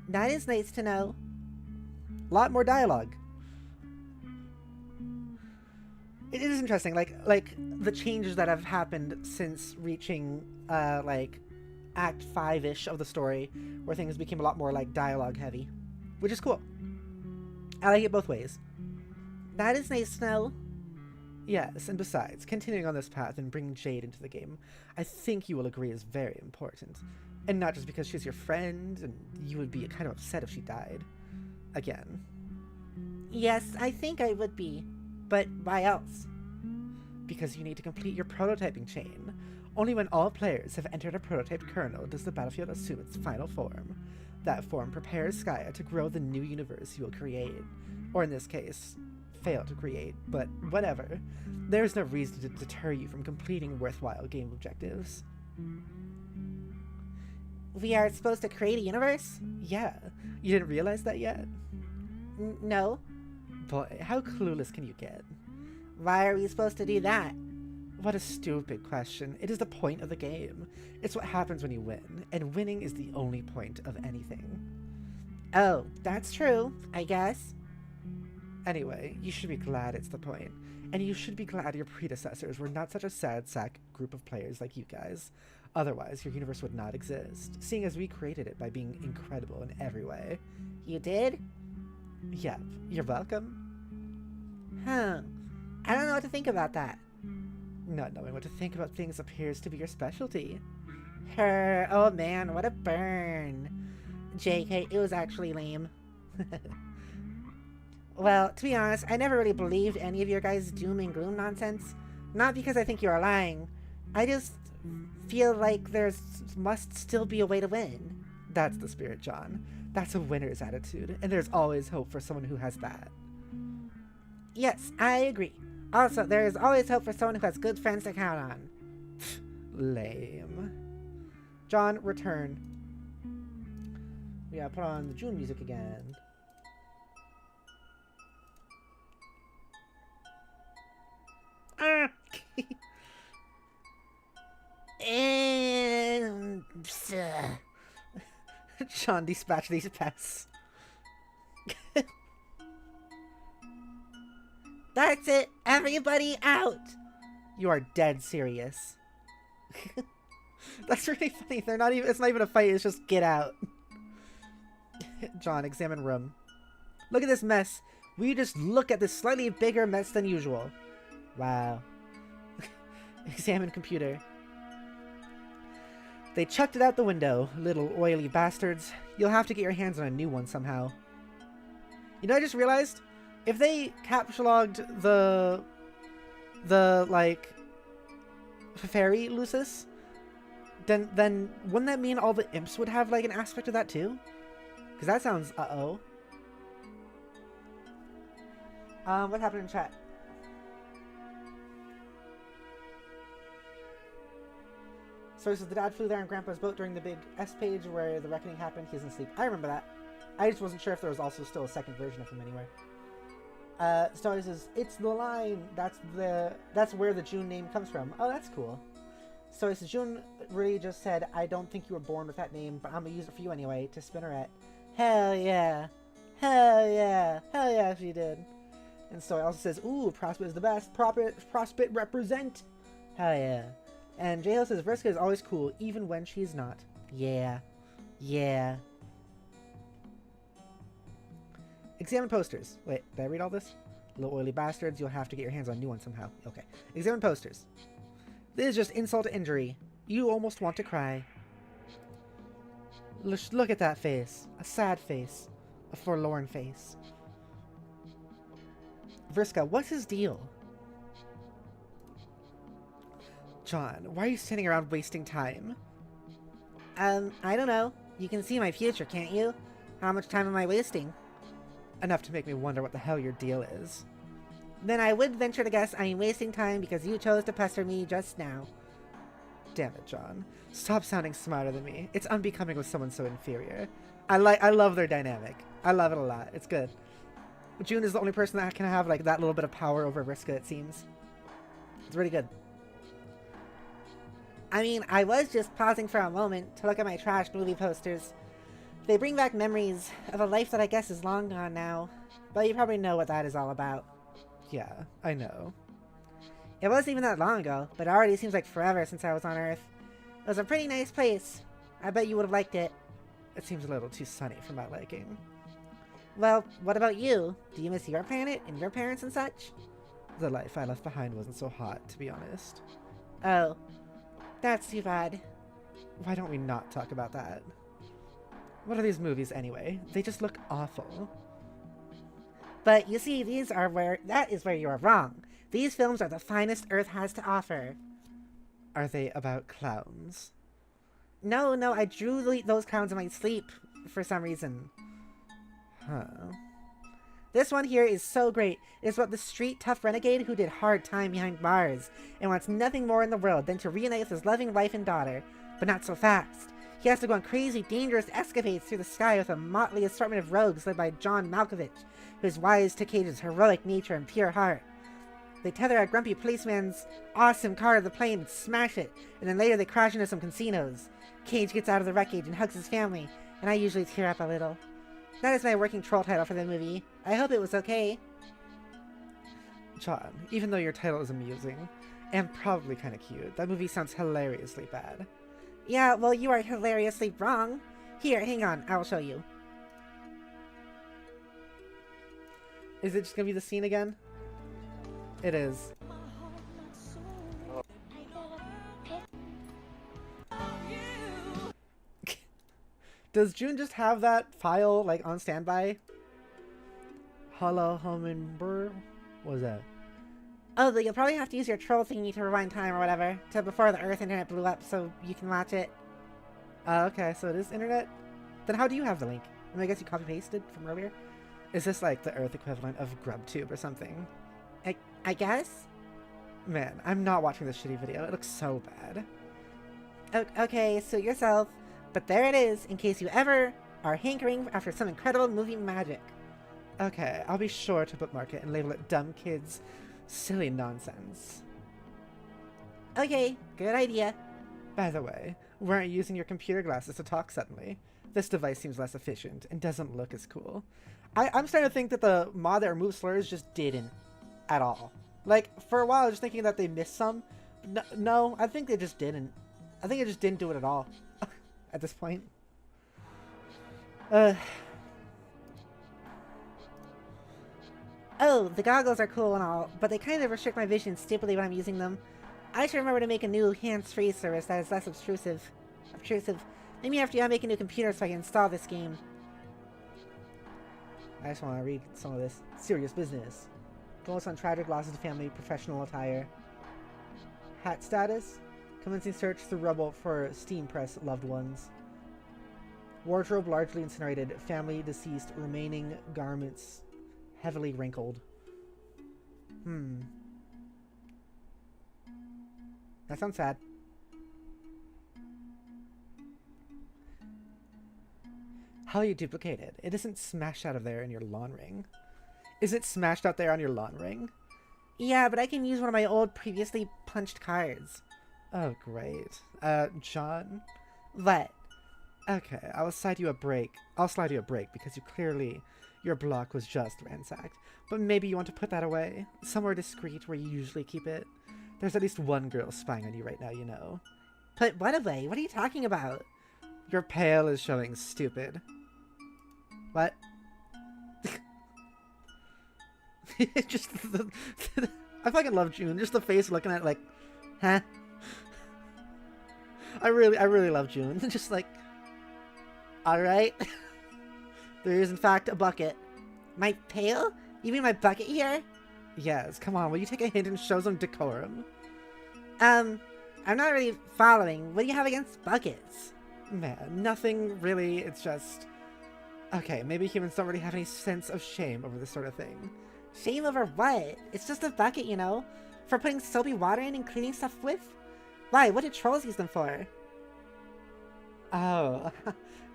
S14: That is nice to know.
S1: A lot more dialogue. It is interesting, like the changes that have happened since reaching like Act 5-ish of the story, where things became a lot more like dialogue heavy, which is cool. I like it both ways.
S14: That is nice to know.
S1: Yes, and besides, continuing on this path and bringing Jade into the game, I think you will agree is very important. And not just because she's your friend, and you would be kind of upset if she died. Again.
S14: Yes, I think I would be. But why else?
S1: Because you need to complete your prototyping chain. Only when all players have entered a prototype kernel does the battlefield assume its final form. That form prepares Skya to grow the new universe you will create. Or in this case, fail to create, but whatever. There's no reason to deter you from completing worthwhile game objectives.
S14: We are supposed to create a universe?
S1: Yeah. You didn't realize that yet?
S14: No.
S1: Boy, how clueless can you get?
S14: Why are we supposed to do that?
S1: What a stupid question. It is the point of the game. It's what happens when you win, and winning is the only point of anything.
S14: Oh, that's true, I guess.
S1: Anyway, you should be glad it's the point. And you should be glad your predecessors were not such a sad sack group of players like you guys. Otherwise, your universe would not exist, seeing as we created it by being incredible in every way.
S14: You did?
S1: Yep, you're welcome.
S14: Huh. I don't know what to think about that.
S1: Not knowing what to think about things appears to be your specialty.
S14: Oh man, what a burn. JK, it was actually lame. Well, to be honest, I never really believed any of your guys' doom and gloom nonsense. Not because I think you are lying. I just feel like must still be a way to win.
S1: That's the spirit, John. That's a winner's attitude, and there's always hope for someone who has that.
S14: Yes, I agree. Also, there is always hope for someone who has good friends to count on.
S1: Lame. John, return. We gotta put on the June music again.
S14: And
S1: John, dispatch these pests.
S14: That's it. Everybody out.
S1: You are dead serious. That's really funny. They're not even. It's not even a fight. It's just get out. John, examine room. Look at this mess. We just look at this slightly bigger mess than usual. Wow. Examine computer. They chucked it out the window, little oily bastards. You'll have to get your hands on a new one somehow. You know, I just realized, if they captulogged the like, fairy Lucis, then wouldn't that mean all the imps would have, like, an aspect of that too? Because that sounds uh-oh. What happened in chat? So this is the dad flew there on Grandpa's boat during the big S page where the reckoning happened. He doesn't sleep. I remember that. I just wasn't sure if there was also still a second version of him anywhere. Story says, it's the line. That's where the June name comes from. Oh, that's cool. So this is June really just said, I don't think you were born with that name, but I'm gonna use it for you anyway, to Spinneret. Hell yeah. Hell yeah. Hell yeah, she did. And so it also says, ooh, Prospit is the best. Prospit represent. Hell yeah. And JL says, Vriska is always cool, even when she's not. Yeah. Yeah. Examine posters. Wait, did I read all this? Little oily bastards, you'll have to get your hands on new ones somehow. Okay. Examine posters. This is just insult to injury. You almost want to cry. Look at that face. A sad face. A forlorn face. Vriska, what's his deal? John, why are you standing around wasting time?
S14: I don't know. You can see my future, can't you? How much time am I wasting?
S1: Enough to make me wonder what the hell your deal is.
S14: Then I would venture to guess I am wasting time because you chose to pester me just now.
S1: Damn it, John. Stop sounding smarter than me. It's unbecoming with someone so inferior. I love their dynamic. I love it a lot. It's good. June is the only person that can have, like, that little bit of power over Vriska, it seems. It's really good.
S14: I mean, I was just pausing for a moment to look at my trash movie posters. They bring back memories of a life that I guess is long gone now. But you probably know what that is all about.
S1: Yeah, I know.
S14: It wasn't even that long ago, but it already seems like forever since I was on Earth. It was a pretty nice place. I bet you would have liked it.
S1: It seems a little too sunny for my liking.
S14: Well, what about you? Do you miss your planet and your parents and such?
S1: The life I left behind wasn't so hot, to be honest.
S14: Oh. That's too bad.
S1: Why don't we not talk about that? What are these movies anyway? They just look awful.
S14: But you see, that is where you are wrong. These films are the finest Earth has to offer.
S1: Are they about clowns?
S14: No, I drew those clowns in my sleep for some reason.
S1: Huh.
S14: This one here is so great. It's about the street tough renegade who did hard time behind bars and wants nothing more in the world than to reunite with his loving wife and daughter. But not so fast.
S1: He has to go on crazy, dangerous escapades through the sky with a motley assortment of rogues led by John Malkovich, who is wise to Cage's heroic nature and pure heart. They tether a grumpy policeman's awesome car to the plane and smash it, and then later they crash into some casinos. Cage gets out of the wreckage and hugs his family, and I usually tear up a little. That is my working troll title for the movie. I hope it was okay.
S12: John, even though your title is amusing, and probably kind of cute, that movie sounds hilariously bad.
S1: Yeah, well, you are hilariously wrong. Here, hang on, I will show you.
S12: Is it just gonna be the scene again? It is. Does June just have that file, like, on standby? Hello, hummingbird? What was that?
S1: Oh, you'll probably have to use your troll thingy to rewind time or whatever, to before the Earth internet blew up so you can watch it.
S12: Okay, so it is internet? Then how do you have the link? I mean, I guess you copy-pasted from earlier? Is this like the Earth equivalent of GrubTube or something?
S1: I guess?
S12: Man, I'm not watching this shitty video. It looks so bad.
S1: Okay, suit yourself. But there it is, in case you ever are hankering after some incredible movie magic.
S12: Okay, I'll be sure to bookmark it and label it dumb kids' silly nonsense.
S1: Okay, good idea.
S12: By the way, weren't you using your computer glasses to talk suddenly? This device seems less efficient and doesn't look as cool. I'm starting to think that the mod that removes slurs just didn't at all. Like, for a while I was just thinking that they missed some. No, I think they just didn't. I think it just didn't do it at all. At this point.
S1: Oh, the goggles are cool and all, but they kind of restrict my vision stupidly when I'm using them. I should remember to make a new hands-free service that is less obtrusive. Maybe after I make a new computer so I can install this game.
S12: I just want to read some of this. Serious business. Goals on tragic losses to family, professional attire. Hat status. Commencing search through rubble for steam press loved ones. Wardrobe largely incinerated. Family deceased. Remaining garments heavily wrinkled. That sounds sad. How you duplicate it? It isn't smashed out of there in your lawn ring. Is it smashed out there on your lawn ring?
S1: Yeah, but I can use one of my old previously punched cards.
S12: Oh, great. John?
S1: What?
S12: Okay, I'll slide you a break because your block was just ransacked. But maybe you want to put that away, somewhere discreet where you usually keep it. There's at least one girl spying on you right now, you know.
S1: Put what away? What are you talking about?
S12: Your pail is showing stupid. What? Just I fucking love June. Just the face looking at it like, huh? I really love June. Just like,
S1: alright. There is in fact a bucket. My pail? You mean my bucket here?
S12: Yes, come on, will you take a hint and show some decorum?
S1: I'm not really following. What do you have against buckets?
S12: Man, nothing really, it's just... Okay, maybe humans don't really have any sense of shame over this sort of thing.
S1: Shame over what? It's just a bucket, you know? For putting soapy water in and cleaning stuff with? Why? What do trolls use them for?
S12: Oh,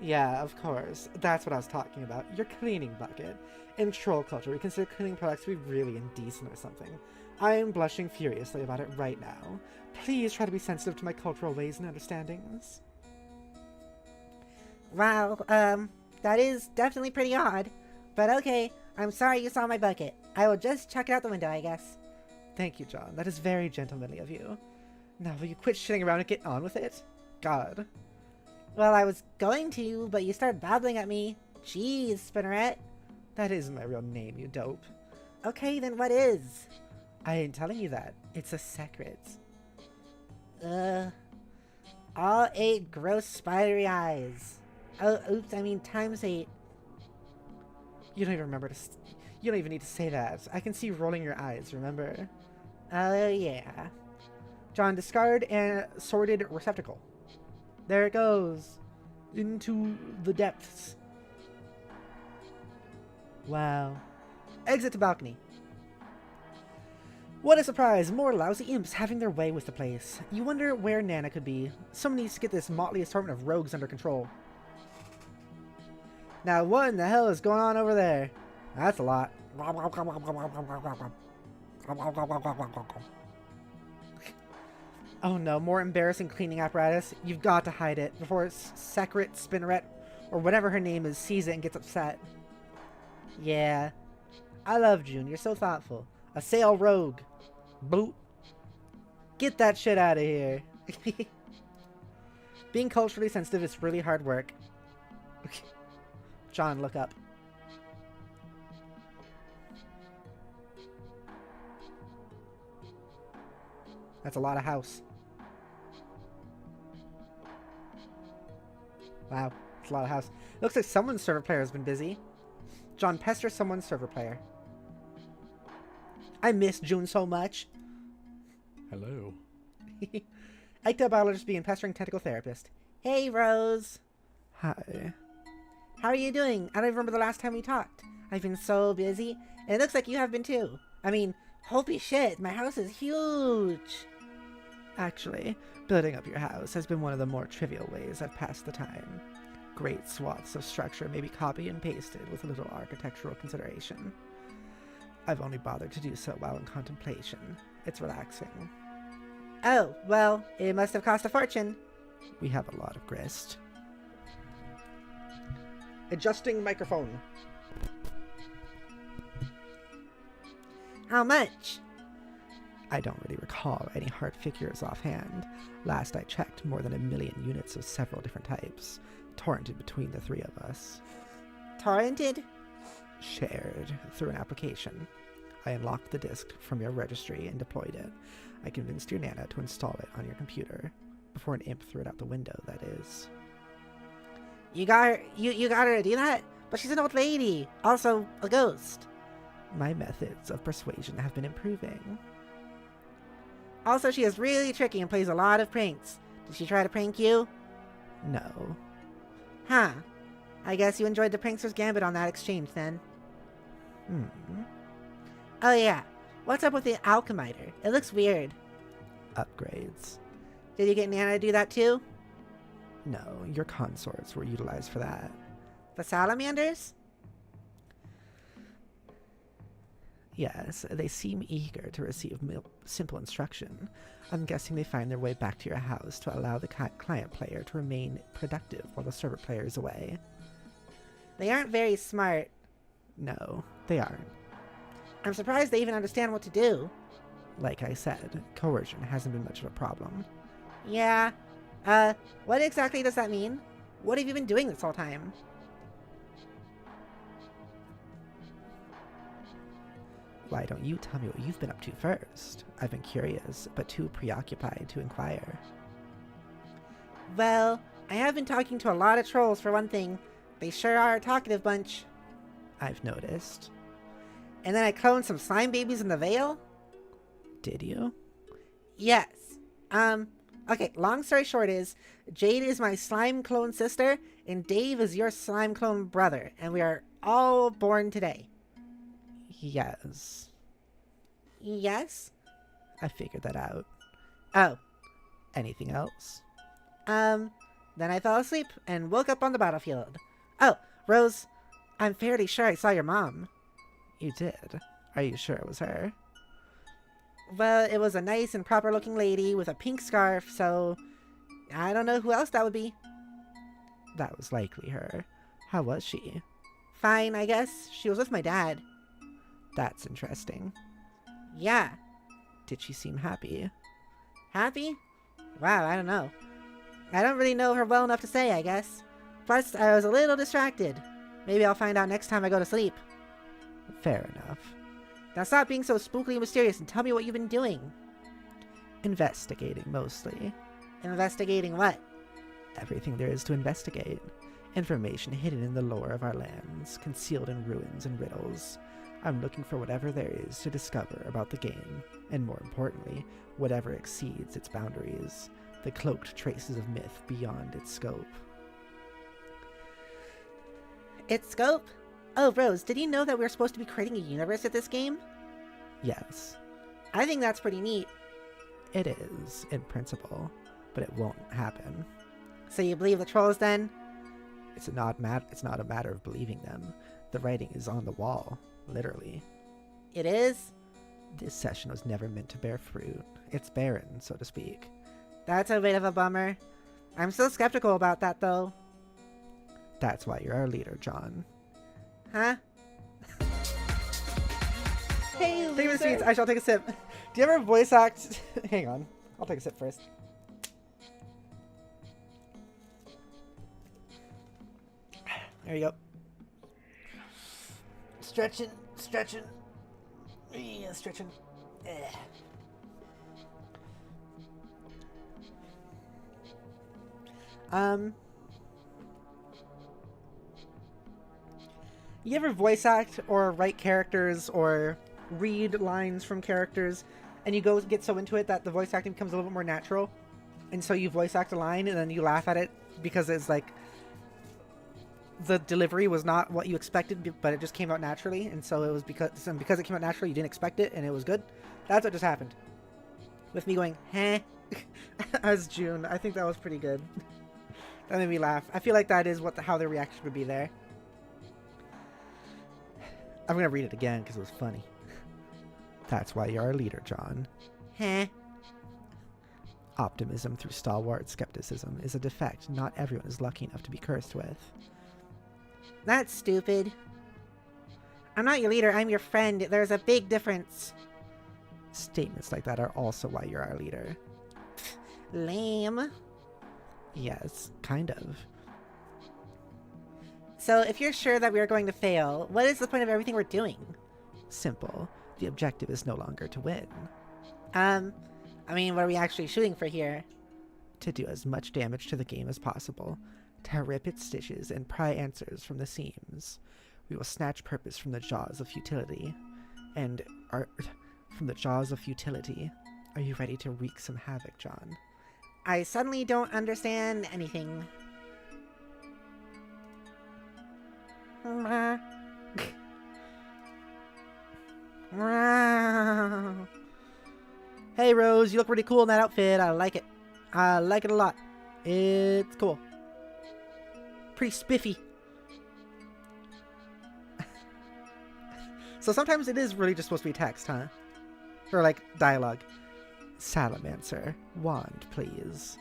S12: yeah, of course. That's what I was talking about. Your cleaning bucket. In troll culture, we consider cleaning products to be really indecent or something. I am blushing furiously about it right now. Please try to be sensitive to my cultural ways and understandings.
S1: Wow, that is definitely pretty odd. But okay, I'm sorry you saw my bucket. I will just chuck it out the window, I guess.
S12: Thank you, John. That is very gentlemanly of you. Now, will you quit shitting around and get on with it? God.
S1: Well, I was going to, but you started babbling at me. Jeez, Spinneret.
S12: That isn't my real name, you dope.
S1: Okay, then what is?
S12: I ain't telling you that. It's a secret.
S1: All 8 gross spidery eyes. Oh, oops, I mean times 8.
S12: You don't even remember to... You don't even need to say that. I can see rolling your eyes, remember?
S1: Oh, yeah.
S12: John, discard an sorted receptacle. There it goes. Into the depths. Wow. Exit to balcony.
S1: What a surprise! More lousy imps having their way with the place. You wonder where Nana could be. Someone needs to get this motley assortment of rogues under control. Now what in the hell is going on over there? That's a lot. Oh no, more embarrassing cleaning apparatus. You've got to hide it before Secret Spinneret, or whatever her name is, sees it and gets upset. Yeah. I love June. You're so thoughtful. A sale rogue. Boot. Get that shit out of here. Being culturally sensitive is really hard work. John, look up. That's a lot of house. Wow, it's a lot of house. Looks like someone's server player has been busy. John, pester someone's server player. I miss June so much.
S15: Hello.
S1: Ectobiologist being pestering tentacle therapist. Hey, Rose.
S12: Hi.
S1: How are you doing? I don't remember the last time we talked. I've been so busy, and it looks like you have been too. I mean, holy shit, my house is huge.
S12: Actually, building up your house has been one of the more trivial ways I've passed the time. Great swaths of structure may be copied and pasted with a little architectural consideration. I've only bothered to do so while in contemplation. It's relaxing.
S1: Oh, well, it must have cost a fortune.
S12: We have a lot of grist.
S1: Adjusting microphone.
S14: How much?
S12: I don't really recall any hard figures offhand. Last I checked, more than 1 million units of several different types, torrented between the three of us.
S14: Torrented?
S12: Shared through an application. I unlocked the disk from your registry and deployed it. I convinced your Nana to install it on your computer. Before an imp threw it out the window, that is.
S14: You got her, you got her to do that? But she's an old lady. Also, a ghost.
S12: My methods of persuasion have been improving.
S14: Also, she is really tricky and plays a lot of pranks. Did she try to prank you?
S12: No.
S14: Huh. I guess you enjoyed the prankster's gambit on that exchange, then. Oh yeah. What's up with the alchemiter? It looks weird.
S12: Upgrades.
S14: Did you get Nana to do that too?
S12: No, your consorts were utilized for that.
S14: The salamanders?
S12: Yes, they seem eager to receive simple instruction. I'm guessing they find their way back to your house to allow the client player to remain productive while the server player is away.
S14: They aren't very smart.
S12: No, they aren't.
S14: I'm surprised they even understand what to do.
S12: Like I said, coercion hasn't been much of a problem.
S14: Yeah. What exactly does that mean? What have you been doing this whole time?
S12: Why don't you tell me what you've been up to first? I've been curious, but too preoccupied to inquire.
S14: Well, I have been talking to a lot of trolls for one thing. They sure are a talkative bunch.
S12: I've noticed.
S14: And then I cloned some slime babies in the Vale?
S12: Did you?
S14: Yes. Okay, long story short is, Jade is my slime clone sister, and Dave is your slime clone brother, and we are all born today.
S12: Yes.
S14: Yes?
S12: I figured that out.
S14: Oh.
S12: Anything else?
S14: Then I fell asleep and woke up on the battlefield. Oh, Rose, I'm fairly sure I saw your mom.
S12: You did? Are you sure it was her?
S14: Well, it was a nice and proper looking lady with a pink scarf, so I don't know who else that would be.
S12: That was likely her. How was she?
S14: Fine, I guess. She was with my dad.
S12: That's interesting.
S14: Yeah.
S12: Did she seem happy?
S14: Happy? Wow, I don't know. I don't really know her well enough to say, I guess. Plus, I was a little distracted. Maybe I'll find out next time I go to sleep.
S12: Fair enough.
S14: Now stop being so spookily mysterious and tell me what you've been doing.
S12: Investigating, mostly.
S14: Investigating what?
S12: Everything there is to investigate. Information hidden in the lore of our lands, concealed in ruins and riddles. I'm looking for whatever there is to discover about the game, and more importantly, whatever exceeds its boundaries, the cloaked traces of myth beyond its scope.
S14: Its scope? Oh, Rose, did you know that we're supposed to be creating a universe at this game?
S12: Yes.
S14: I think that's pretty neat.
S1: It is, in principle, but it won't happen.
S14: So you believe the trolls then?
S1: It's not a matter of believing them. The writing is on the wall, literally.
S14: It is?
S1: This session was never meant to bear fruit. It's barren, so to speak.
S14: That's a bit of a bummer. I'm still skeptical about that, though.
S1: That's why you're our leader, John.
S14: Huh? Hey,
S1: Take the
S14: loser.
S1: seats. I shall take a sip. Do you ever voice act? Hang on. I'll take a sip first. There you go. Stretching. Yeah, stretching. You ever voice act or write characters or read lines from characters and you get so into it that the voice acting becomes a little bit more natural, and so you voice act a line and then you laugh at it because it's like the delivery was not what you expected, but it just came out naturally, and so it was because it came out naturally, you didn't expect it and it was good. That's what just happened with me going "Heh" as June. I think that was pretty good. That made me laugh. I feel like that is how the reaction would be there. I'm gonna read it again because it was funny. That's why you're our leader, John.
S14: Heh.
S1: Optimism through stalwart skepticism is a defect not everyone is lucky enough to be cursed with.
S14: That's stupid. I'm not your leader, I'm your friend. There's a big difference.
S1: Statements like that are also why you're our leader.
S14: Lame.
S1: Yes, kind of.
S14: So if you're sure that we are going to fail, what is the point of everything we're doing?
S1: Simple. The objective is no longer to win.
S14: I mean, what are we actually shooting for here?
S1: To do as much damage to the game as possible. To rip its stitches and pry answers from the seams. We will snatch purpose from the jaws of futility. From the jaws of futility. Are you ready to wreak some havoc, John?
S14: I suddenly don't understand anything.
S1: Hey Rose, you look pretty cool in that outfit. I like it. I like it a lot. It's cool. Pretty spiffy. So sometimes it is really just supposed to be text, huh? Or like dialogue. Salamancer, wand, please.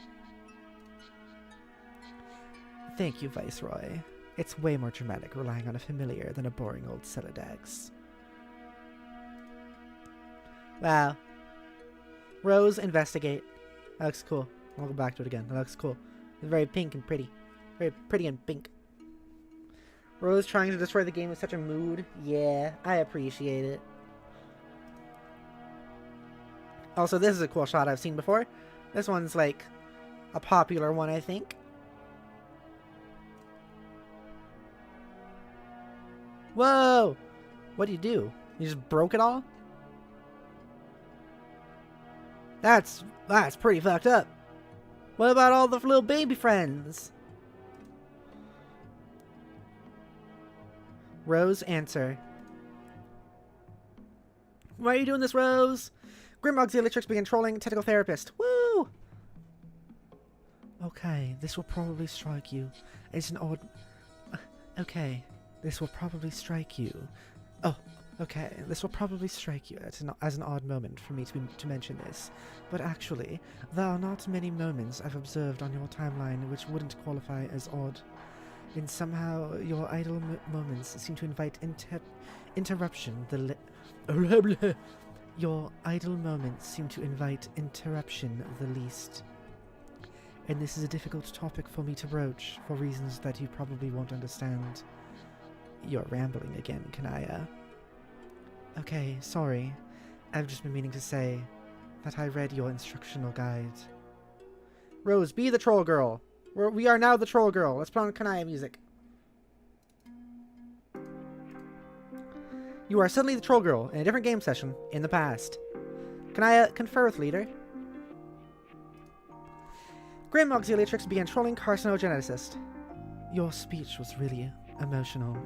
S1: Thank you, Viceroy. It's way more dramatic relying on a familiar than a boring old Celodex. Wow. Rose, investigate. That looks cool. I'll go back to it again. That looks cool. It's very pink and pretty. Very pretty and pink. Rose trying to destroy the game with such a mood. Yeah, I appreciate it. Also, this is a cool shot I've seen before. This one's like a popular one, I think. Whoa! What do? You just broke it all? That's pretty fucked up. What about all the little baby friends? Rose, answer. Why are you doing this, Rose? Grimrock's the electrics began trolling technical therapist. Woo! Okay, this will probably strike you. It's an odd... Okay, this will probably strike you. Oh, okay, this will probably strike you as an odd moment for me to mention this. But actually, there are not many moments I've observed on your timeline which wouldn't qualify as odd. And somehow, your idle moments seem to invite interruption. Your idle moments seem to invite interruption the least. And this is a difficult topic for me to broach, for reasons that you probably won't understand. You're rambling again, Kanaya. Okay, sorry. I've just been meaning to say that I read your instructional guide. Rose, be the troll girl. We are now the troll girl. Let's put on Kanaya music. You are suddenly the troll girl in a different game session in the past. Kanaya, confer with leader. Grim Auxiliatrix began trolling carcinogeneticist. Your speech was really emotional.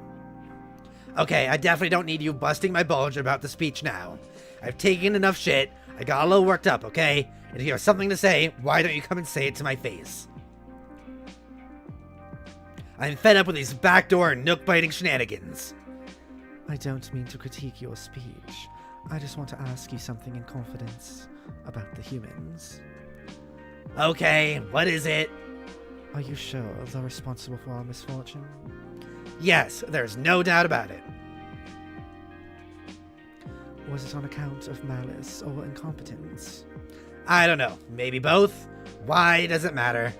S12: Okay, I definitely don't need you busting my bulge about the speech now. I've taken enough shit, I got a little worked up, okay? And if you have something to say, why don't you come and say it to my face? I'm fed up with these backdoor nook-biting shenanigans.
S1: I don't mean to critique your speech. I just want to ask you something in confidence about the humans.
S12: Okay, what is it?
S1: Are you sure they're responsible for our misfortune?
S12: Yes, there's no doubt about it.
S1: Was it on account of malice or incompetence?
S12: I don't know. Maybe both? Why does it matter?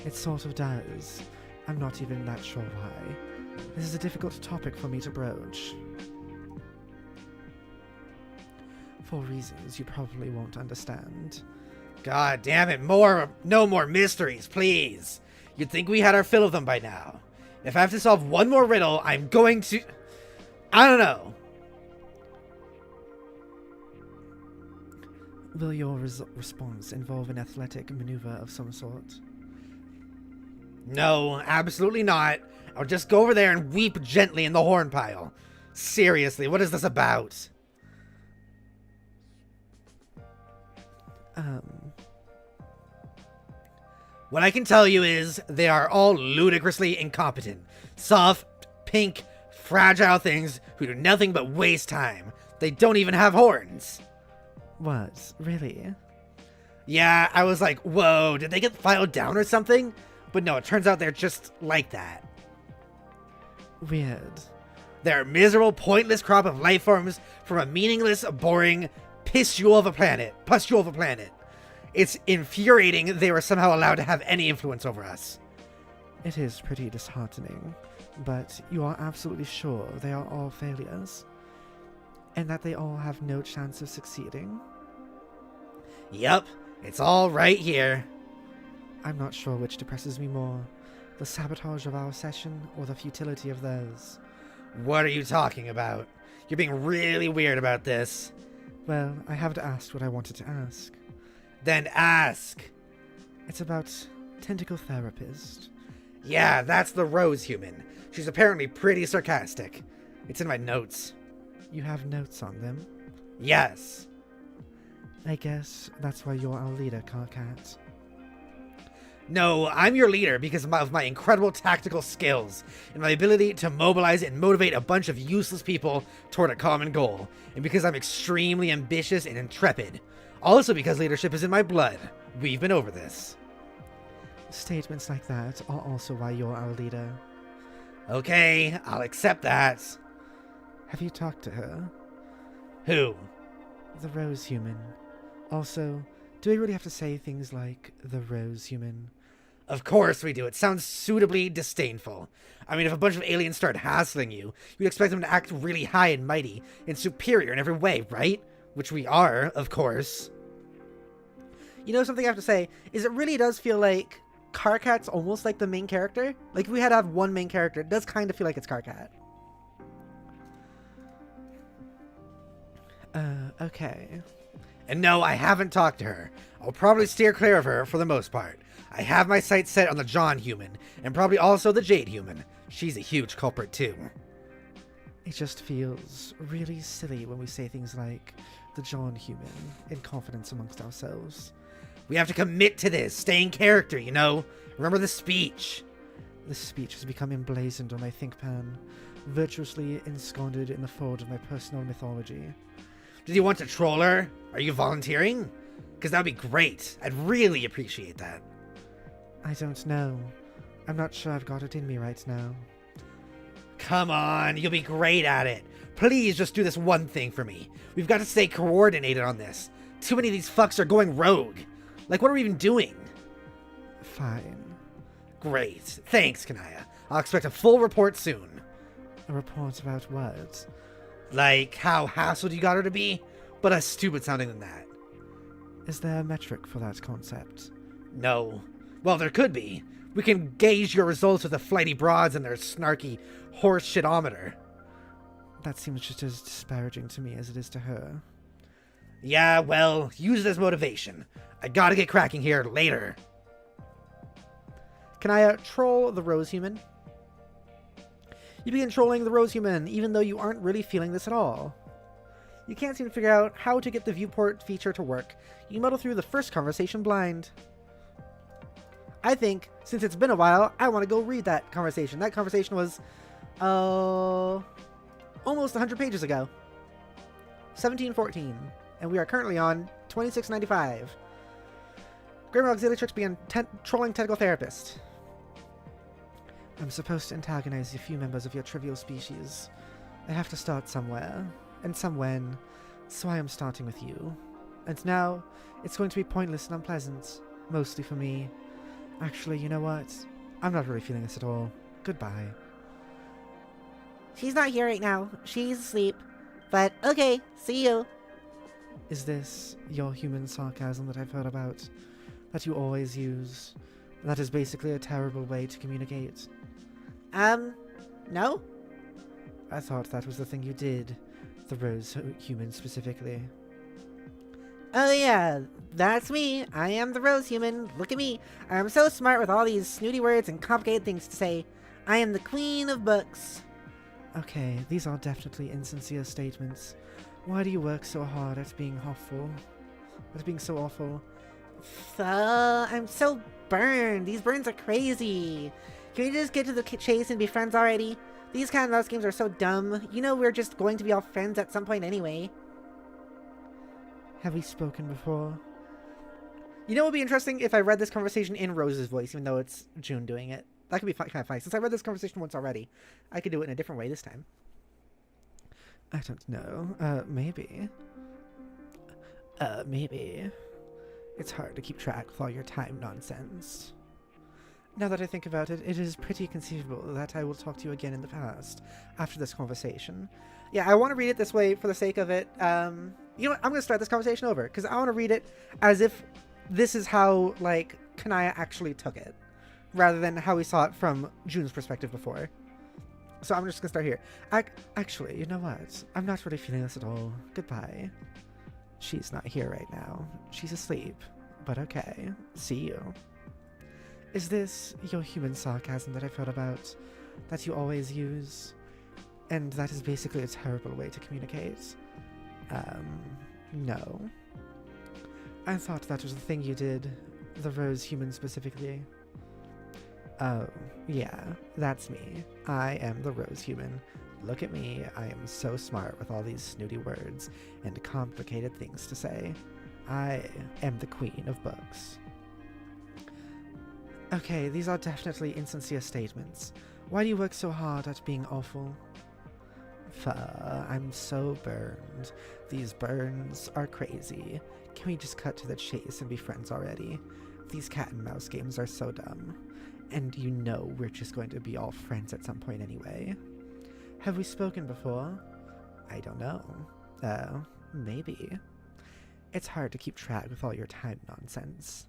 S1: It sort of does. I'm not even that sure why. This is a difficult topic for me to broach. For reasons you probably won't understand.
S12: God damn it, no more mysteries, please. You'd think we had our fill of them by now. If I have to solve one more riddle, I'm going to... I don't know.
S1: Will your response involve an athletic maneuver of some sort?
S12: No, absolutely not. I'll just go over there and weep gently in the horn pile. Seriously, what is this about? What I can tell you is they are all ludicrously incompetent. Soft, pink, fragile things who do nothing but waste time. They don't even have horns.
S1: What? Really?
S12: Yeah, I was like, whoa, did they get filed down or something? But no, it turns out they're just like that.
S1: Weird.
S12: They're a miserable, pointless crop of life forms from a meaningless, boring pustule of a planet. It's infuriating they were somehow allowed to have any influence over us.
S1: It is pretty disheartening, but you are absolutely sure they are all failures? And that they all have no chance of succeeding?
S12: Yep, it's all right here.
S1: I'm not sure which depresses me more, the sabotage of our session or the futility of theirs.
S12: What are you talking about? You're being really weird about this.
S1: Well, I haven't asked what I wanted to ask.
S12: Then ask.
S1: It's about Tentacle Therapist.
S12: Yeah, that's the rose human. She's apparently pretty sarcastic. It's in my notes.
S1: You have notes on them?
S12: Yes.
S1: I guess that's why you're our leader, Carcat.
S12: No, I'm your leader because of my incredible tactical skills and my ability to mobilize and motivate a bunch of useless people toward a common goal, and because I'm extremely ambitious and intrepid. Also because leadership is in my blood. We've been over this.
S1: Statements like that are also why you're our leader.
S12: Okay, I'll accept that.
S1: Have you talked to her?
S12: Who?
S1: The rose human. Also, do we really have to say things like the rose human?
S12: Of course we do. It sounds suitably disdainful. I mean, if a bunch of aliens start hassling you, you'd expect them to act really high and mighty and superior in every way, right? Which we are, of course.
S1: You know, something I have to say is it really does feel like Carcat's almost like the main character. Like, if we had to have one main character, it does kind of feel like it's Carcat. Okay.
S12: And no, I haven't talked to her. I'll probably steer clear of her for the most part. I have my sights set on the John human, and probably also the Jade human. She's a huge culprit too.
S1: It just feels really silly when we say things like the John human in confidence amongst ourselves.
S12: We have to commit to this, stay in character, you know? Remember the speech.
S1: The speech has become emblazoned on my ThinkPan, virtuously ensconced in the fold of my personal mythology.
S12: Did you want to troll her? Are you volunteering? Because that would be great. I'd really appreciate that.
S1: I don't know. I'm not sure I've got it in me right now.
S12: Come on, you'll be great at it. Please just do this one thing for me. We've got to stay coordinated on this. Too many of these fucks are going rogue. Like, what are we even doing?
S1: Fine.
S12: Great. Thanks, Kanaya. I'll expect a full report soon.
S1: A report about what?
S12: Like how hassled you got her to be, but less stupid sounding than that.
S1: Is there a metric for that concept?
S12: No. Well, there could be. We can gauge your results with the flighty broads and their snarky horse shitometer.
S1: That seems just as disparaging to me as it is to her.
S12: Yeah, well, use it as motivation. I gotta get cracking here later.
S1: Can I troll the rose human? You begin trolling the rose human, even though you aren't really feeling this at all. You can't seem to figure out how to get the viewport feature to work. You muddle through the first conversation blind. I think, since it's been a while, I want to go read that conversation. That conversation was, almost 100 pages ago. 1714. And we are currently on 2695. Grimmer Auxiliary Tricks began trolling technical therapist. I'm supposed to antagonize a few members of your trivial species. I have to start somewhere, and somewhen, so I am starting with you. And now, it's going to be pointless and unpleasant, mostly for me. Actually, you know what? I'm not really feeling this at all. Goodbye.
S14: She's not here right now. She's asleep. But okay, see you.
S1: Is this your human sarcasm that I've heard about? That you always use? That is basically a terrible way to communicate.
S14: No?
S1: I thought that was the thing you did. The rose human specifically.
S14: Oh yeah, that's me. I am the rose human. Look at me. I am so smart with all these snooty words and complicated things to say. I am the queen of books.
S1: Okay, these are definitely insincere statements. Why do you work so hard at being awful? At being so awful?
S14: I'm so burned. These burns are crazy. Can we just get to the chase and be friends already? These kind of mouse games are so dumb. You know we're just going to be all friends at some point anyway.
S1: Have we spoken before? You know what would be interesting if I read this conversation in Rose's voice, even though it's June doing it. That could be kind of funny. Since I read this conversation once already, I could do it in a different way this time. I don't know. Maybe. Maybe. It's hard to keep track with all your time nonsense. Now that I think about it, it is pretty conceivable that I will talk to you again in the past, after this conversation. Yeah, I want to read it this way for the sake of it. You know what? I'm going to start this conversation over, because I want to read it as if this is how, like, Kanaya actually took it, rather than how we saw it from June's perspective before. So I'm just going to start here. Actually, you know what? I'm not really feeling this at all. Goodbye. She's not here right now. She's asleep. But okay. See you. Is this your human sarcasm that I've heard about? That you always use? And that is basically a terrible way to communicate? No. I thought that was the thing you did. The rose human specifically. Oh, yeah, that's me. I am the rose human. Look at me, I am so smart with all these snooty words and complicated things to say. I am the queen of books. Okay, these are definitely insincere statements. Why do you work so hard at being awful? I'm so burned. These burns are crazy. Can we just cut to the chase and be friends already? These cat and mouse games are so dumb. And you know we're just going to be all friends at some point anyway. Have we spoken before? I don't know. Maybe. It's hard to keep track with all your time nonsense.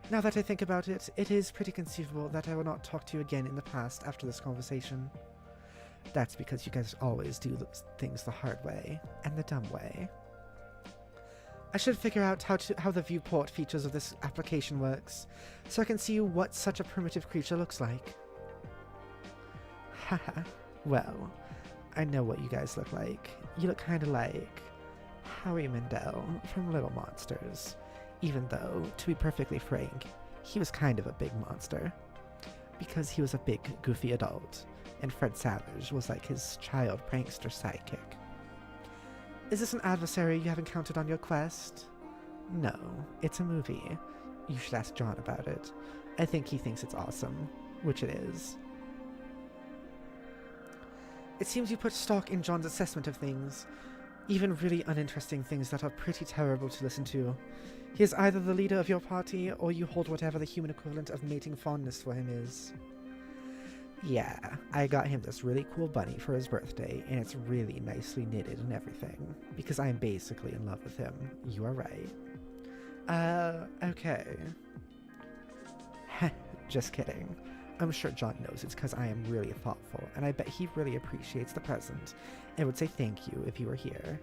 S1: Now that I think about it, it is pretty conceivable that I will not talk to you again in the past after this conversation. That's because you guys always do things the hard way, and the dumb way. I should figure out how the viewport features of this application works, so I can see what such a primitive creature looks like. Haha, well, I know what you guys look like. You look kinda like Howie Mandel from Little Monsters, even though, to be perfectly frank, he was kind of a big monster, because he was a big, goofy adult, and Fred Savage was like his child prankster sidekick. Is this an adversary you have encountered on your quest? No, it's a movie. You should ask John about it. I think he thinks it's awesome, which it is. It seems you put stock in John's assessment of things, even really uninteresting things that are pretty terrible to listen to. He is either the leader of your party, or you hold whatever the human equivalent of mating fondness for him is. Yeah, I got him this really cool bunny for his birthday, and it's really nicely knitted and everything, because I am basically in love with him. You are right. Okay. Just kidding. I'm sure John knows it's because I am really thoughtful, and I bet he really appreciates the present, and would say thank you if he were here.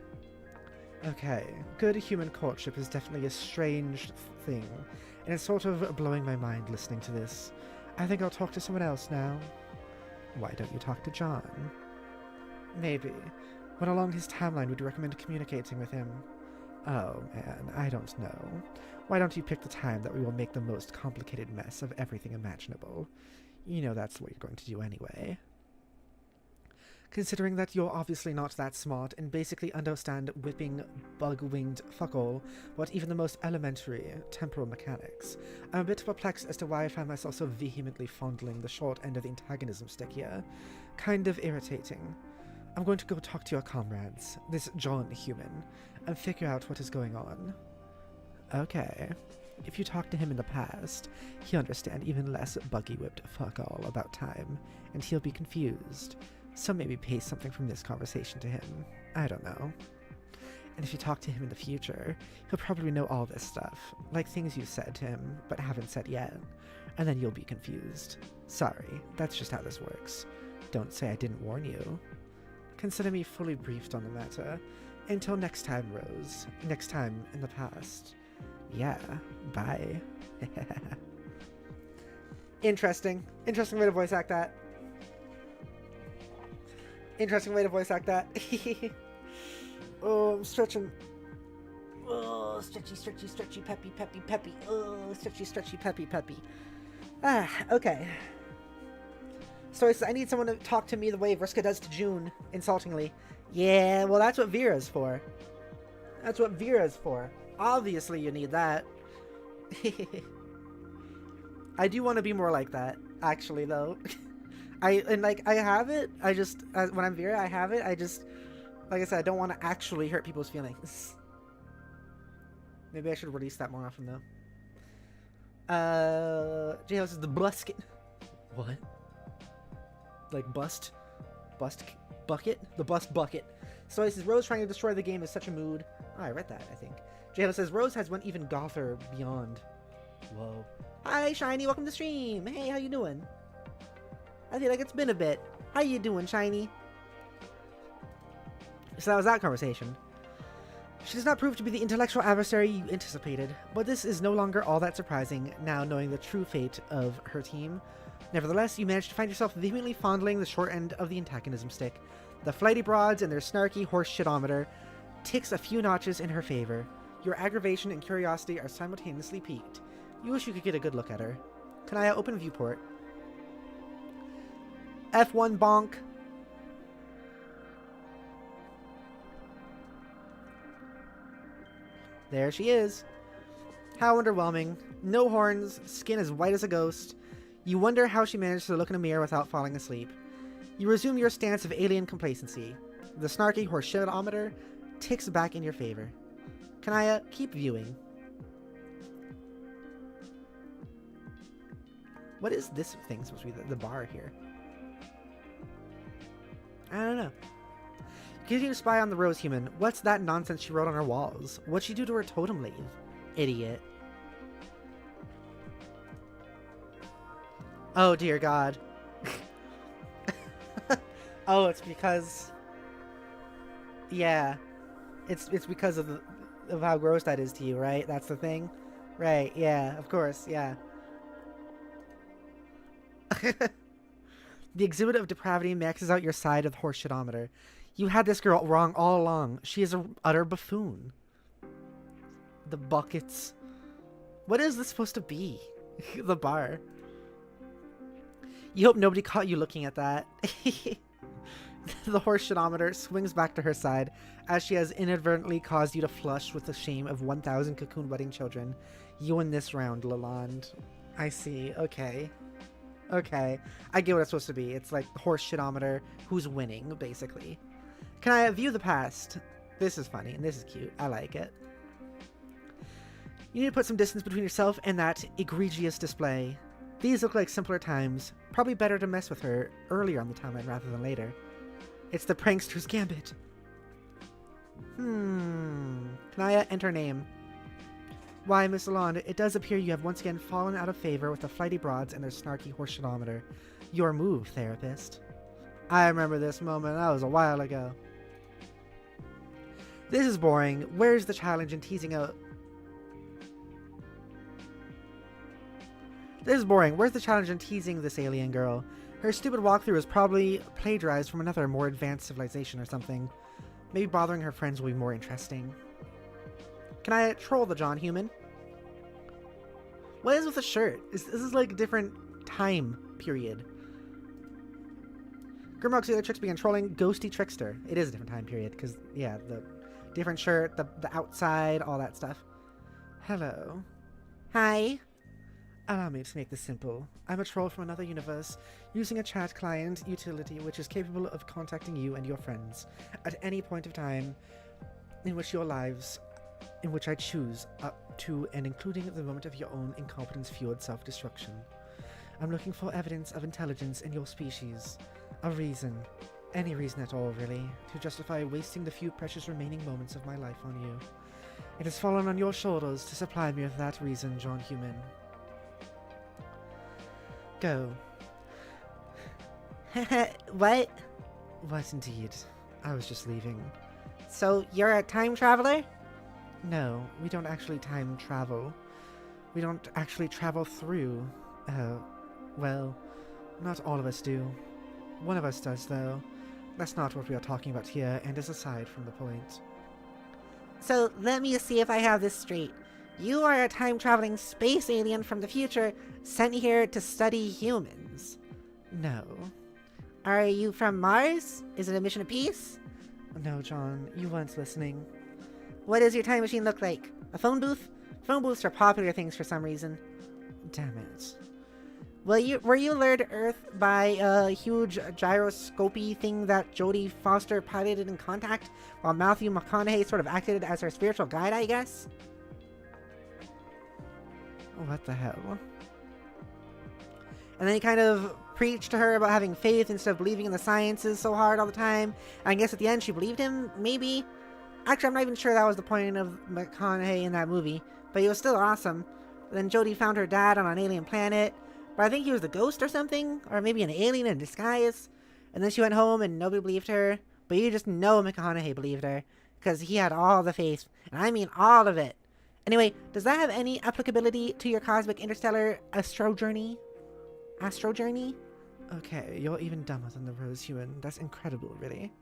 S1: Okay, good human courtship is definitely a strange thing, and it's sort of blowing my mind listening to this. I think I'll talk to someone else now. Why don't you talk to John? Maybe. When along his timeline would you recommend communicating with him? Oh man, I don't know. Why don't you pick the time that we will make the most complicated mess of everything imaginable? You know that's what you're going to do anyway. Considering that you're obviously not that smart and basically understand whipping bug-winged fuck all, but even the most elementary temporal mechanics, I'm a bit perplexed as to why I find myself so vehemently fondling the short end of the antagonism stick here. Kind of irritating. I'm going to go talk to your comrades, this John human, and figure out what is going on. Okay. If you talk to him in the past, he'll understand even less buggy-whipped fuck all about time, and he'll be confused. So maybe paste something from this conversation to him. I don't know. And if you talk to him in the future, he'll probably know all this stuff, like things you said to him, but haven't said yet. And then you'll be confused. Sorry, that's just how this works. Don't say I didn't warn you. Consider me fully briefed on the matter. Until next time, Rose. Next time in the past. Yeah, bye. Interesting. Interesting way to voice act that. Interesting way to voice act that. Oh, I'm stretching. Oh, stretchy, stretchy, stretchy, peppy, peppy, peppy. Oh, stretchy, stretchy, peppy, peppy. Ah, okay. Story says, I need someone to talk to me the way Vriska does to June, insultingly. Yeah, well, that's what Vera's for. That's what Vera's for. Obviously, you need that. I do want to be more like that, actually, though. I have it. I just, when I'm Vera, I have it. I just, like I said, I don't want to actually hurt people's feelings. Maybe I should release that more often, though. J-House is the busket. What? Like bust bucket? The bust bucket. So he says, Rose trying to destroy the game is such a mood. Oh, I read that, I think. J-House says, Rose has went even gother beyond. Whoa. Hi, Shiny. Welcome to the stream. Hey, how you doing? I feel like it's been a bit. How you doing, Shiny? So that was that conversation. She does not prove to be the intellectual adversary you anticipated, but this is no longer all that surprising now knowing the true fate of her team. Nevertheless, you managed to find yourself vehemently fondling the short end of the antagonism stick. The flighty broads and their snarky horse shitometer ticks a few notches in her favor. Your aggravation and curiosity are simultaneously piqued. You wish you could get a good look at her. Kanaya, open viewport. F1 bonk. There she is. How underwhelming. No horns, skin as white as a ghost. You wonder how she managed to look in a mirror without falling asleep. You resume your stance of alien complacency. The snarky horseshitometer ticks back in your favor. Kanaya, keep viewing. What is this thing supposed to be? The bar here? I don't know. Continue to spy on the Rose human. What's that nonsense she wrote on her walls? What'd she do to her totem leaf? Idiot. Oh dear God. Oh, it's because... Yeah. It's because of how gross that is to you, right? That's the thing? Right, yeah, of course, yeah. The exhibit of depravity maxes out your side of the horseshitometer. You had this girl wrong all along. She is an utter buffoon. The buckets. What is this supposed to be? The bar. You hope nobody caught you looking at that. The horseshitometer swings back to her side as she has inadvertently caused you to flush with the shame of 1,000 cocoon wedding children. You win this round, Lalonde. I see. Okay. Okay. I get what it's supposed to be. It's like horseshitometer. Who's winning, basically. Can I view the past? This is funny and this is cute. I like it. You need to put some distance between yourself and that egregious display. These look like simpler times. Probably better to mess with her earlier on the timeline rather than later. It's the prankster's gambit. Kanaya, enter name. Why, Miss Lalonde, it does appear you have once again fallen out of favor with the flighty broads and their snarky horseshitometer. Your move, therapist. I remember this moment. That was a while ago. This is boring. Where's the challenge in teasing out... This is boring. Where's the challenge in teasing this alien girl? Her stupid walkthrough is probably plagiarized from another more advanced civilization or something. Maybe bothering her friends will be more interesting. Can I troll the John human? What is with the shirt? This is like a different time period. Grimrock's other tricks began trolling Ghosty Trickster. It is a different time period, because, yeah, the different shirt, the outside, all that stuff. Hello.
S14: Hi.
S1: Allow me to make this simple. I'm a troll from another universe, using a chat client utility which is capable of contacting you and your friends at any point of time in which your lives, in which I choose, up to and including the moment of your own incompetence-fueled self-destruction. I'm looking for evidence of intelligence in your species. A reason, any reason at all really, to justify wasting the few precious remaining moments of my life on you. It has fallen on your shoulders to supply me with that reason, John Human. Go.
S14: What?
S1: What indeed. I was just leaving.
S14: So, you're a time traveler?
S1: No, we don't actually time travel. We don't actually travel through. Well, not all of us do. One of us does, though. That's not what we are talking about here, and is aside from the point.
S14: So, let me see if I have this straight. You are a time-traveling space alien from the future, sent here to study humans.
S1: No.
S14: Are you from Mars? Is it a mission of peace?
S1: No, John, you weren't listening.
S14: What does your time machine look like? A phone booth? Phone booths are popular things for some reason.
S1: Damn it.
S14: Were you lured to Earth by a huge gyroscopy thing that Jodie Foster piloted in Contact, while Matthew McConaughey sort of acted as her spiritual guide, I guess?
S1: What the hell?
S14: And then he kind of preached to her about having faith instead of believing in the sciences so hard all the time. And I guess at the end she believed him, maybe? Actually, I'm not even sure that was the point of McConaughey in that movie, but he was still awesome. And then Jodie found her dad on an alien planet, but I think he was the ghost or something, or maybe an alien in disguise. And then she went home and nobody believed her, but you just know McConaughey believed her, because he had all the faith, and I mean all of it. Anyway, does that have any applicability to your cosmic interstellar astro journey? Astro journey?
S1: Okay, you're even dumber than the Rose Human. That's incredible, really.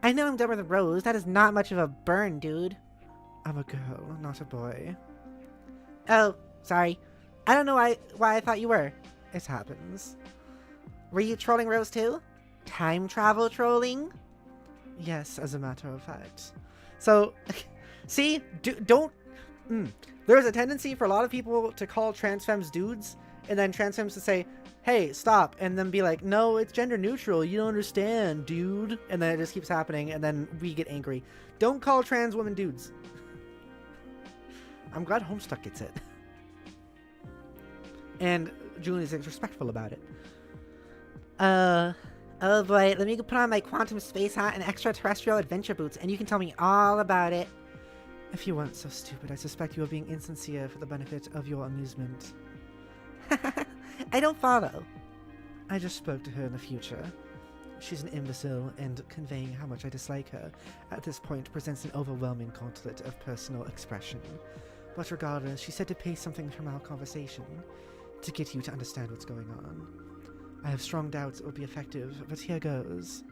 S14: I know I'm dumber than Rose. That is not much of a burn, dude.
S1: I'm a girl, not a boy.
S14: Oh, sorry. I don't know why I thought you were.
S1: It happens.
S14: Were you trolling Rose too? Time travel trolling?
S1: Yes, as a matter of fact. So, see? Don't... There's a tendency for a lot of people to call trans femmes dudes, and then trans femmes to say, hey, stop, and then be like, no, it's gender neutral, you don't understand, dude. And then it just keeps happening, and then we get angry. Don't call trans women dudes. I'm glad Homestuck gets it. And Julian's respectful about it.
S14: Oh boy, let me put on my quantum space hat and extraterrestrial adventure boots, and you can tell me all about it.
S1: If you weren't so stupid, I suspect you are being insincere for the benefit of your amusement.
S14: I don't follow.
S1: I just spoke to her in the future. She's an imbecile, and conveying how much I dislike her at this point presents an overwhelming gauntlet of personal expression. But regardless, she said to paste something from our conversation to get you to understand what's going on. I have strong doubts it will be effective, but here goes.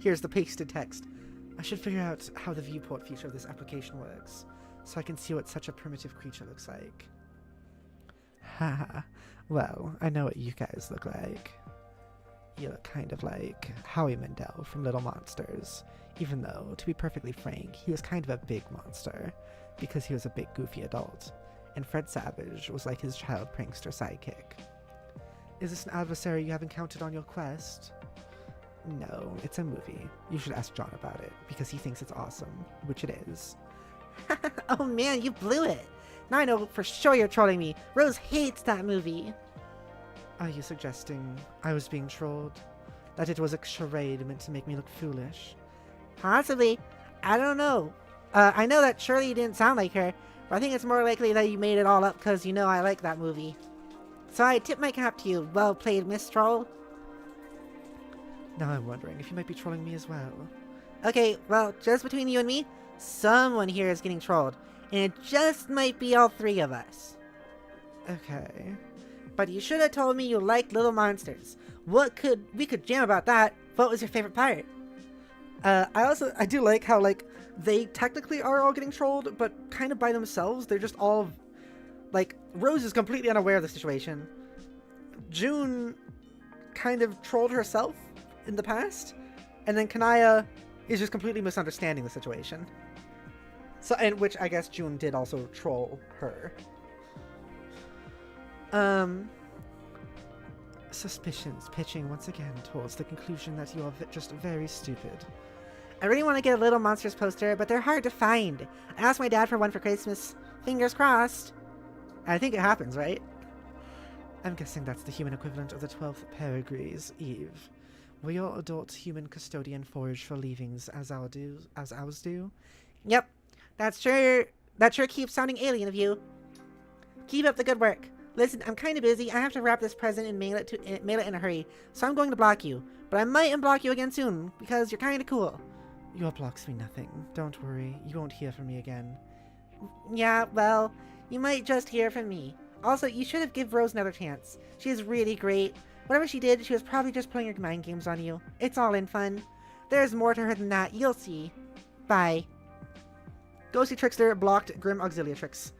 S1: Here's the pasted text. I should figure out how the viewport feature of this application works, so I can see what such a primitive creature looks like. Haha. Well, I know what you guys look like. You look kind of like Howie Mandel from Little Monsters, even though, to be perfectly frank, he was kind of a big monster, because he was a big goofy adult, and Fred Savage was like his child prankster sidekick. Is this an adversary you have encountered on your quest? No, it's a movie. You should ask John about it, because he thinks it's awesome, which it is.
S14: Oh man, you blew it! Now I know for sure you're trolling me. Rose hates that movie.
S1: Are you suggesting I was being trolled? That it was a charade meant to make me look foolish?
S14: Possibly. I don't know. I know that surely you didn't sound like her, but I think it's more likely that you made it all up because you know I like that movie. So I tip my cap to you. Well played, Miss Troll.
S1: Now I'm wondering if you might be trolling me as well.
S14: Okay, well, just between you and me, someone here is getting trolled. And it just might be all three of us.
S1: Okay. But you should have told me you liked little monsters. We could jam about that. What was your favorite part? I do like how, like, they technically are all getting trolled, but kind of by themselves. They're just all, like, Rose is completely unaware of the situation. June kind of trolled herself in the past, and then Kanaya is just completely misunderstanding the situation. So, and which I guess June did also troll her. Suspicions pitching once again towards the conclusion that you are just very stupid. I really want to get a Little Monsters poster, but they're hard to find. I asked my dad for one for Christmas. Fingers crossed. I think it happens, right? I'm guessing that's the human equivalent of the 12th Perigrees Eve. Will your adult human custodian forage for leavings as ours do? Yep. That sure keeps sounding alien of you. Keep up the good work. Listen, I'm kind of busy. I have to wrap this present and mail it in a hurry, so I'm going to block you. But I might unblock you again soon, because you're kind of cool. Your blocks mean nothing. Don't worry. You won't hear from me again. Yeah, well, you might just hear from me. Also, you should have given Rose another chance. She is really great. Whatever she did, she was probably just playing her mind games on you. It's all in fun. There's more to her than that. You'll see. Bye. Ghosty Trickster blocked Grim Auxiliatrix.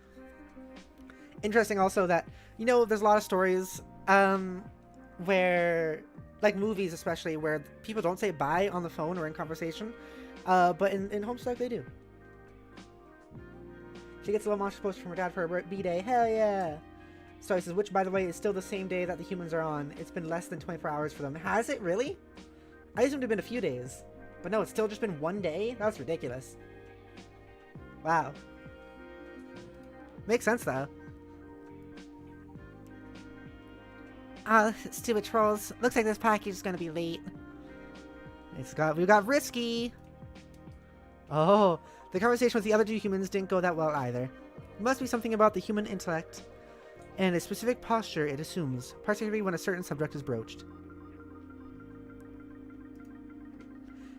S1: Interesting also that, you know, there's a lot of stories where, like movies especially, where people don't say bye on the phone or in conversation. But in Homestuck they do. She gets a little monster poster from her dad for her B-Day. Hell yeah! Story says, which by the way is still the same day that the humans are on. It's been less than 24 hours for them. Has it really? I assumed it had been a few days. But no, it's still just been one day? That's ridiculous. Wow. Makes sense though. Stupid trolls. Looks like this package is gonna be late. We got risky. Oh, the conversation with the other two humans didn't go that well either. It must be something about the human intellect and a specific posture it assumes, particularly when a certain subject is broached.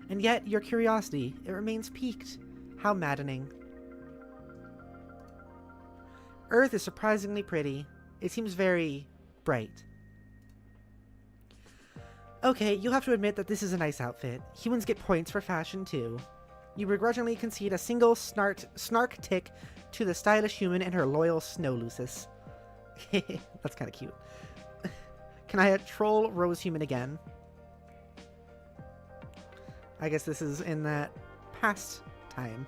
S1: And yet, your curiosity, it remains piqued. How maddening. Earth is surprisingly pretty. It seems very bright. Okay, you'll have to admit that this is a nice outfit. Humans get points for fashion, too. You begrudgingly concede a single snark tick to the stylish human and her loyal snow lucis. That's kind of cute. Can I troll Rose Human again? I guess this is in that past time.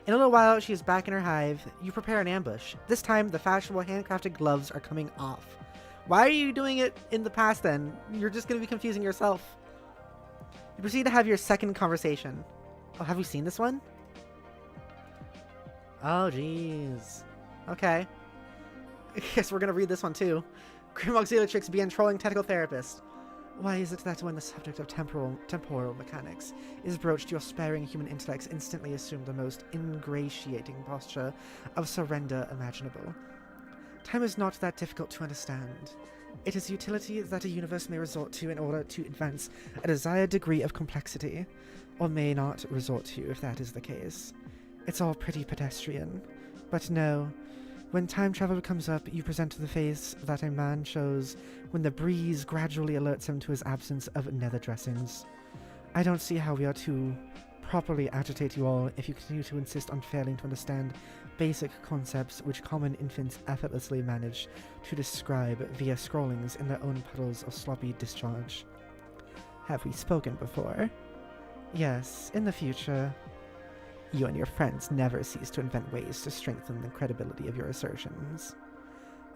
S1: In a little while, she is back in her hive. You prepare an ambush. This time, the fashionable handcrafted gloves are coming off. Why are you doing it in the past then? You're just going to be confusing yourself. You proceed to have your second conversation. Oh, have we seen this one? Oh, jeez. Okay. I guess we're going to read this one too. Grim Auxiliatrix began trolling technical therapist. Why is it that when the subject of temporal mechanics is broached, your sparing human intellects instantly assume the most ingratiating posture of surrender imaginable? Time is not that difficult to understand. It is utility that a universe may resort to in order to advance a desired degree of complexity, or may not resort to if that is the case. It's all pretty pedestrian. But no, when time travel comes up, you present the face that a man shows when the breeze gradually alerts him to his absence of nether dressings. I don't see how we are to properly agitate you all if you continue to insist on failing to understand basic concepts which common infants effortlessly manage to describe via scrollings in their own puddles of sloppy discharge. Have we spoken before? Yes, in the future. You and your friends never cease to invent ways to strengthen the credibility of your assertions.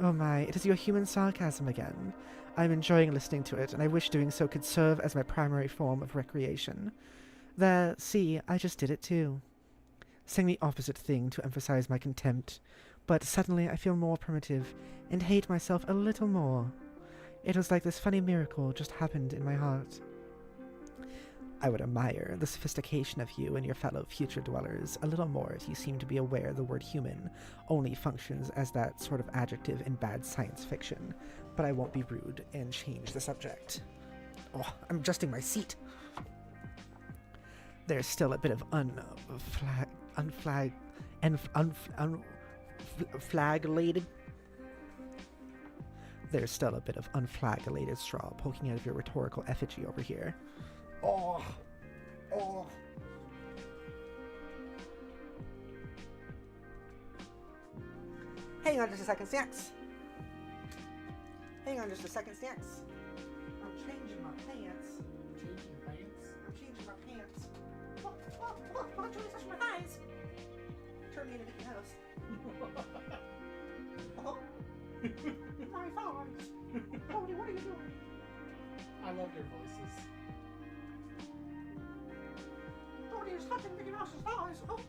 S1: Oh my, it is your human sarcasm again. I'm enjoying listening to it, and I wish doing so could serve as my primary form of recreation. There, see, I just did it too. Saying the opposite thing to emphasize my contempt, but suddenly I feel more primitive and hate myself a little more. It was like this funny miracle just happened in my heart. I would admire the sophistication of you and your fellow future dwellers a little more if you seem to be aware the word human only functions as that sort of adjective in bad science fiction, but I won't be rude and change the subject. Oh, I'm adjusting my seat. There's still a bit of unflagellated. There's still a bit of unflagellated straw poking out of your rhetorical effigy over here. Oh. Oh. Hang on just a second, Stance. Hang on just a second, Stance. I'm changing my pants.
S2: Changing your pants?
S1: I'm changing my pants. Look, don't you touch my thighs. Turn me into Mickey Mouse. Oh. My thighs. Jodi, what are you doing?
S2: I love your voices.
S1: Jodi is touching Mickey Mouse's thighs. Oh.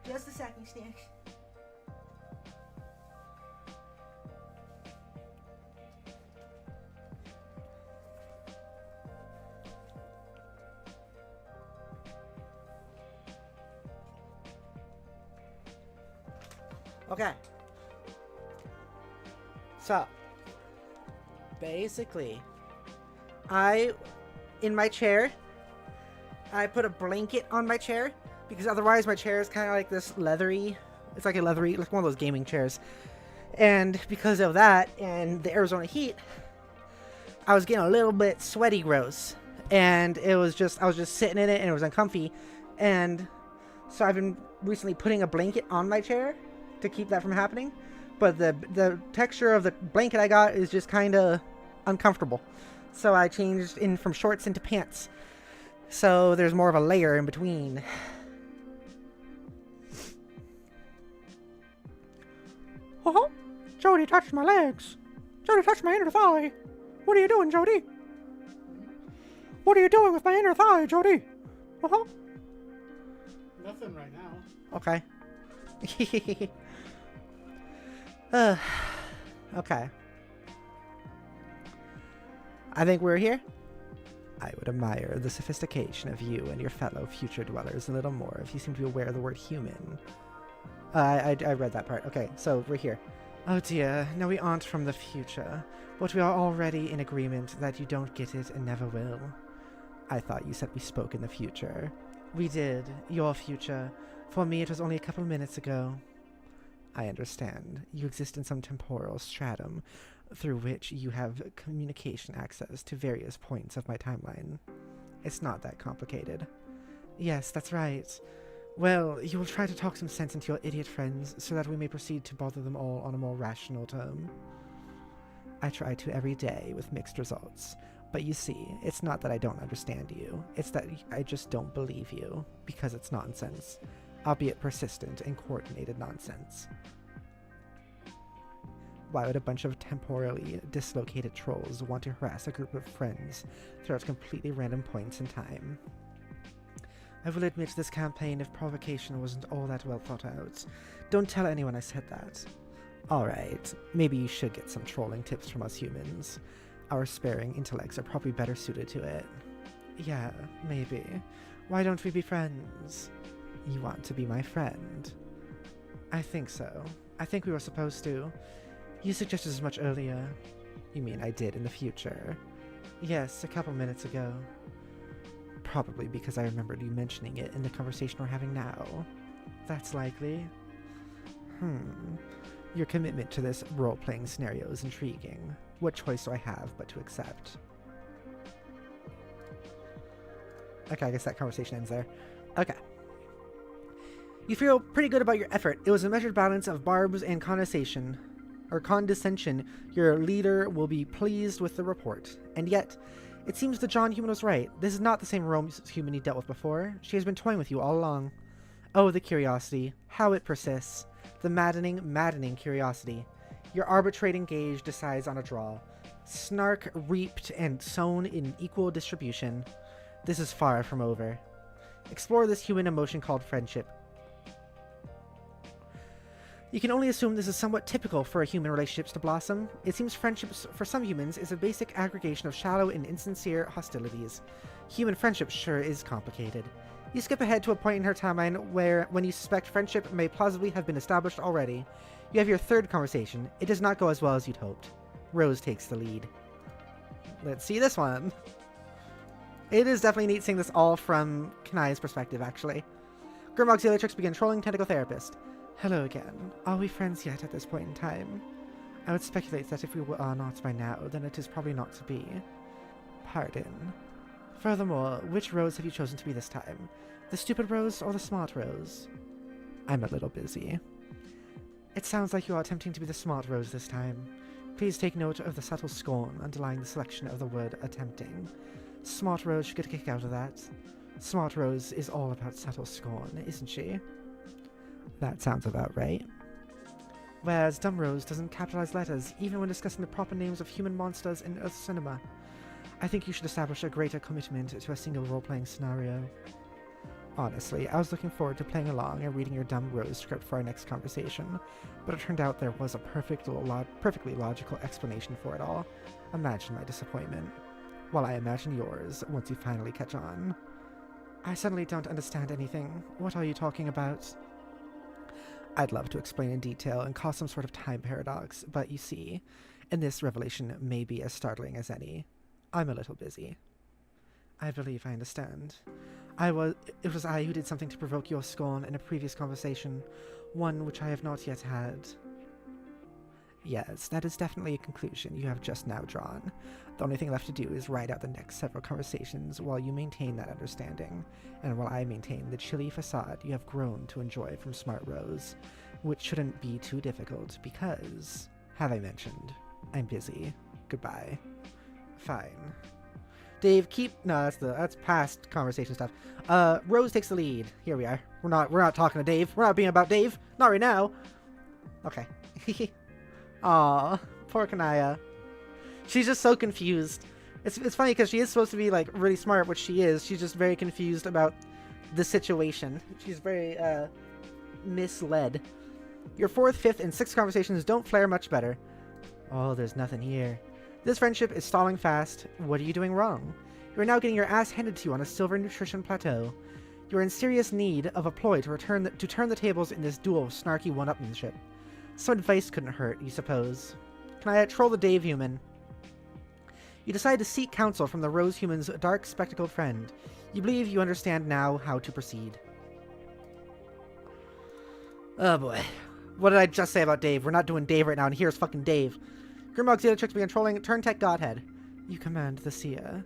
S1: Just a second, Snake. Okay. So, basically, in my chair, I put a blanket on my chair because otherwise my chair is kind of like this leathery, it's like a leathery, like one of those gaming chairs. And because of that and the Arizona heat, I was getting a little bit sweaty gross. And I was just sitting in it and it was uncomfy. And so I've been recently putting a blanket on my chair to keep that from happening. But the texture of the blanket I got is just kind of uncomfortable. So I changed in from shorts into pants. So there's more of a layer in between. Oh, Jodi touched my legs. Jodi touched my inner thigh. What are you doing, Jodi? What are you doing with my inner thigh, Jodi? Uh-huh.
S2: Nothing right now.
S1: Okay. Okay. I think we're here. I would admire the sophistication of you and your fellow future dwellers a little more if you seem to be aware of the word human. I read that part. Okay, so we're here. Oh dear, no we aren't from the future, but we are already in agreement that you don't get it and never will. I thought you said we spoke in the future. We did, your future. For me it was only a couple minutes ago. I understand. You exist in some temporal stratum through which you have communication access to various points of my timeline. It's not that complicated. Yes, that's right. Well, you will try to talk some sense into your idiot friends so that we may proceed to bother them all on a more rational tone. I try to every day with mixed results. But you see, it's not that I don't understand you. It's that I just don't believe you, because it's nonsense. Albeit persistent and coordinated nonsense. Why would a bunch of temporally dislocated trolls want to harass a group of friends throughout completely random points in time? I will admit this campaign of provocation wasn't all that well thought out. Don't tell anyone I said that. Alright, maybe you should get some trolling tips from us humans. Our sparing intellects are probably better suited to it. Yeah, maybe. Why don't we be friends? You want to be my friend? I think so. I think we were supposed to. You suggested as much earlier. You mean I did in the future? Yes, a couple minutes ago. Probably because I remembered you mentioning it in the conversation we're having now. That's likely. Your commitment to this role-playing scenario is intriguing. What choice do I have but to accept? Okay, I guess that conversation ends there. Okay. You feel pretty good about your effort. It was a measured balance of barbs and condescension. Your leader will be pleased with the report. And yet, it seems the John human was right. This is not the same Rome human he dealt with before. She has been toying with you all along. Oh, the curiosity. How it persists. The maddening, maddening curiosity. Your arbitrating gauge decides on a draw. Snark reaped and sown in equal distribution. This is far from over. Explore this human emotion called friendship. You can only assume this is somewhat typical for human relationships to blossom. It seems friendships for some humans is a basic aggregation of shallow and insincere hostilities. Human friendship sure is complicated. You skip ahead to a point in her timeline where, when you suspect friendship may plausibly have been established already, you have your third conversation. It does not go as well as you'd hoped. Rose takes the lead. Let's see this one. It is definitely neat seeing this all from Kanaya's perspective, actually. Grim Auxiliary Tricks begin trolling Tentacle Therapist. Hello again. Are we friends yet at this point in time? I would speculate that if we are not by now, then it is probably not to be. Pardon. Furthermore, which Rose have you chosen to be this time? The stupid Rose or the smart Rose? I'm a little busy. It sounds like you are attempting to be the smart Rose this time. Please take note of the subtle scorn underlying the selection of the word attempting. Smart Rose should get a kick out of that. Smart Rose is all about subtle scorn, isn't she? That sounds about right. Whereas Dumb Rose doesn't capitalize letters, even when discussing the proper names of human monsters in Earth cinema. I think you should establish a greater commitment to a single role-playing scenario. Honestly, I was looking forward to playing along and reading your Dumb Rose script for our next conversation, but it turned out there was a perfectly logical explanation for it all. Imagine my disappointment. While I imagine yours, once you finally catch on. I suddenly don't understand anything. What are you talking about? I'd love to explain in detail and cause some sort of time paradox, but you see, and this revelation may be as startling as any. I'm a little busy. I believe I understand. It was I who did something to provoke your scorn in a previous conversation, one which I have not yet had. Yes, that is definitely a conclusion you have just now drawn. The only thing left to do is write out the next several conversations while you maintain that understanding, and while I maintain the chilly facade you have grown to enjoy from Smart Rose, which shouldn't be too difficult because, have I mentioned, I'm busy. Goodbye. Fine. Dave, that's past conversation stuff. Rose takes the lead. Here we are. We're not talking to Dave. We're not being about Dave. Not right now. Okay. Aw, poor Kanaya. She's just so confused. It's funny because she is supposed to be like really smart, which she is. She's just very confused about the situation. She's very misled. Your fourth, fifth, and sixth conversations don't flare much better. Oh, there's nothing here. This friendship is stalling fast. What are you doing wrong? You are now getting your ass handed to you on a silver nutrition plateau. You are in serious need of a ploy to turn the tables in this duel of snarky one-upmanship. Some advice couldn't hurt, you suppose. Can I troll the Dave human? You decide to seek counsel from the Rose human's dark, spectacled friend. You believe you understand now how to proceed. Oh boy. What did I just say about Dave? We're not doing Dave right now, and here's fucking Dave. Grimlock's the tricks be controlling Turn Tech Godhead. You command the seer,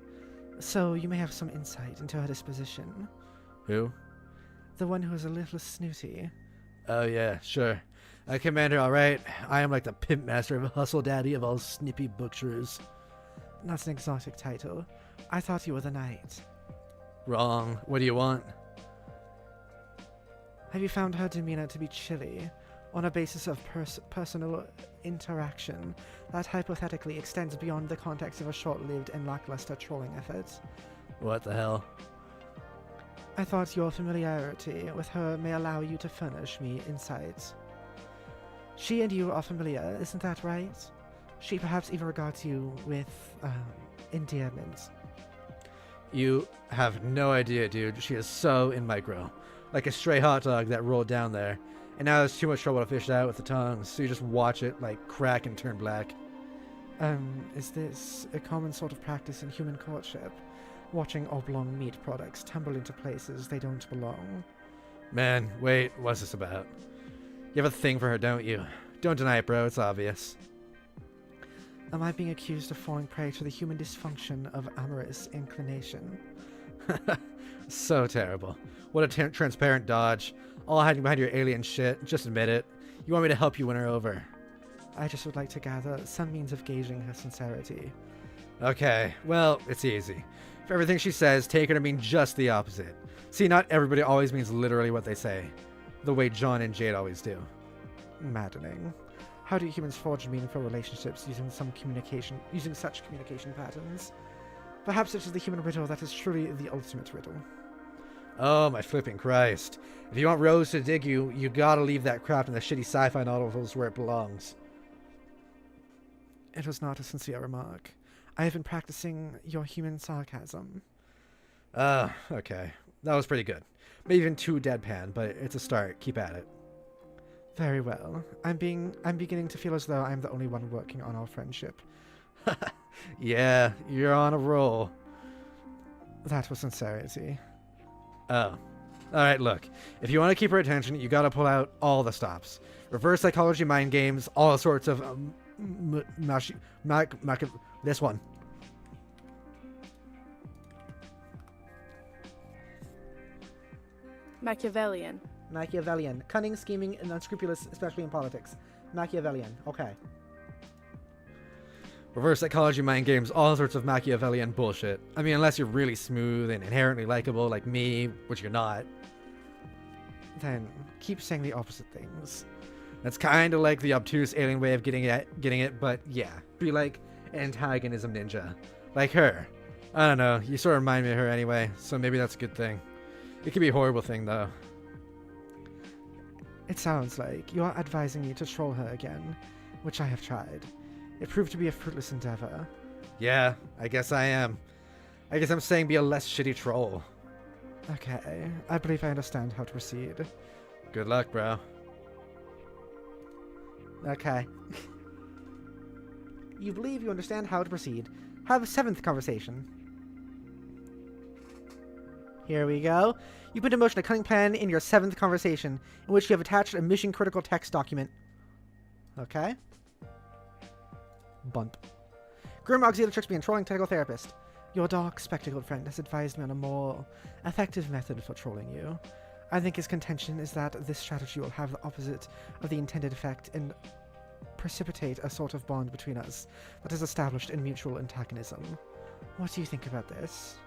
S1: so you may have some insight into her disposition.
S15: Who?
S1: The one who is a little snooty.
S15: Oh yeah, sure. I command her, alright. I am like the pimp master of hustle daddy of all snippy book shrews.
S1: That's an exotic title. I thought you were the knight.
S15: Wrong. What do you want?
S1: Have you found her demeanor to be chilly, on a basis of personal interaction that hypothetically extends beyond the context of a short-lived and lackluster trolling effort?
S15: What the hell?
S1: I thought your familiarity with her may allow you to furnish me insights. She and you are familiar, isn't that right? She perhaps even regards you with, endearment.
S15: You have no idea, dude. She is so in micro. Like a stray hot dog that rolled down there. And now there's too much trouble to fish it out with the tongue, so you just watch it, like, crack and turn black.
S1: Is this a common sort of practice in human courtship? Watching oblong meat products tumble into places they don't belong?
S15: Man, wait, what's this about? You have a thing for her, don't you? Don't deny it, bro, it's obvious.
S1: Am I being accused of falling prey to the human dysfunction of amorous inclination?
S15: So terrible. What a transparent dodge. All hiding behind your alien shit. Just admit it. You want me to help you win her over.
S1: I just would like to gather some means of gauging her sincerity.
S15: Okay, well, it's easy. For everything she says, take her to mean just the opposite. See, not everybody always means literally what they say. The way John and Jade always do.
S1: Maddening. How do humans forge meaningful relationships using such communication patterns? Perhaps it is the human riddle that is truly the ultimate riddle.
S15: Oh, my flipping Christ. If you want Rose to dig you, you gotta leave that crap in the shitty sci-fi novels where it belongs.
S1: It was not a sincere remark. I have been practicing your human sarcasm.
S15: Okay. That was pretty good. Maybe even too deadpan, but it's a start. Keep at it.
S1: Very well. I'm beginning to feel as though I'm the only one working on our friendship.
S15: Yeah, you're on a roll.
S1: That was sincerity.
S15: Oh. Alright, look. If you want to keep her attention, you gotta pull out all the stops. Reverse psychology mind games, all sorts of... this one.
S16: Machiavellian.
S1: Machiavellian. Cunning, scheming, and unscrupulous, especially in politics. Machiavellian. Okay.
S15: Reverse psychology mind games, all sorts of Machiavellian bullshit. I mean, unless you're really smooth and inherently likable like me, which you're not.
S1: Then keep saying the opposite things.
S15: That's kind of like the obtuse alien way of getting it, but yeah. Be like antagonism ninja. Like her. I don't know, you sort of remind me of her anyway, so maybe that's a good thing. It could be a horrible thing, though.
S1: It sounds like you are advising me to troll her again, which I have tried. It proved to be a fruitless endeavor.
S15: Yeah, I guess I am. I guess I'm saying be a less shitty troll.
S1: Okay, I believe I understand how to proceed.
S15: Good luck, bro.
S1: Okay. You believe you understand how to proceed. Have a 7th conversation. Here we go. You put in motion a cunning plan in your 7th conversation, in which you have attached a mission-critical text document. Okay. Bunt. Grim Auxiliatrix being trolling technical therapist. Your dark spectacled friend has advised me on a more effective method for trolling you. I think his contention is that this strategy will have the opposite of the intended effect and precipitate a sort of bond between us that is established in mutual antagonism. What do you think about this?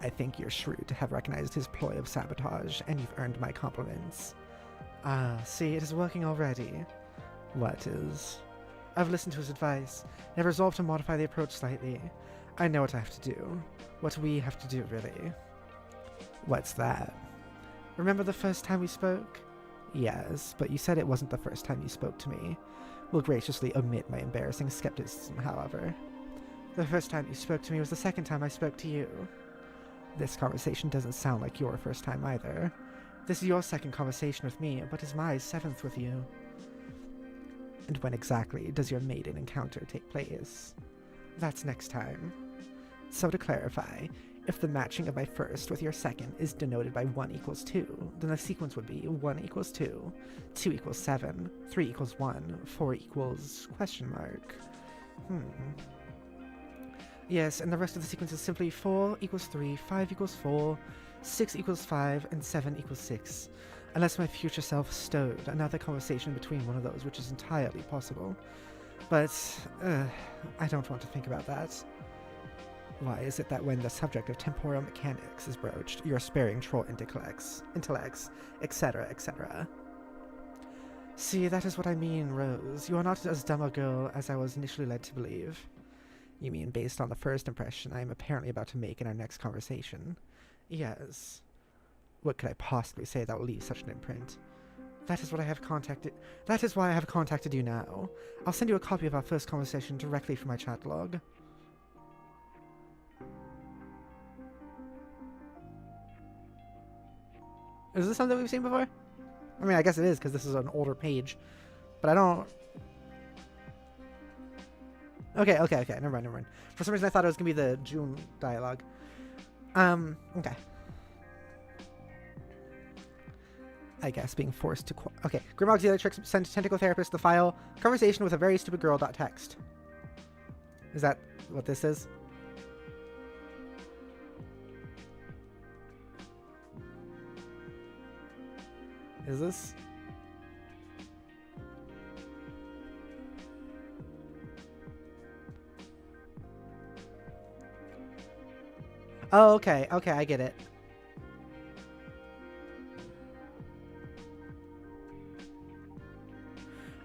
S1: I think you're shrewd to have recognized his ploy of sabotage, and you've earned my compliments. Ah, see, it is working already. What is? I've listened to his advice, and have resolved to modify the approach slightly. I know what I have to do. What we have to do, really. What's that? Remember the first time we spoke? Yes, but you said it wasn't the first time you spoke to me. Will graciously omit my embarrassing skepticism, however. The first time you spoke to me was the second time I spoke to you. This conversation doesn't sound like your first time either. This is your 2nd conversation with me, but is my 7th with you. And when exactly does your maiden encounter take place? That's next time. So to clarify, if the matching of my first with your second is denoted by 1 equals 2, then the sequence would be 1 equals 2, 2 equals 7, 3 equals 1, 4 equals question mark. Yes, and the rest of the sequence is simply 4 equals 3, 5 equals 4, 6 equals 5, and 7 equals 6. Unless my future self stowed another conversation between one of those, which is entirely possible. But, I don't want to think about that. Why is it that when the subject of temporal mechanics is broached, you're sparing troll intellects, etc., etc.? See, that is what I mean, Rose. You are not as dumb a girl as I was initially led to believe. You mean based on the first impression I am apparently about to make in our next conversation? Yes. What could I possibly say that will leave such an imprint? That is why I have contacted you now. I'll send you a copy of our first conversation directly from my chat log. Is this something we've seen before? I mean, I guess it is, because this is an older page. But I don't... Okay, never mind. For some reason I thought it was going to be the June dialogue. Okay. I guess being forced to... Okay. Grim Auxiliatrix sent Tentacle Therapist the file conversation with a very stupid girl.txt. Is that what this is? Is this? Oh, okay, I get it.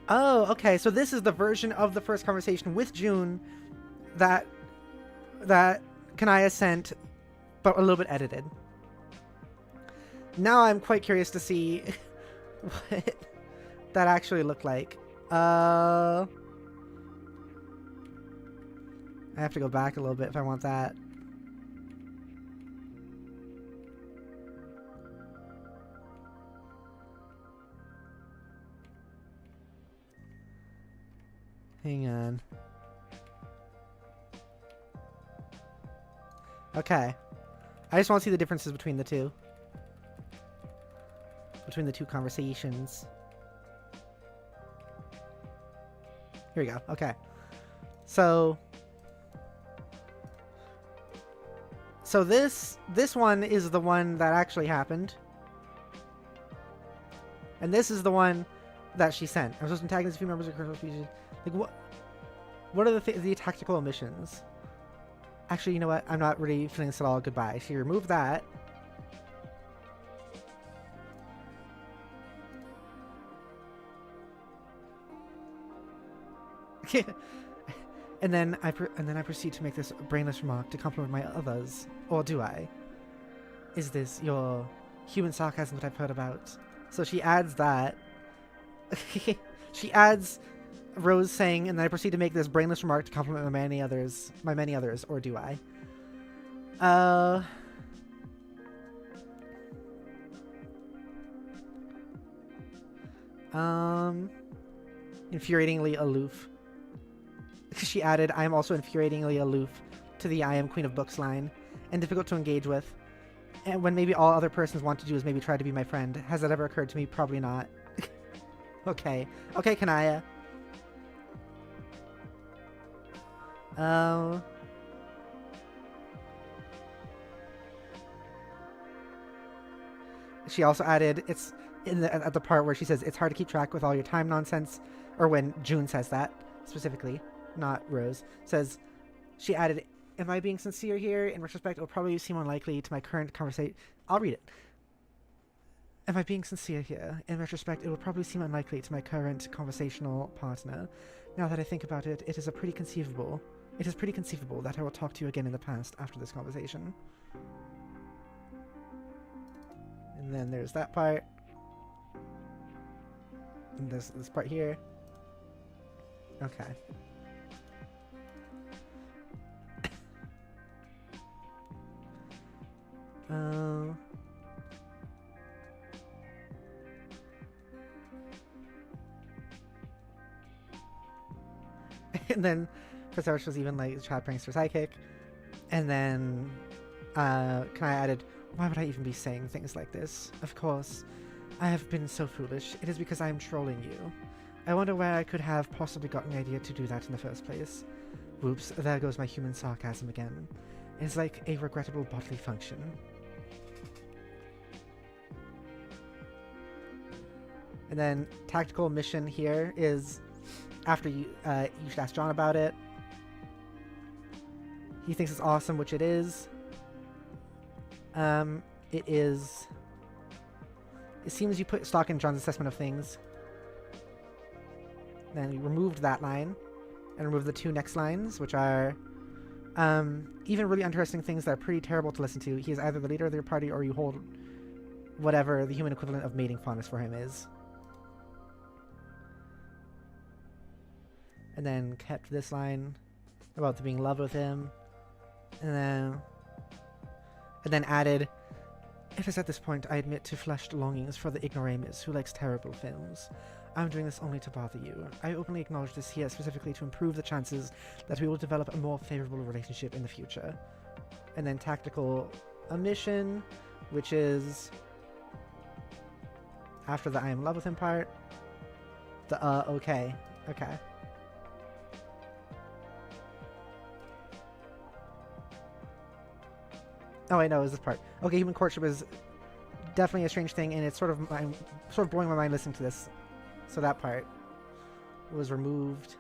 S1: Oh, okay, so this is the version of the first conversation with June that Kanaya sent, but a little bit edited. Now I'm quite curious to see what that actually looked like. I have to go back a little bit if I want that. Hang on. Okay. I just want to see the differences between the two. Between the two conversations. Here we go. Okay. So this one is the one that actually happened. And this is the one that she sent. I was supposed to antagonize a few members of her species. Like what are the tactical omissions? Actually, you know what? I'm not really feeling this at all. Goodbye. She removed that. and then I proceed to make this brainless remark to compliment my others. Or do I? Is this your human sarcasm that I've heard about? So she adds that. She adds Rose saying, and then I proceed to make this brainless remark to compliment my many others, or do I? Infuriatingly aloof. She added, I am also infuriatingly aloof to the I am Queen of Books line, and difficult to engage with. And when maybe all other persons want to do is maybe try to be my friend. Has that ever occurred to me? Probably not. Okay. Okay, Kanaya. She also added, it's at the part where she says it's hard to keep track with all your time nonsense, or when June says that specifically, not Rose, says, she added, am I being sincere here? In retrospect, it will probably seem unlikely to my current conversation. I'll read it. Am I being sincere here? In retrospect, it will probably seem unlikely to my current conversational partner. Now that I think about it, it is pretty conceivable that I will talk to you again in the past after this conversation. And then there's that part. And this part here. Okay. And then Professor was even like chat prankster psychic. And then Kai added, why would I even be saying things like this? Of course, I have been so foolish. It is because I am trolling you. I wonder where I could have possibly gotten the idea to do that in the first place. Whoops, there goes my human sarcasm again. It's like a regrettable bodily function. And then tactical mission here is after you should ask John about it. He thinks it's awesome, which it is. It is. It seems you put stock in John's assessment of things. Then we removed that line and removed the two next lines, which are even really interesting things that are pretty terrible to listen to. He is either the leader of their party or you hold whatever the human equivalent of mating fondness for him is. And then kept this line about being in love with him. And then added, it is at this point I admit to flushed longings for the ignoramus who likes terrible films. I'm doing this only to bother you. I openly acknowledge this here specifically to improve the chances that we will develop a more favorable relationship in the future. And then tactical omission, which is after the I am in love with him part. The okay. Okay. Oh, I know, it was this part. Okay, human courtship is definitely a strange thing, and it's I'm sort of blowing my mind listening to this. So that part was removed.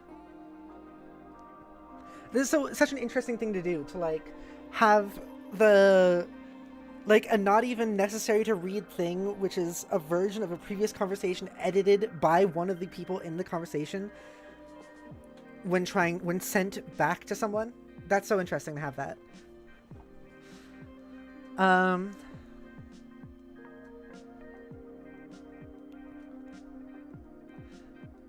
S1: This is such an interesting thing to do, to like have the a not even necessary to read thing, which is a version of a previous conversation edited by one of the people in the conversation when sent back to someone. That's so interesting to have that.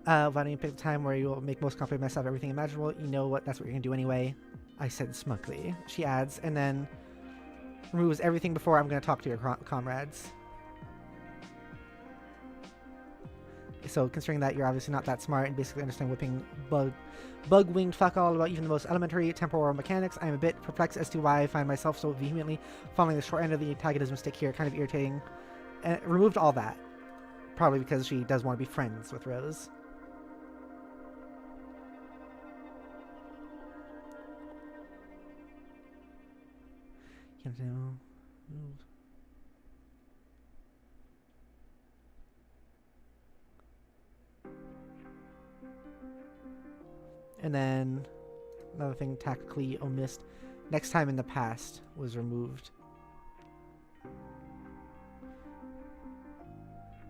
S1: Why don't you pick the time where you will make most competent mess out of everything imaginable? You know what? That's what you're gonna do anyway. I said smugly. She adds, and then removes everything before I'm gonna talk to your comrades. So considering that you're obviously not that smart and basically understand whipping bug-winged fuck all about even the most elementary temporal mechanics, I am a bit perplexed as to why I find myself so vehemently following the short end of the antagonism stick here. Kind of irritating. And removed all that. Probably because she does want to be friends with Rose. You know... And then another thing tactically omissed. Next time in the past was removed.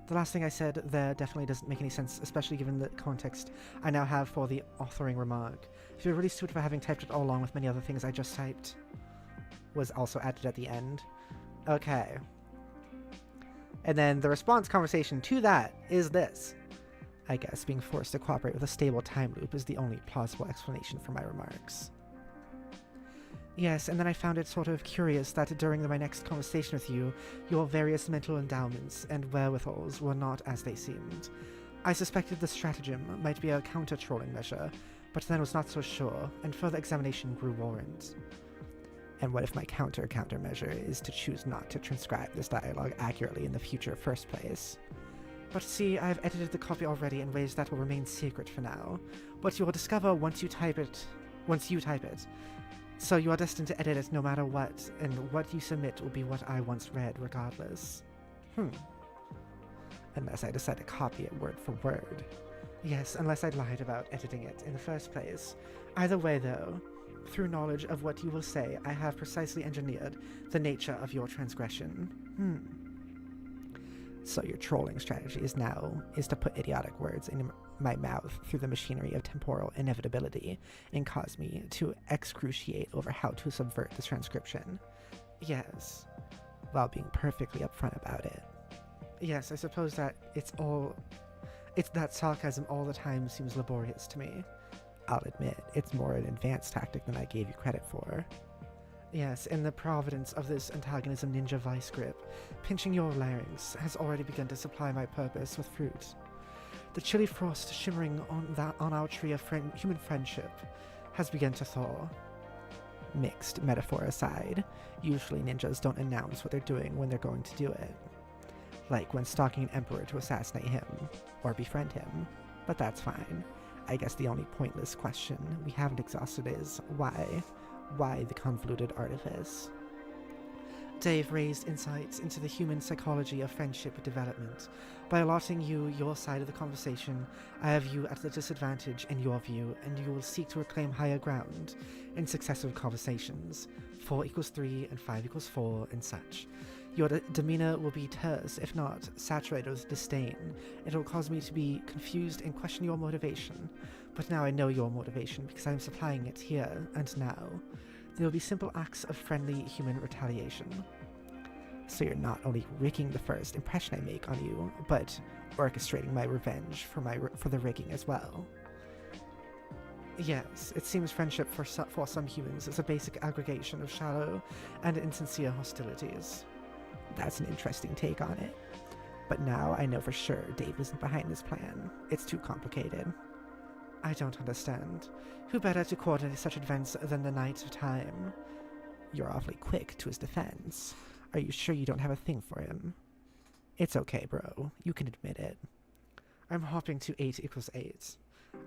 S1: The last thing I said there definitely doesn't make any sense, especially given the context I now have for the authoring remark. I feel really stupid for having typed it all along with many other things I just typed. Was also added at the end. Okay. And then the response conversation to that is this. I guess being forced to cooperate with a stable time loop is the only plausible explanation for my remarks. Yes, and then I found it sort of curious that during my next conversation with you, your various mental endowments and wherewithals were not as they seemed. I suspected the stratagem might be a counter-trolling measure, but then was not so sure, and further examination grew warrant. And what if my countermeasure is to choose not to transcribe this dialogue accurately in the future first place? But see, I've edited the copy already in ways that will remain secret for now, but you will discover once you type it. So you are destined to edit it no matter what, and what you submit will be what I once read regardless. Unless I decide to copy it word for word. Yes, unless I lied about editing it in the first place. Either way though, through knowledge of what you will say, I have precisely engineered the nature of your transgression. So your trolling strategy is to put idiotic words in my mouth through the machinery of temporal inevitability and cause me to excruciate over how to subvert the transcription. Yes, while being perfectly upfront about it. Yes, I suppose that it's that sarcasm all the time seems laborious to me. I'll admit, it's more an advanced tactic than I gave you credit for. Yes, and the providence of this antagonism ninja vice grip, pinching your larynx, has already begun to supply my purpose with fruit. The chilly frost shimmering on our tree of human friendship has begun to thaw. Mixed metaphor aside, usually ninjas don't announce what they're doing when they're going to do it. Like when stalking an emperor to assassinate him, or befriend him. But that's fine. I guess the only pointless question we haven't exhausted is why? Why the convoluted artifice? Dave raised insights into the human psychology of friendship development. By allotting you your side of the conversation, I have you at the disadvantage in your view, and you will seek to reclaim higher ground in successive conversations. 4 equals 3 and 5 equals 4 and such. Your demeanor will be terse, if not saturated with disdain. It will cause me to be confused and question your motivation. But now I know your motivation because I am supplying it here and now. There will be simple acts of friendly human retaliation. So you're not only rigging the first impression I make on you, but orchestrating my revenge for the rigging as well. Yes, it seems friendship for some humans is a basic aggregation of shallow and insincere hostilities. That's an interesting take on it. But now I know for sure Dave isn't behind this plan. It's too complicated. I don't understand. Who better to coordinate such events than the Knight of Time? You're awfully quick to his defense. Are you sure you don't have a thing for him? It's okay, bro. You can admit it. I'm hopping to 8 equals 8.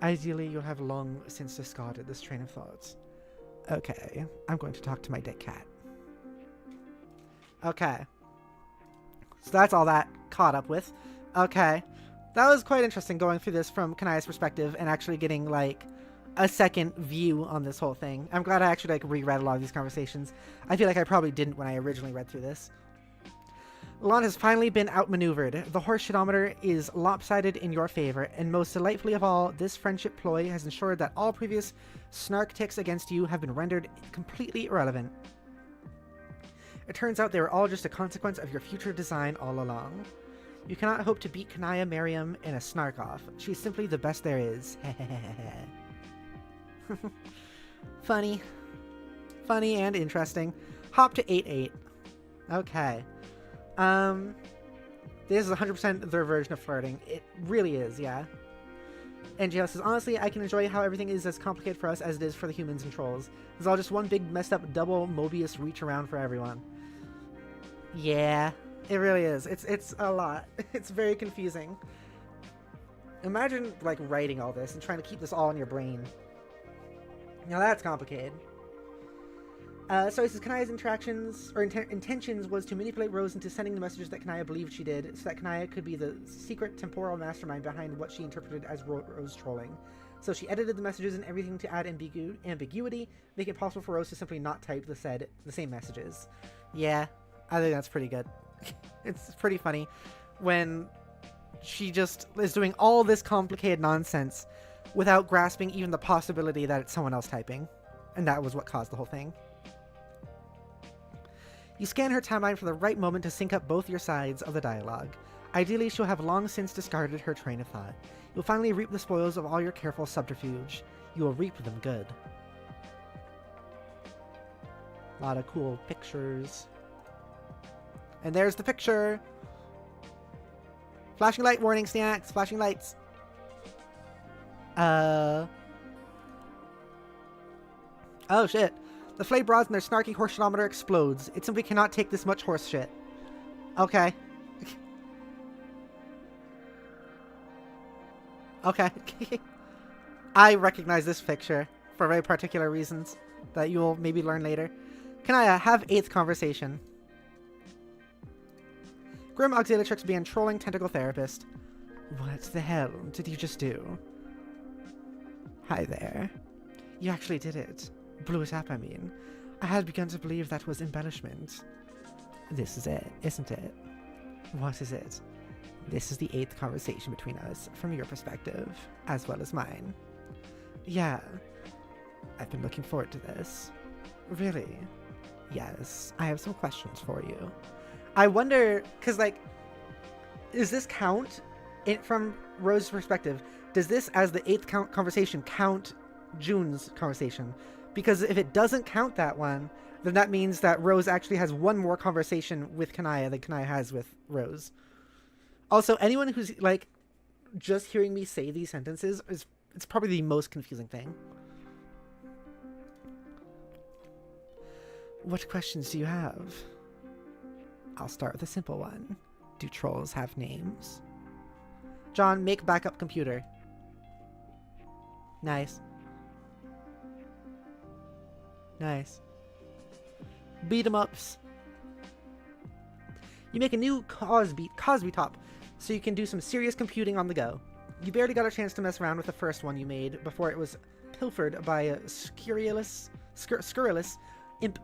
S1: Ideally, you'll have long since discarded this train of thought. Okay, I'm going to talk to my dead cat. Okay. So that's all that caught up with. Okay. That was quite interesting going through this from Kanaya's perspective and actually getting, like, a second view on this whole thing. I'm glad I actually, like, reread a lot of these conversations. I feel like I probably didn't when I originally read through this. Lon has finally been outmaneuvered. The horseshitometer is lopsided in your favor, and most delightfully of all, this friendship ploy has ensured that all previous snark ticks against you have been rendered completely irrelevant. It turns out they were all just a consequence of your future design all along. You cannot hope to beat Kanaya Miriam in a snark-off. She's simply the best there is. Funny. Funny and interesting. Hop to 8-8. Okay. This is 100% their version of flirting. It really is, yeah. And JL says, honestly, I can enjoy how everything is as complicated for us as it is for the humans and trolls. It's all just one big messed up double Mobius reach around for everyone. Yeah, it really is. It's a lot. It's very confusing. Imagine, like, writing all this and trying to keep this all in your brain. Now that's complicated. So he says Kanaya's intentions was to manipulate Rose into sending the messages that Kanaya believed she did, so that Kanaya could be the secret temporal mastermind behind what she interpreted as Rose trolling. So she edited the messages and everything to add ambiguity, make it possible for Rose to simply not type the same messages. Yeah, I think that's pretty good. It's pretty funny when she just is doing all this complicated nonsense without grasping even the possibility that it's someone else typing. And that was what caused the whole thing. You scan her timeline for the right moment to sync up both your sides of the dialogue. Ideally, she'll have long since discarded her train of thought. You'll finally reap the spoils of all your careful subterfuge. You will reap them good. A lot of cool pictures. And there's the picture! Flashing light warning, snacks! Flashing lights! Oh shit. The flayed broads and their snarky horse shitometer explodes. It simply cannot take this much horse shit. Okay. Okay. I recognize this picture for very particular reasons that you will maybe learn later. Kanaya, have 8th conversation. Grim Auxiliatrix began trolling Tentacle Therapist. What the hell did you just do? Hi there. You actually did it. Blew it up, I mean. I had begun to believe that was embellishment. This is it, isn't it? What is it? This is the 8th conversation between us, from your perspective, as well as mine. Yeah. I've been looking forward to this. Really? Yes, I have some questions for you. I wonder, because, like, does this count, from Rose's perspective, does this, as the 8th conversation, count June's conversation? Because if it doesn't count that one, then that means that Rose actually has one more conversation with Kanaya than Kanaya has with Rose. Also, anyone who's, like, just hearing me say these sentences, it's probably the most confusing thing. What questions do you have? I'll start with a simple one. Do trolls have names? John, make backup computer. Nice. Nice. Beat 'em ups. You make a new Cosby top, so you can do some serious computing on the go. You barely got a chance to mess around with the first one you made before it was pilfered by a scurrilous imp.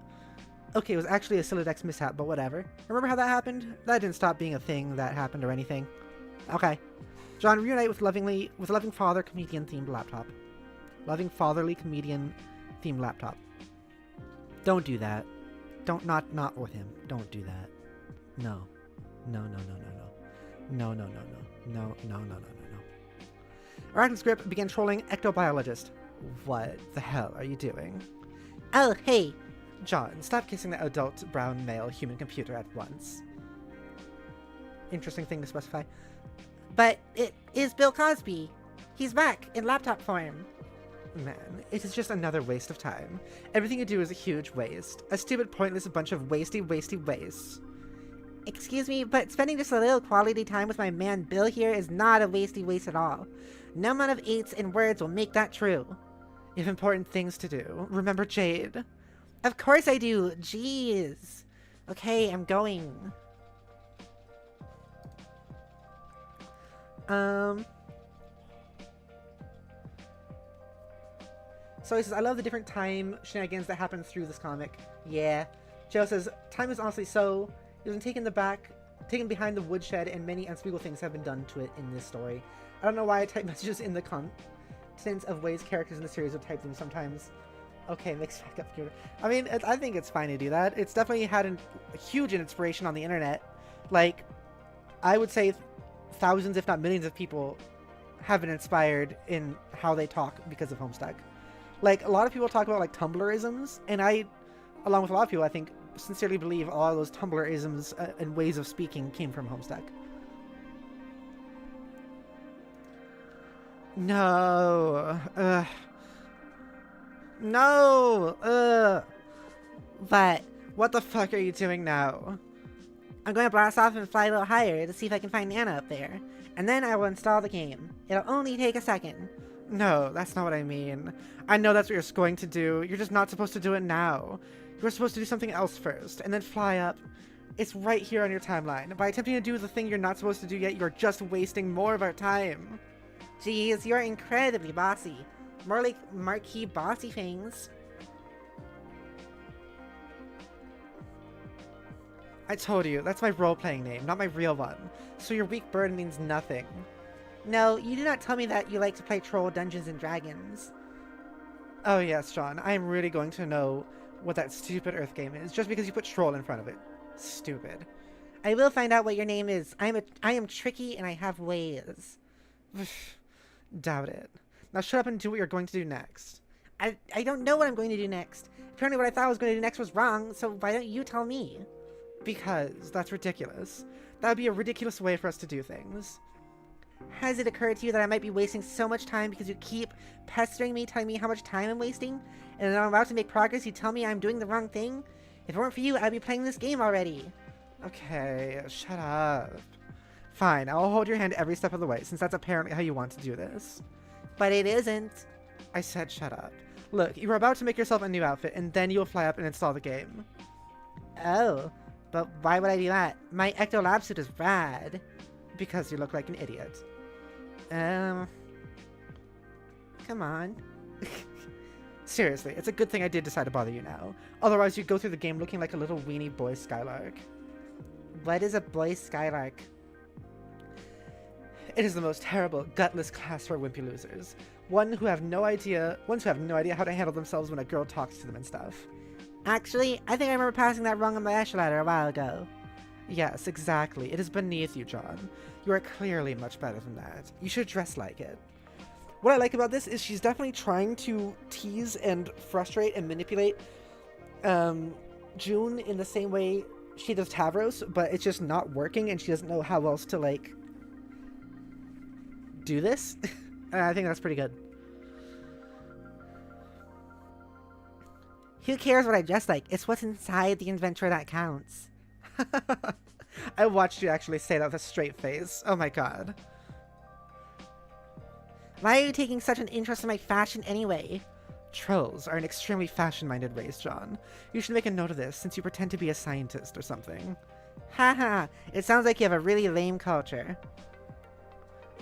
S1: Okay, it was actually a Silodex mishap, but whatever. Remember how that happened? That didn't stop being a thing that happened or anything. Okay. John, reunite with a loving father comedian themed laptop. Loving fatherly comedian themed laptop. Don't do that. Not with him. Don't do that. No. No. Arachnid Script began trolling ectobiologist. What the hell are you doing?
S14: Oh, hey.
S1: John, stop kissing the adult brown male human computer at once. Interesting thing to specify.
S14: But it is Bill Cosby. He's back in laptop form.
S1: Man, it is just another waste of time. Everything you do is a huge waste. A stupid, pointless bunch of wasty wastes.
S14: Excuse me, but spending just a little quality time with my man Bill here is not a waste at all. No amount of 8s and words will make that true.
S1: You have important things to do. Remember Jade?
S14: Of course I do. Jeez. Okay, I'm going.
S1: So he says, I love the different time shenanigans that happen through this comic. Yeah. Joe says, time is honestly so... It was taken behind the woodshed, and many unspeakable things have been done to it in this story. I don't know why I type messages in the contents of ways characters in the series would type them sometimes. Okay, mixed backup computer. I mean, I think it's fine to do that. It's definitely had a huge inspiration on the internet. Like, I would say thousands, if not millions of people have been inspired in how they talk because of Homestuck. Like, a lot of people talk about, like, Tumblr-isms, and I, along with a lot of people, I think, sincerely believe a lot of those Tumblr-isms and ways of speaking came from Homestuck. No. No. But what the fuck are you doing now? I'm going to blast off and fly a little higher to see if I can find Anna up there. And then I will install the game. It'll only take a second. No, that's not what I mean. I know that's what you're going to do. You're just not supposed to do it now. You're supposed to do something else first, and then fly up. It's right here on your timeline. By attempting to do the thing you're not supposed to do yet, you're just wasting more of our time. Jeez, you're incredibly bossy. More like marquee bossy things. I told you, that's my role-playing name, not my real one. So your weak bird means nothing. No, you did not tell me that you like to play troll Dungeons and Dragons. Oh yes, John, I am really going to know what that stupid Earth game is, just because you put troll in front of it. Stupid. I will find out what your name is. I am tricky and I have ways. Doubt it. Now shut up and do what you're going to do next. I don't know what I'm going to do next. Apparently what I thought I was going to do next was wrong, so why don't you tell me? Because that's ridiculous. That would be a ridiculous way for us to do things. Has it occurred to you that I might be wasting so much time because you keep pestering me, telling me how much time I'm wasting? And then I'm about to make progress, you tell me I'm doing the wrong thing? If it weren't for you, I'd be playing this game already. Okay, shut up. Fine, I'll hold your hand every step of the way, since that's apparently how you want to do this. But it isn't. I said shut up. Look, you were about to make yourself a new outfit, and then you'll fly up and install the game. Oh, but why would I do that? My Ecto Lab suit is rad. Because you look like an idiot. Come on. Seriously, it's a good thing I did decide to bother you now. Otherwise, you'd go through the game looking like a little weenie boy Skylark. What is a boy Skylark? It is the most terrible, gutless class for wimpy losers. Ones who have no idea how to handle themselves when a girl talks to them and stuff. Actually, I think I remember passing that wrong on my Ash ladder a while ago. Yes, exactly. It is beneath you, John. You are clearly much better than that. You should dress like it. What I like about this is she's definitely trying to tease and frustrate and manipulate June in the same way she does Tavros, but it's just not working and she doesn't know how else to, like, do this. And I think that's pretty good. Who cares what I dress like? It's what's inside the inventory that counts. I watched you actually say that with a straight face. Oh my god. Why are you taking such an interest in my fashion anyway? Trolls are an extremely fashion-minded race, John. You should make a note of this, since you pretend to be a scientist or something. Haha, it sounds like you have a really lame culture.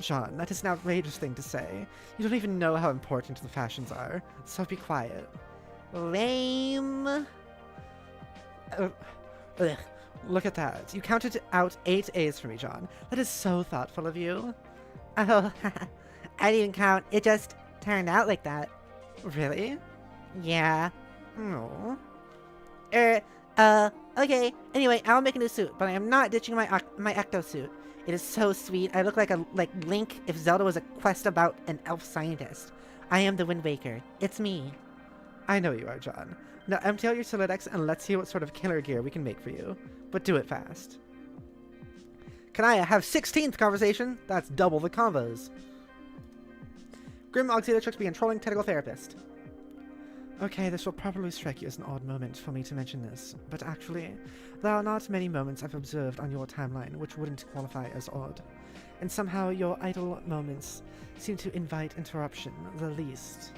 S1: John, that is an outrageous thing to say. You don't even know how important the fashions are, so be quiet. Lame. Ugh. Look at that. You counted out 8 A's for me, John. That is so thoughtful of you. Oh, I didn't even count. It just turned out like that. Really? Yeah. Oh. Okay. Anyway, I'll make a new suit, but I am not ditching my Ecto suit. It is so sweet. I look like Link if Zelda was a quest about an elf scientist. I am the Wind Waker. It's me. I know you are, John. Now empty out your Solidex and let's see what sort of killer gear we can make for you. But do it fast. Can I have 16th conversation? That's double the combos. Grim Auxiliatrix being trolling technical therapist. Okay, this will probably strike you as an odd moment for me to mention this, but actually, there are not many moments I've observed on your timeline which wouldn't qualify as odd. And somehow your idle moments seem to invite interruption, the least.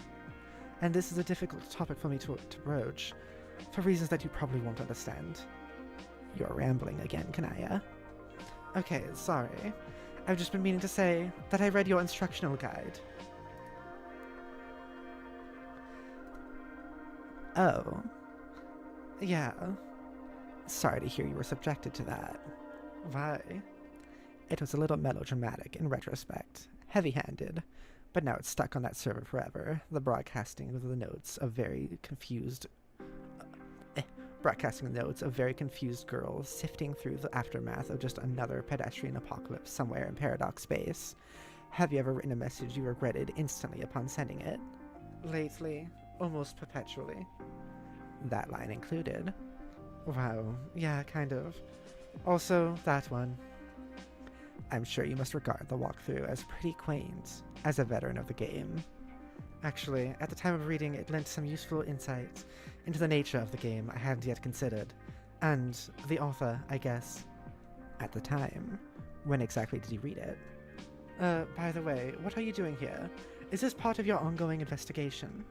S1: And this is a difficult topic for me to broach, for reasons that you probably won't understand. You're rambling again, Kanaya. Okay, sorry. I've just been meaning to say that I read your instructional guide. Oh. Yeah. Sorry to hear you were subjected to that. Why? It was a little melodramatic in retrospect, heavy-handed, but now it's stuck on that server forever, the broadcasting of the notes of very confused... broadcasting notes of very confused girls sifting through the aftermath of just another pedestrian apocalypse somewhere in Paradox space. Have you ever written a message you regretted instantly upon sending it? Lately, almost perpetually. That line included. Wow, yeah, kind of. Also, that one. I'm sure you must regard the walkthrough as pretty quaint, as a veteran of the game. Actually, at the time of reading, it lent some useful insight into the nature of the game I hadn't yet considered, and the author, I guess. At the time. When exactly did you read it? By the way, what are you doing here? Is this part of your ongoing investigation?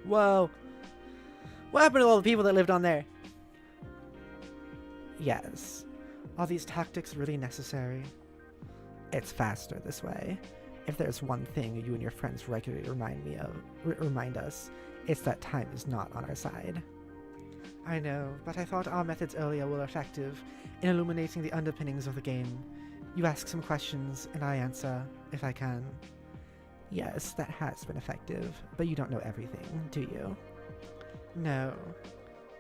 S12: Whoa. What happened to all the people that lived on there?
S1: Yes. Are these tactics really necessary? It's faster this way. If there's one thing you and your friends regularly remind us, it's that time is not on our side. I know, but I thought our methods earlier were effective in illuminating the underpinnings of the game. You ask some questions, and I answer, if I can. Yes, that has been effective, but you don't know everything, do you? No.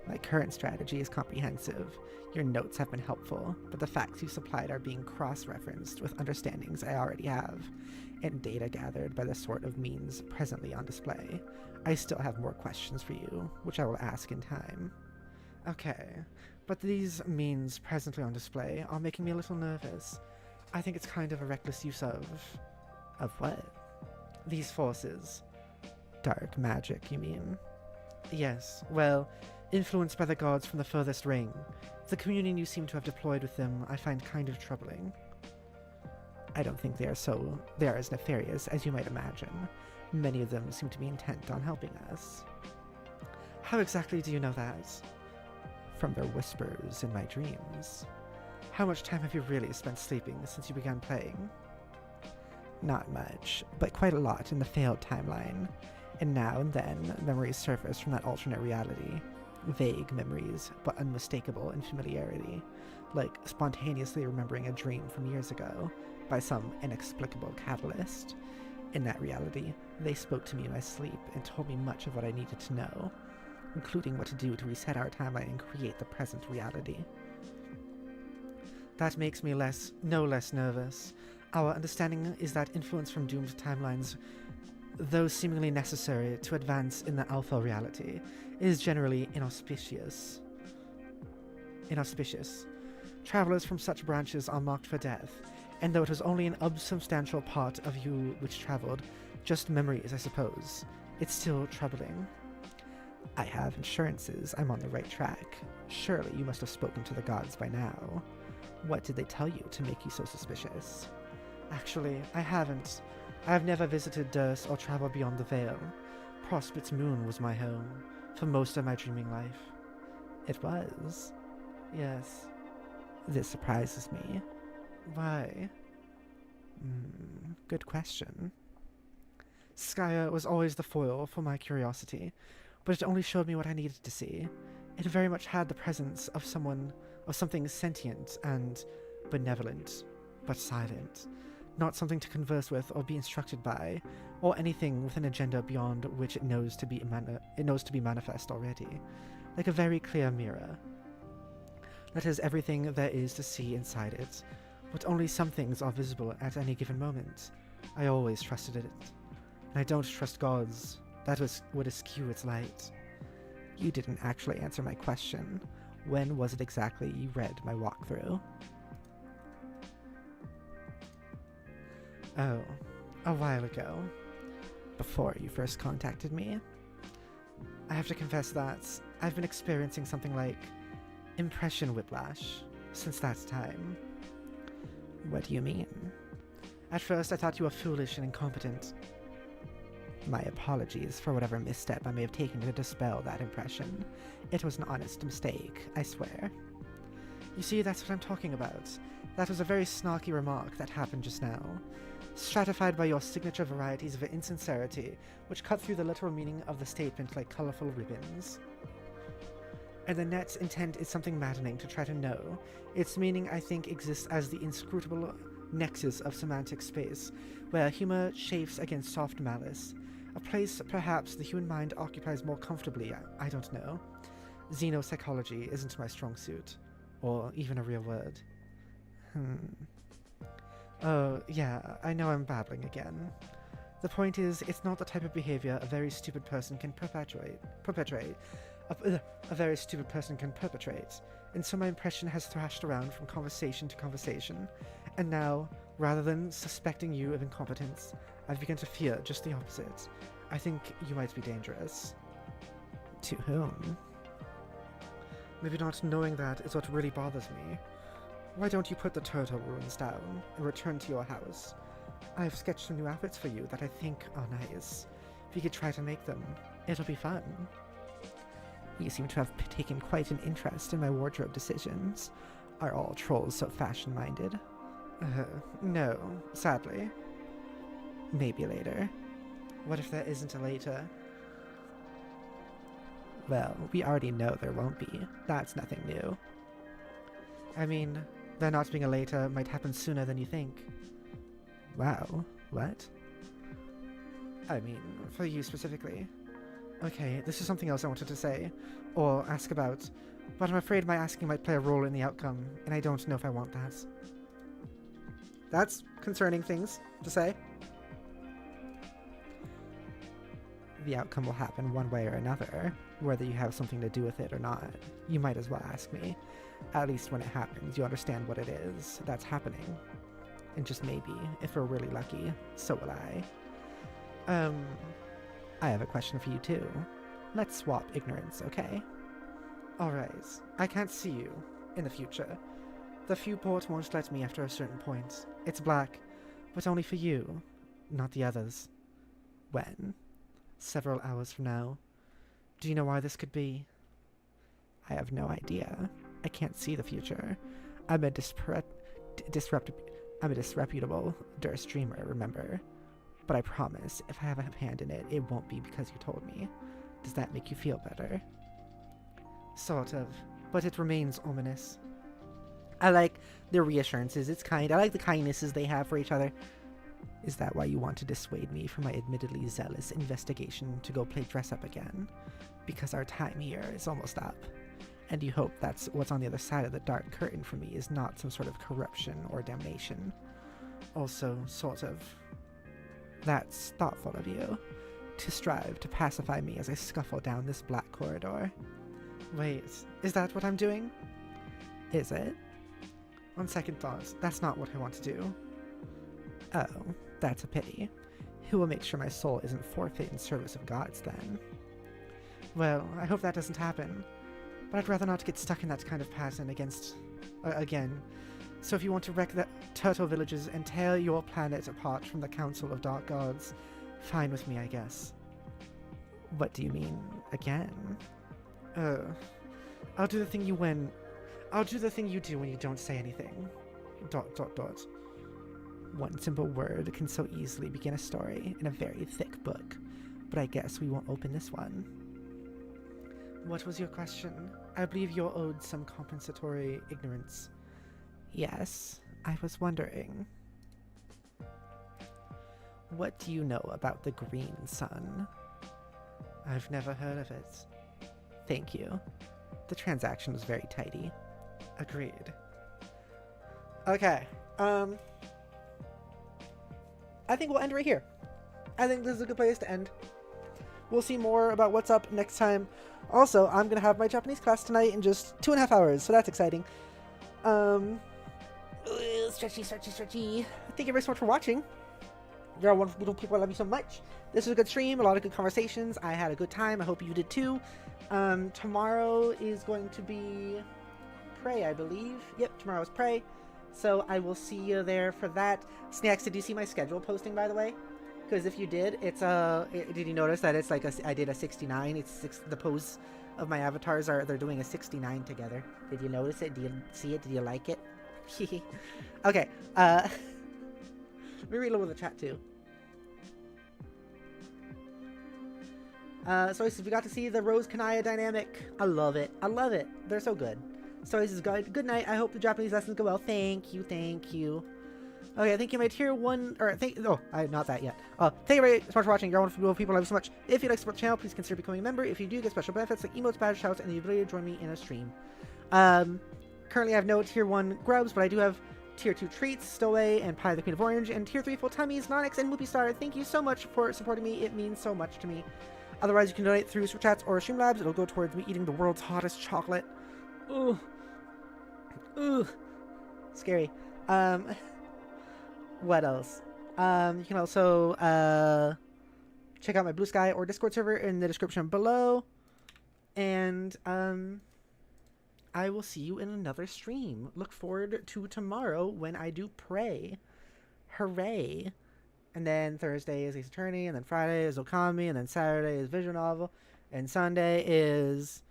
S1: My current strategy is comprehensive. Your notes have been helpful, but the facts you supplied are being cross-referenced with understandings I already have, and data gathered by the sort of means presently on display. I still have more questions for you, which I will ask in time. Okay, but these means presently on display are making me a little nervous. I think it's kind of a reckless use of... Of what? These forces. Dark magic, you mean? Yes, well, influenced by the gods from the furthest ring. The communion you seem to have deployed with them I find kind of troubling. I don't think they are as nefarious as you might imagine. Many of them seem to be intent on helping us. How exactly do you know that? From their whispers in my dreams. How much time have you really spent sleeping since you began playing? Not much, but quite a lot in the failed timeline. And now and then, memories surface from that alternate reality. Vague memories, but unmistakable in familiarity, like spontaneously remembering a dream from years ago, by some inexplicable catalyst. In that reality, they spoke to me in my sleep and told me much of what I needed to know, including what to do to reset our timeline and create the present reality. That makes me no less nervous. Our understanding is that influence from doomed timelines, though seemingly necessary to advance in the alpha reality, is generally inauspicious. Travelers from such branches are marked for death, and though it was only an unsubstantial part of you which traveled, just memories, I suppose, it's still troubling. I have assurances I'm on the right track. Surely you must have spoken to the gods by now. What did they tell you to make you so suspicious? Actually, I haven't. I have never visited Durst or traveled beyond the Veil. Prospit's moon was my home, for most of my dreaming life. It was? Yes. This surprises me. Why? Good question. Skya was always the foil for my curiosity, but it only showed me what I needed to see. It very much had the presence of something sentient and benevolent, but silent. Not something to converse with or be instructed by, or anything with an agenda beyond which it knows to be manifest already, like a very clear mirror. That is everything there is to see inside it, but only some things are visible at any given moment. I always trusted it, and I don't trust gods. That would eschew its light. You didn't actually answer my question. When was it exactly you read my walkthrough? Oh, a while ago. Before you first contacted me. I have to confess that I've been experiencing something like impression whiplash since that time. What do you mean? At first I thought you were foolish and incompetent. My apologies for whatever misstep I may have taken to dispel that impression. It was an honest mistake, I swear. You see, that's what I'm talking about. That was a very snarky remark that happened just now, stratified by your signature varieties of insincerity, which cut through the literal meaning of the statement like colorful ribbons. And the net's intent is something maddening to try to know. Its meaning, I think, exists as the inscrutable nexus of semantic space, where humor chafes against soft malice. A place, perhaps, the human mind occupies more comfortably, I don't know. Xenopsychology isn't my strong suit, or even a real word. Oh, yeah, I know I'm babbling again. The point is, it's not the type of behavior a very stupid person can perpetrate. A very stupid person can perpetrate. And so my impression has thrashed around from conversation to conversation. And now, rather than suspecting you of incompetence, I've begun to fear just the opposite. I think you might be dangerous. To whom? Maybe not knowing that is what really bothers me. Why don't you put the turtle ruins down and return to your house? I've sketched some new outfits for you that I think are nice. If you could try to make them, it'll be fun. You seem to have taken quite an interest in my wardrobe decisions. Are all trolls so fashion-minded? No, sadly. Maybe later. What if there isn't a later? Well, we already know there won't be. That's nothing new. I mean, there not being a later might happen sooner than you think. Wow, what? I mean, for you specifically. Okay, this is something else I wanted to say, or ask about, but I'm afraid my asking might play a role in the outcome, and I don't know if I want that. That's concerning things to say. The outcome will happen one way or another, whether you have something to do with it or not. You might as well ask me. At least when it happens, you understand what it is that's happening. And just maybe, if we're really lucky, so will I. I have a question for you too. Let's swap ignorance, okay? Alright, I can't see you in the future. The viewport won't let me after a certain point. It's black, but only for you, not the others. When? Several hours from now. Do you know why this could be? I have no idea. I can't see the future. I'm a disreputable Durst dreamer, remember? But I promise, if I have a hand in it, it won't be because you told me. Does that make you feel better? Sort of, but it remains ominous. I like their reassurances. It's kind. I like the kindnesses they have for each other. Is that why you want to dissuade me from my admittedly zealous investigation to go play dress-up again? Because our time here is almost up. And you hope that's what's on the other side of the dark curtain for me is not some sort of corruption or damnation. Also, sort of. That's thoughtful of you, to strive to pacify me as I scuffle down this black corridor. Wait, is that what I'm doing? Is it? On second thought, that's not what I want to do. Oh, that's a pity. Who will make sure my soul isn't forfeit in service of gods, then? Well, I hope that doesn't happen, but I'd rather not get stuck in that kind of pattern again. So if you want to wreck the turtle villages and tear your planet apart from the Council of Dark Gods, fine with me, I guess. What do you mean, again? I'll do the thing you do when you don't say anything. ... One simple word can so easily begin a story in a very thick book, but I guess we won't open this one. What was your question? I believe you're owed some compensatory ignorance. Yes, I was wondering. What do you know about the Green Sun? I've never heard of it. Thank you. The transaction was very tidy. Agreed. Okay, I think we'll end right here. I think this is a good place to end. We'll see more about what's up next time. Also, I'm going to have my Japanese class tonight in just 2.5 hours, so that's exciting. Stretchy. Thank you very much for watching. You're all wonderful, beautiful people. I love you so much. This was a good stream, a lot of good conversations. I had a good time. I hope you did too. Tomorrow is going to be Prey, I believe. Yep, tomorrow is Prey. So I will see you there for that. Snacks, did you see my schedule posting, by the way? Because if you did, it's did you notice that it's like I did a 69? It's the pose of my avatars they're doing a 69 together. Did you notice it? Did you see it? Did you like it? Okay. Let me read a little of the chat too. So we got to see the Rose Kanaya dynamic. I love it. I love it. They're so good. So this is good. Good night. I hope the Japanese lessons go well. Thank you. Okay, thank you, my tier 1, or not that yet. Thank you very much for watching. You're wonderful people. I love you so much. If you'd like to support the channel, please consider becoming a member. If you do, get special benefits like emotes, badge shouts, and the ability to join me in a stream. Currently I have no tier 1 grubs, but I do have tier 2 treats, Stowaway, and Pie the Queen of Orange, and tier 3 full tummies, Nonix, and Whoopie Star. Thank you so much for supporting me. It means so much to me. Otherwise, you can donate through Super Chats or Streamlabs. It'll go towards me eating the world's hottest chocolate. Ooh. Ooh. Scary. What else? You can also check out my Blue Sky or Discord server in the description below. And I will see you in another stream. Look forward to tomorrow when I do Prey. Hooray. And then Thursday is Ace Attorney, and then Friday is Okami, and then Saturday is Visual Novel, and Sunday is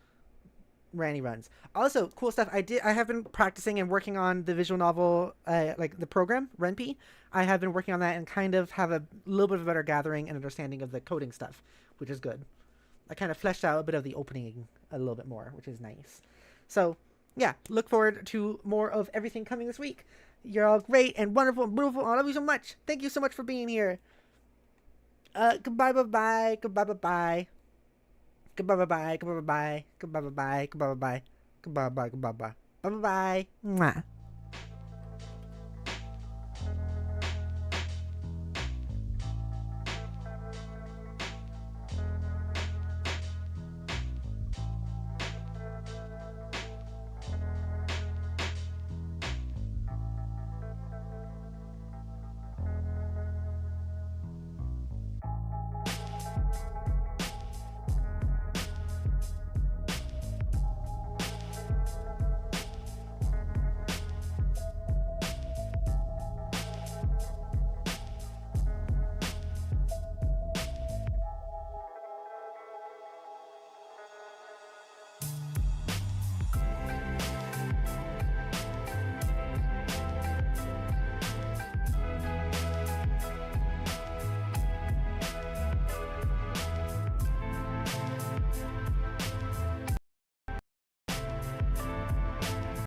S1: Randy Runs. Also, cool stuff. I have been practicing and working on the visual novel, like the program, Renpy. I have been working on that and kind of have a little bit of a better gathering and understanding of the coding stuff, which is good. I kind of fleshed out a bit of the opening a little bit more, which is nice. So, yeah, look forward to more of everything coming this week. You're all great and wonderful and beautiful. I love you so much. Thank you so much for being here. Goodbye, bye-bye. Goodbye, bye-bye. Goodbye, bye-bye. Goodbye, bye-bye. Goodbye, bye-bye. Goodbye, bye-bye. Goodbye, bye-bye. Goodbye, bye-bye. Bye-bye. Mwah.